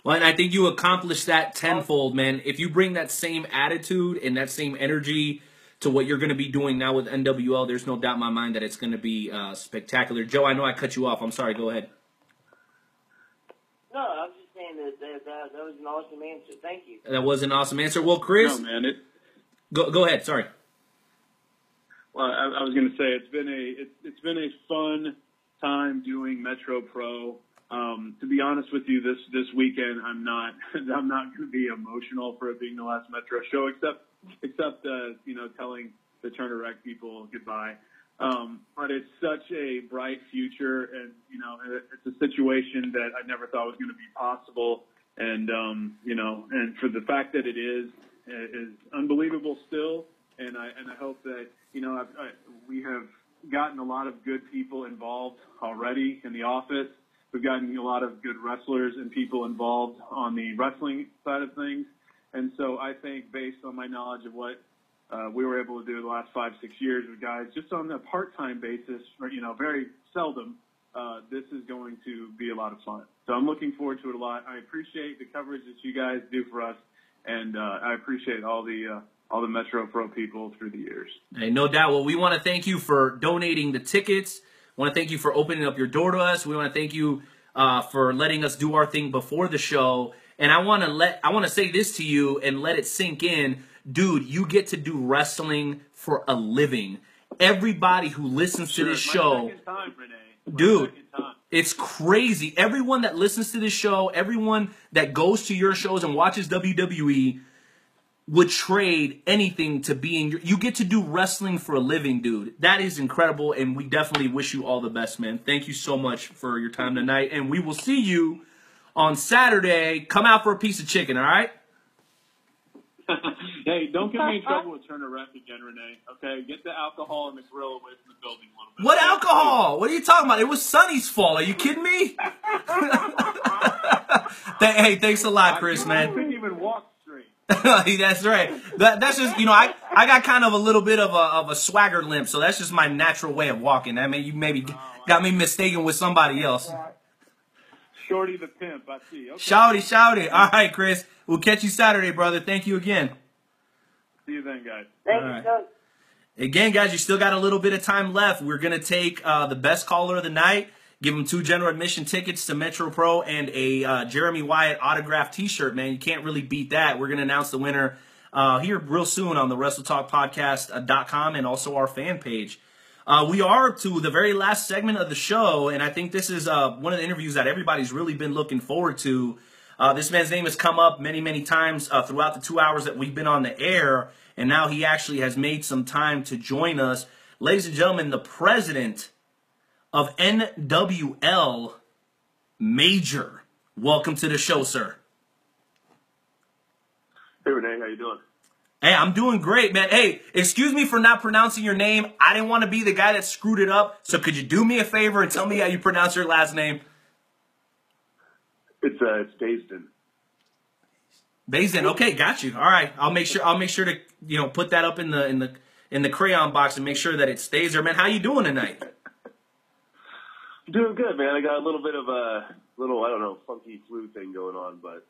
Speaker 2: Well, and I think you accomplished that tenfold, man. If you bring that same attitude and that same energy to what you're going to be doing now with NWL, there's no doubt in my mind that it's going to be spectacular. Joe, I know I cut you off. I'm sorry. Go ahead.
Speaker 1: No, I was just saying that was an awesome answer. Thank you.
Speaker 2: That was an awesome answer. Well, Chris,
Speaker 15: no, man,
Speaker 2: go ahead. Sorry.
Speaker 15: Well, I was going to say it's been a fun time doing Metro Pro. To be honest with you, this weekend I'm not going to be emotional for it being the last Metro show, except you know, telling the Turner Rec people goodbye. But it's such a bright future, and you know, it's a situation that I never thought was going to be possible. And you know, and for the fact that it is unbelievable still. And I hope that, you know, we have gotten a lot of good people involved already in the office. We've gotten a lot of good wrestlers and people involved on the wrestling side of things. And so I think, based on my knowledge of what we were able to do the last 5-6 years with guys, just on a part-time basis, or, you know, very seldom, this is going to be a lot of fun. So I'm looking forward to it a lot. I appreciate the coverage that you guys do for us, and I appreciate all the Metro Pro people through the years.
Speaker 2: Hey, no doubt. Well, we want to thank you for donating the tickets. We want to thank you for opening up your door to us. We want to thank you for letting us do our thing before the show. And I want to say this to you and let it sink in. Dude, you get to do wrestling for a living. Everybody who listens to this show, dude, it's crazy. Everyone that listens to this show, everyone that goes to your shows and watches WWE would trade anything to be in you get to do wrestling for a living, dude. That is incredible, and we definitely wish you all the best, man. Thank you so much for your time tonight, and we will see you on Saturday. Come out for a piece of chicken, all right?
Speaker 15: Hey, don't get me in trouble with Turner Rec again, Renee. Okay, get the alcohol and the grill away from the building a little bit.
Speaker 2: What alcohol? What are you talking about? It was Sonny's fault. Are you kidding me? Hey, thanks a lot, Chris, man.
Speaker 15: I couldn't even walk.
Speaker 2: That's right. That's just, you know, I got kind of a little bit of a swagger limp, so that's just my natural way of walking. I mean, you maybe got me mistaken with somebody else.
Speaker 15: Shorty the pimp, I see. Okay.
Speaker 2: Shouty. All right, Chris. We'll catch you Saturday, brother. Thank you again.
Speaker 15: See you then, guys.
Speaker 1: Thank you.
Speaker 2: Again, guys, you still got a little bit of time left. We're going to take the best caller of the night, give him 2 general admission tickets to Metro Pro and a Jeremy Wyatt autographed T-shirt, man. You can't really beat that. We're going to announce the winner here real soon on the WrestleTalkPodcast.com and also our fan page. We are to the very last segment of the show, and I think this is one of the interviews that everybody's really been looking forward to. This man's name has come up many, many times throughout the 2 hours that we've been on the air, and now he actually has made some time to join us. Ladies and gentlemen, the president of NWL, Major. Welcome to the show, sir.
Speaker 16: Hey, Renee, how you doing?
Speaker 2: Hey, I'm doing great, man. Hey, excuse me for not pronouncing your name. I didn't want to be the guy that screwed it up, so could you do me a favor and tell me how you pronounce your last name?
Speaker 16: It's Biasen.
Speaker 2: Biasen, okay, got you. All right, I'll make sure to put that up in the crayon box and make sure that it stays there, man. How you doing tonight?
Speaker 16: Doing good, man. I got a little bit of a funky flu thing going on, but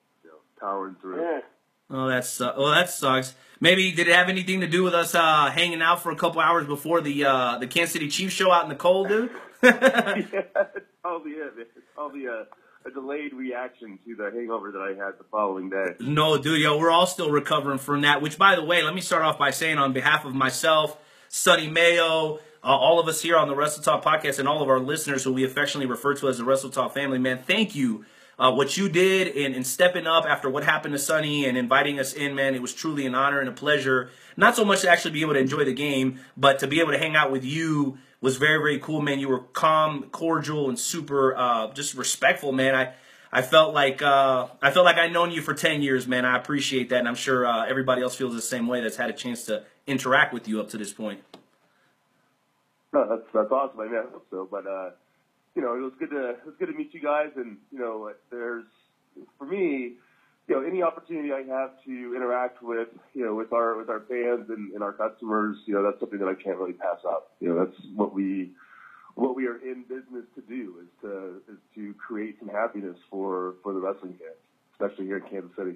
Speaker 16: powering through.
Speaker 1: Yeah.
Speaker 2: Oh, that sucks. Maybe did it have anything to do with us hanging out for a couple hours before the Kansas City Chiefs show out in the cold, dude?
Speaker 16: Yeah, it's probably it, man. It's probably a delayed reaction to the hangover that I had the following day.
Speaker 2: No, dude, we're all still recovering from that, which, by the way, let me start off by saying on behalf of myself, Sonny Mayo, all of us here on the Wrestle Talk podcast, and all of our listeners who we affectionately refer to as the Wrestle Talk family, man, thank you. What you did in stepping up after what happened to Sonny and inviting us in, man, it was truly an honor and a pleasure. Not so much to actually be able to enjoy the game, but to be able to hang out with you was very, very cool, man. You were calm, cordial, and super just respectful, man. I felt like I'd known you for 10 years, man. I appreciate that, and I'm sure everybody else feels the same way that's had a chance to interact with you up to this point.
Speaker 16: No, that's awesome. I hope so, but it was good to meet you guys, and there's for me, any opportunity I have to interact with our fans and our customers, that's something that I can't really pass up. That's what we are in business to do is to create some happiness for the wrestling fans, especially here in Kansas City.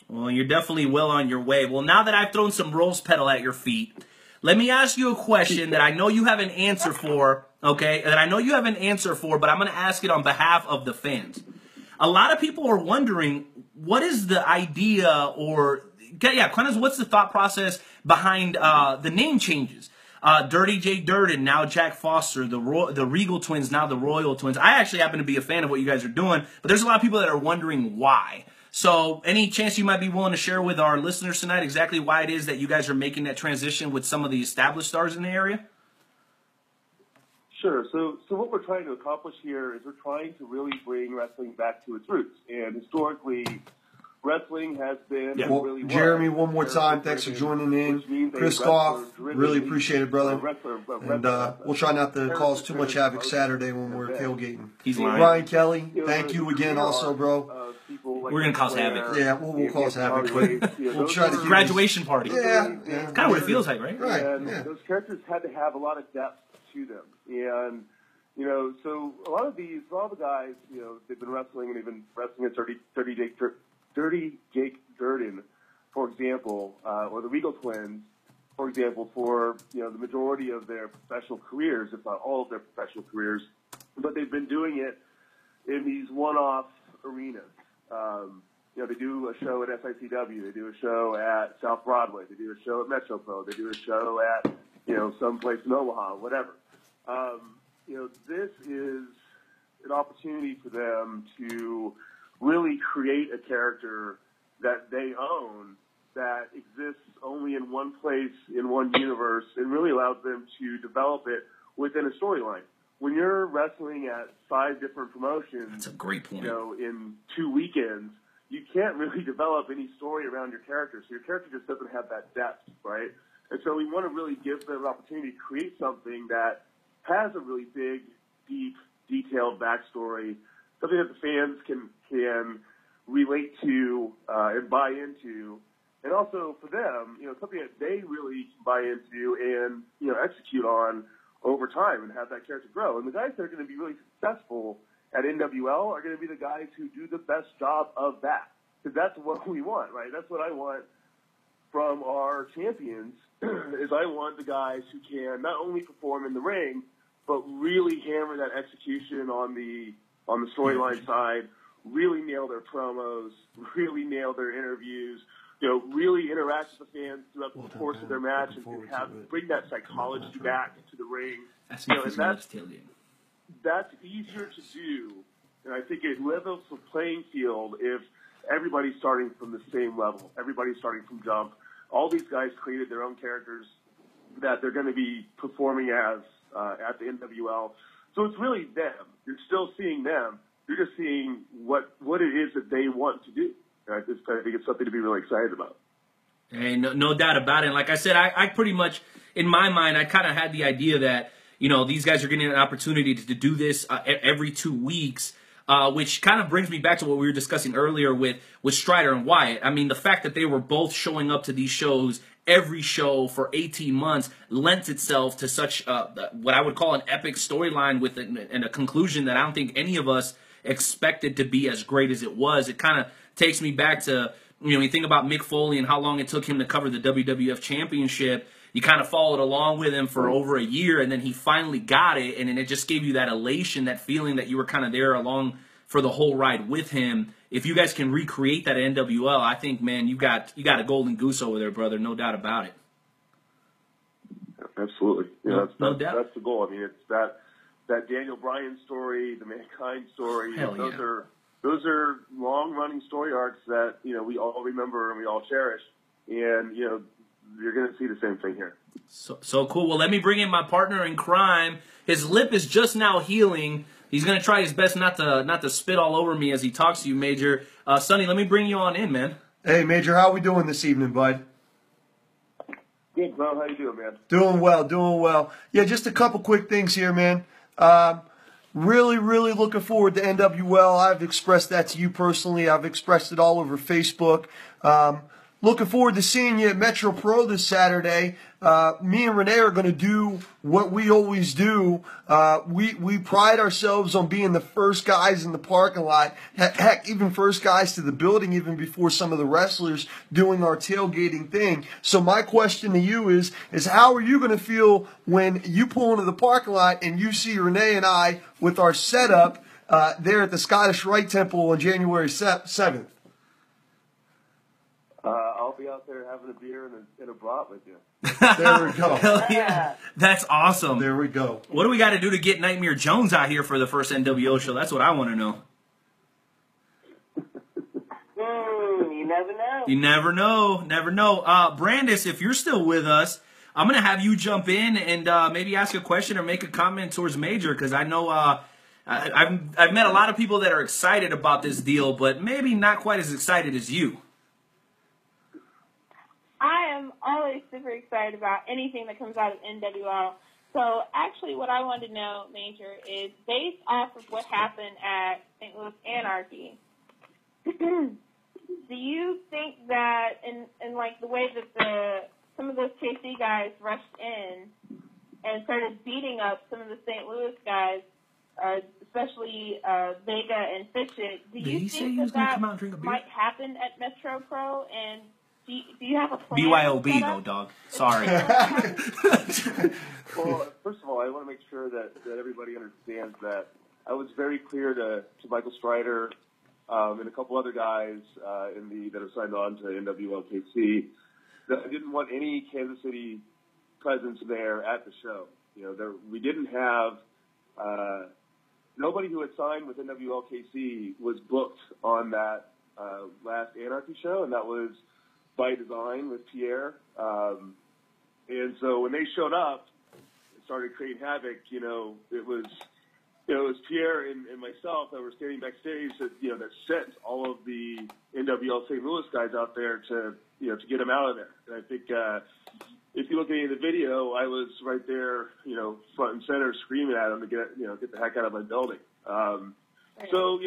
Speaker 2: Well, you're definitely well on your way. Well, now that I've thrown some rose petal at your feet, let me ask you a question that I know you have an answer for, okay? That I know you have an answer for, but I'm going to ask it on behalf of the fans. A lot of people are wondering, what is the idea what's the thought process behind the name changes? Dirty J Durden, now Jack Foster, the Regal Twins, now the Royal Twins. I actually happen to be a fan of what you guys are doing, but there's a lot of people that are wondering why. So any chance you might be willing to share with our listeners tonight exactly why it is that you guys are making that transition with some of the established stars in the area?
Speaker 16: Sure. So what we're trying to accomplish here is we're trying to really bring wrestling back to its roots. And historically, wrestling has been really
Speaker 5: Jeremy, one more time, thanks for joining in. Chris Gough, really appreciate it, brother. And we'll try not to cause too much havoc Saturday when we're tailgating. Ryan Kelly, thank you again also, bro.
Speaker 2: We're going to cause havoc.
Speaker 5: Yeah, we'll cause havoc. We'll try to
Speaker 2: graduation party.
Speaker 5: Yeah.
Speaker 2: It's kind of what it feels like, right?
Speaker 5: Right.
Speaker 16: And those characters had to have a lot of depth to them. And, so a lot of the guys, they've been wrestling, and they've been wrestling at Dirty Jake Durden, for example, or the Regal Twins, for example, for, the majority of their professional careers, if not all of their professional careers. But they've been doing it in these one-off arenas. They do a show at SICW, they do a show at South Broadway, they do a show at Metro Pro, they do a show at, someplace in Omaha, whatever. This is an opportunity for them to really create a character that they own that exists only in one place, in one universe, and really allows them to develop it within a storyline. When you're wrestling at 5 different promotions,
Speaker 2: that's a great point.
Speaker 16: In 2 weekends, you can't really develop any story around your character. So your character just doesn't have that depth, right? And so we want to really give them an opportunity to create something that has a really big, deep, detailed backstory, something that the fans can relate to and buy into, and also for them, something that they really buy into and execute on over time and have that character grow. And the guys that are going to be really successful at NWL are going to be the guys who do the best job of that, because that's what we want, right? That's what I want from our champions. Is I want the guys who can not only perform in the ring, but really hammer that execution on the storyline side, really nail their promos, really nail their interviews, really interact with the fans throughout the course of their match, and bring that psychology back into the ring. That's easier to do, and I think it levels the playing field if everybody's starting from the same level, everybody's starting from jump. All these guys created their own characters that they're going to be performing as at the NWL. So it's really them. You're still seeing them. You're just seeing what it is that they want to do. And I think it's something to be really excited about.
Speaker 2: Hey, no doubt about it. And like I said, I pretty much, in my mind, I kind of had the idea that, these guys are getting an opportunity to do this every 2 weeks. which kind of brings me back to what we were discussing earlier with Strider and Wyatt. I mean, the fact that they were both showing up to these shows every show for 18 months lends itself to such what I would call an epic storyline with it, and a conclusion that I don't think any of us expected to be as great as it was. It kind of takes me back to, you think about Mick Foley and how long it took him to cover the WWF Championship. You kind of followed along with him for over a year, and then he finally got it, and then it just gave you that elation, that feeling that you were kind of there along for the whole ride with him. If you guys can recreate that at NWL, I think, man, you got a golden goose over there, brother. No doubt about it.
Speaker 16: Absolutely.
Speaker 2: No doubt.
Speaker 16: That's the goal. I mean, it's that Daniel Bryan story, the Mankind story.
Speaker 2: Hell
Speaker 16: Those are long-running story arcs that we all remember and we all cherish. And you're going to see the same thing here.
Speaker 2: So cool. Well, let me bring in my partner in crime. His lip is just now healing. He's going to try his best not to spit all over me as he talks to you, Major. Sonny, let me bring you on in, man.
Speaker 5: Hey, Major, how we doing this evening, bud?
Speaker 16: Good, bro. How you doing, man?
Speaker 5: Doing well. Yeah, just a couple quick things here, man. Really, really looking forward to NWL. I've expressed that to you personally. I've expressed it all over Facebook. Looking forward to seeing you at Metro Pro this Saturday. Me and Renee are going to do what we always do. We pride ourselves on being the first guys in the parking lot. Heck, even first guys to the building, even before some of the wrestlers doing our tailgating thing. So my question to you is how are you going to feel when you pull into the parking lot and you see Renee and I with our setup there at the Scottish Rite Temple on January 7th?
Speaker 16: I'll be out there having a beer and a brat with you.
Speaker 5: There we go.
Speaker 2: Hell yeah. That's awesome.
Speaker 5: There we go.
Speaker 2: What do we got to do to get Nightmare Jones out here for the first NWO show? That's what I want to know.
Speaker 1: You never know.
Speaker 2: You never know. Brandis, if you're still with us, I'm going to have you jump in and maybe ask a question or make a comment towards Major, because I know I've met a lot of people that are excited about this deal, but maybe not quite as excited as you.
Speaker 6: I am always super excited about anything that comes out of NWL. So actually what I wanted to know, Major, is based off of what happened at St. Louis Anarchy, do you think that in like the way that some of those KC guys rushed in and started beating up some of the St. Louis guys, especially Vega and Fitchett, do you think that might happen at Metro Pro? And do you have a plan?
Speaker 2: BYOB, though, dog. Sorry.
Speaker 16: Well, first of all, I want to make sure that everybody understands that I was very clear to Michael Strider and a couple other guys that are signed on to NWLKC that I didn't want any Kansas City presence there at the show. We didn't have nobody who had signed with NWLKC was booked on that last Anarchy show, and that was by design with Pierre. And so when they showed up and started creating havoc, it was Pierre and myself that were standing backstage that sent all of the NWL St. Louis guys out there to get them out of there. And I think if you look at any of the video, I was right there, front and center screaming at them to get the heck out of my building. So,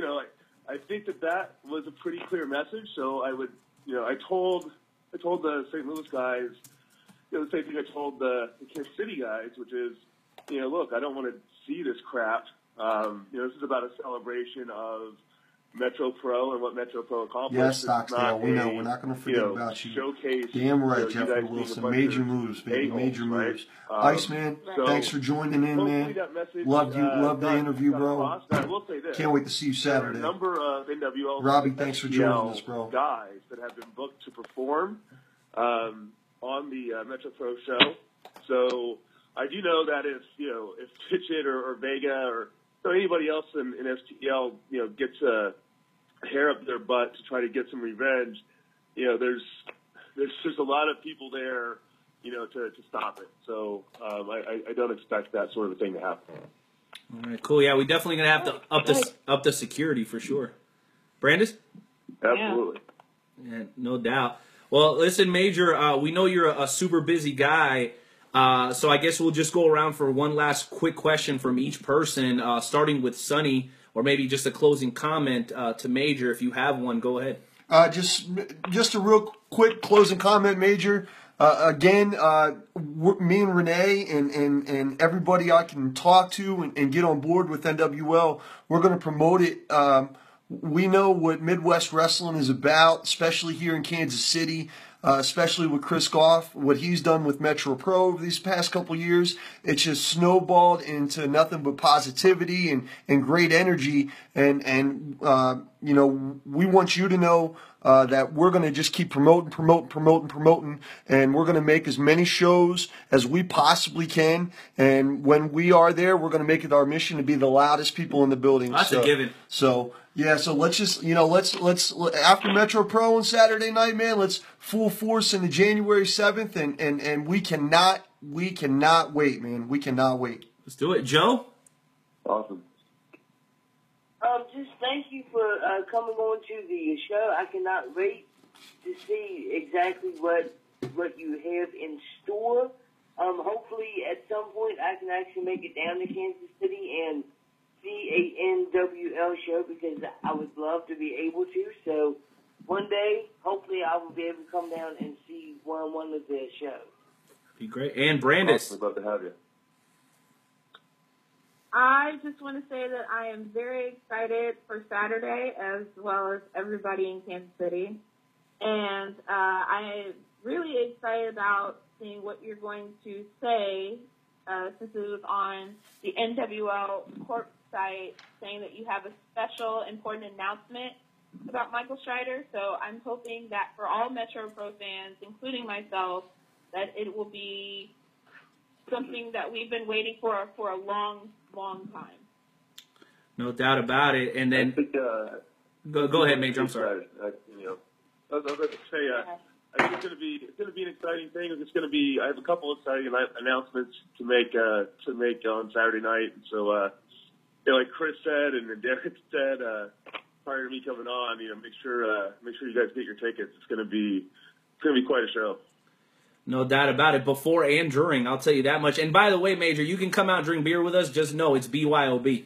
Speaker 16: I think that was a pretty clear message. So I would, I told the St. Louis guys, the same thing I told the Kansas City guys, which is, look, I don't want to see this crap. This is about a celebration of Metro Pro and what Metro Pro accomplished.
Speaker 5: Yes, Stocksdale, we know. We're not going to forget about you.
Speaker 16: Showcase.
Speaker 5: Damn right, Jeffrey Wilson. Major moves, baby. Major moves. Iceman, thanks for joining in, man. Loved the interview, bro.
Speaker 16: I will say this.
Speaker 5: Can't wait to see you Saturday.
Speaker 16: There are a number of NWL
Speaker 5: Robbie, thanks for joining us, bro.
Speaker 16: Guys that have been booked to perform on the Metro Pro show. So I do know that if Fitchett or Vega or anybody else in STL, gets a hair up their butt to try to get some revenge, there's a lot of people there, to stop it. So I don't expect that sort of thing to happen.
Speaker 2: All right, cool. Yeah, we definitely gonna have to up the security for sure. Brandis?
Speaker 16: Absolutely.
Speaker 2: Yeah, no doubt. Well, listen, Major, we know you're a super busy guy. So I guess we'll just go around for one last quick question from each person, starting with Sonny. or maybe just a closing comment to Major, if you have one. Go ahead.
Speaker 5: Just a real quick closing comment, Major. Again, me and Renee and everybody I can talk to and get on board with NWL, we're going to promote it. We know what Midwest Wrestling is about, especially here in Kansas City, especially with Chris Gough, what he's done with Metro Pro over these past couple years. It's just snowballed into nothing but positivity and great energy. And you know, we want you to know that we're going to just keep promoting, and we're going to make as many shows as we possibly can. And when we are there, we're going to make it our mission to be the loudest people in the building.
Speaker 2: That's a given.
Speaker 5: So yeah, so let's just, you know, let's after Metro Pro on Saturday night, man, let's full force into January 7th, and we cannot wait, man. We cannot wait.
Speaker 2: Let's do it, Joe.
Speaker 1: Awesome. Just thank you for coming on to the show. I cannot wait to see exactly what you have in store. Hopefully, at some point, I can actually make it down to Kansas City and see a NWL show, because I would love to be able to. So one day, hopefully, I will be able to come down and see one of their shows.
Speaker 2: Be great. And Brandis.
Speaker 14: We'd love to have you.
Speaker 6: I just want to say that I am very excited for Saturday, as well as everybody in Kansas City. And I am really excited about seeing what you're going to say, since it was on the NWL Corp site, saying that you have a special important announcement about Michael Strider. So I'm hoping that for all Metro Pro fans, including myself, that it will be something that we've been waiting for a long time.
Speaker 2: No doubt about it. And then go ahead, Major. I'm sorry.
Speaker 16: I was going to say, I think it's going to be an exciting thing. I have a couple of exciting announcements to make on Saturday night. So, like Chris said and Derek said, prior to me coming on, make sure you guys get your tickets. It's going to be quite a show.
Speaker 2: No doubt about it. Before and during, I'll tell you that much. And by the way, Major, you can come out and drink beer with us. Just know it's BYOB.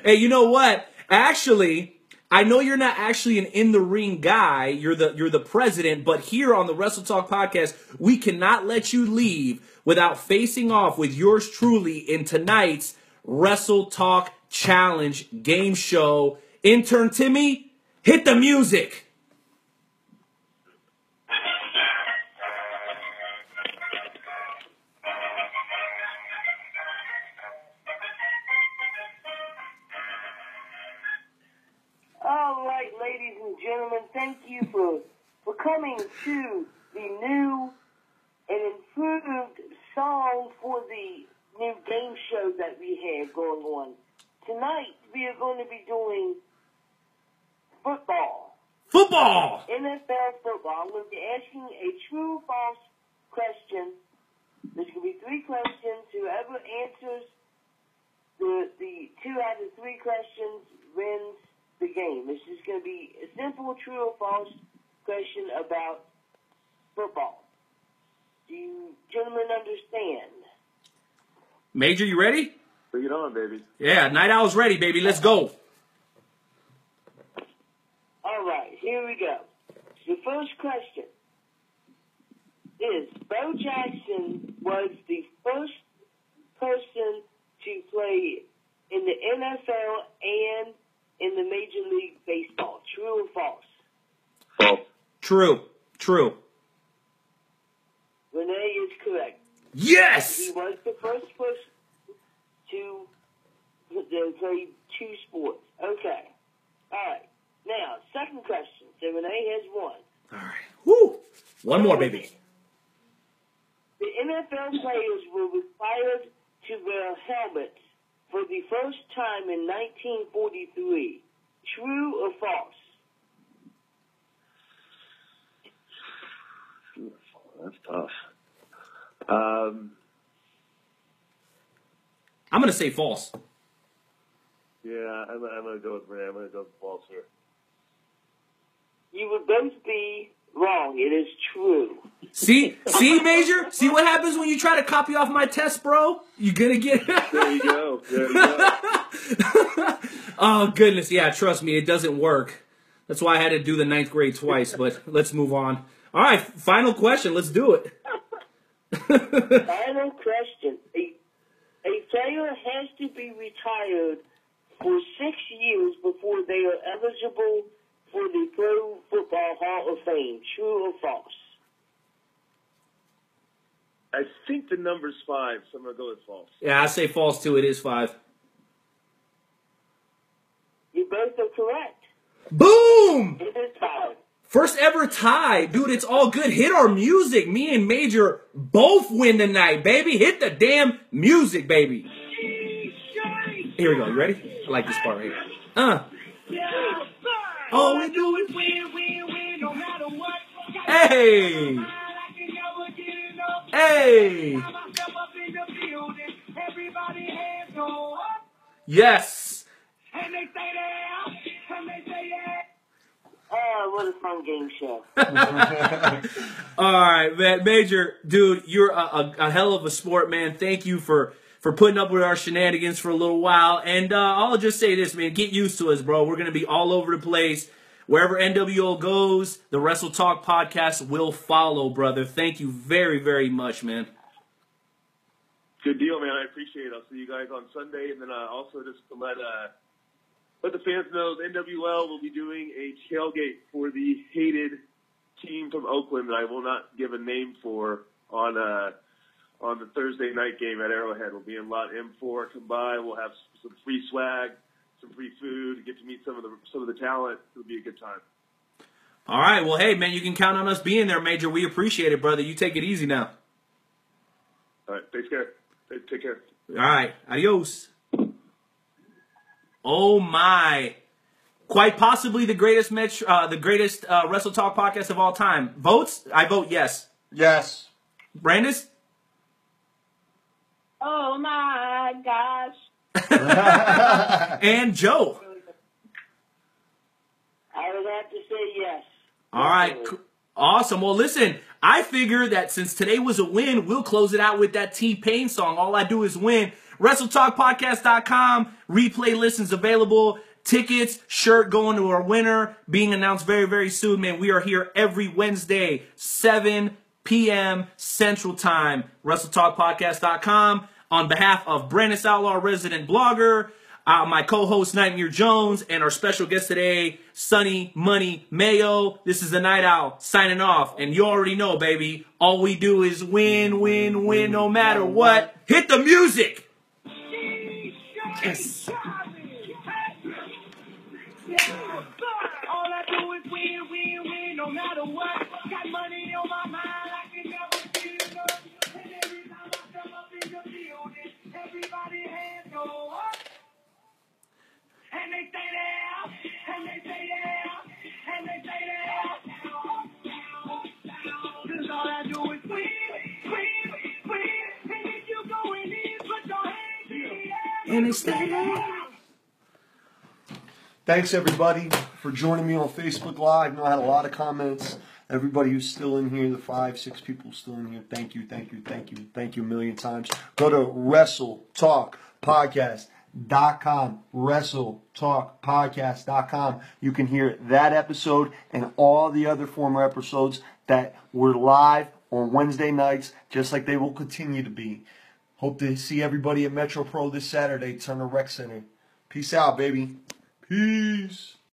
Speaker 2: Hey, you know what? Actually, I know you're not actually an in-the-ring guy. You're the president. But here on the Wrestle Talk podcast, we cannot let you leave without facing off with yours truly in tonight's Wrestle Talk Challenge game show. Intern Timmy, hit the music.
Speaker 1: All right, ladies and gentlemen, thank you for coming to the new and improved song for the new game show that we have going on. Tonight, we are going to be doing football.
Speaker 2: Football!
Speaker 1: NFL football. I'm going to be asking a true or false question. There's going to be 3 questions. Whoever answers the 2 out of 3 questions wins the game. This is going to be a simple true or false question about football. Do you gentlemen understand?
Speaker 2: Major, you ready?
Speaker 16: Bring it on, baby.
Speaker 2: Yeah, Night Owl's ready, baby. Let's go.
Speaker 1: All right, here we go. The first question is, Bo Jackson was the first person to play in the NFL and in the Major League Baseball. True or false?
Speaker 16: False.
Speaker 2: True.
Speaker 1: Renee is correct.
Speaker 2: Yes!
Speaker 1: He was the first person to play 2 sports. Okay. All right. Now, second question. So Renee has 1.
Speaker 2: All right. Woo! One more, baby.
Speaker 1: The NFL players were required to wear helmets for the first time in 1943. True or false?
Speaker 16: That's tough.
Speaker 2: I'm going to say false.
Speaker 16: Yeah, I'm going to go with Renee. I'm going to go with false here.
Speaker 1: You would both be Wrong. It is true.
Speaker 2: See, Major? See what happens when you try to copy off my test, bro? You're gonna get...
Speaker 16: There you go. There you go.
Speaker 2: Oh, goodness. Yeah, trust me, it doesn't work. That's why I had to do the 9th grade twice, but let's move on. All right, final question. Let's do it.
Speaker 1: Final question. A player has to be retired for 6 years before they are eligible for the Pro Football Hall of Fame. True or false?
Speaker 16: I think the number's 5, so I'm going to go with false.
Speaker 2: Yeah, I say false, too. It is 5.
Speaker 1: You both are correct.
Speaker 2: Boom!
Speaker 1: It is tied.
Speaker 2: First ever tie. Dude, it's all good. Hit our music. Me and Major both win tonight, baby. Hit the damn music, baby. Here we go. You ready? I like this part right here. All we do is win, no matter what. Hey! Hey! Yes!
Speaker 1: And they say that. And they say that. Oh, what a fun game show.
Speaker 2: All right, man. Major, dude, you're a hell of a sport, man. Thank you for putting up with our shenanigans for a little while. And I'll just say this, man. Get used to us, bro. We're going to be all over the place. Wherever NWO goes, the Wrestle Talk podcast will follow, brother. Thank you very, very much, man.
Speaker 16: Good deal, man. I appreciate it. I'll see you guys on Sunday. And then also just to let the fans know, the NWL will be doing a tailgate for the hated team from Oakland that I will not give a name for on the Thursday night game at Arrowhead. We'll be in Lot M4. Come by. We'll have some free swag, some free food, get to meet some of the talent. It'll be a good time.
Speaker 2: All right. Well, hey, man, you can count on us being there, Major. We appreciate it, brother. You take it easy now.
Speaker 16: All right. Take care. Take care.
Speaker 2: All right. Adios. Oh, my. Quite possibly the greatest Wrestle Talk podcast of all time. Votes? I vote yes.
Speaker 5: Yes.
Speaker 2: Brandis?
Speaker 6: Oh, my gosh.
Speaker 2: And Joe?
Speaker 1: I would have to say yes.
Speaker 2: All right. Awesome. Well, listen, I figure that since today was a win, we'll close it out with that T-Pain song. All I do is win. WrestleTalkPodcast.com. Replay listens available. Tickets, shirt going to our winner. Being announced very, very soon, man. We are here every Wednesday, 7 p.m. Central Time. WrestleTalkPodcast.com. On behalf of Brandis Outlaw, resident blogger, my co-host Nightmare Jones, and our special guest today, Sonny Money Mayo. This is the Night Owl signing off. And you already know, baby, all we do is win, win, win, no matter what. Hit the music! Yes.
Speaker 10: All I do is win, win, win, no matter what. Got money on my mind, I can never feel enough. And every time I step up in the building, everybody hands go up. And they say that, and they say that, and they say that. Cause all I do is win, win, win. And if you going in, put your hands in the air.
Speaker 2: And they say that.
Speaker 5: Thanks, everybody, for joining me on Facebook Live. I know I had a lot of comments. Everybody who's still in here, the 5, 6 people still in here, thank you, thank you, thank you, thank you a million times. Go to WrestleTalkPodcast.com, WrestleTalkPodcast.com. You can hear that episode and all the other former episodes that were live on Wednesday nights, just like they will continue to be. Hope to see everybody at Metro Pro this Saturday, Turner Rec Center. Peace out, baby. Peace.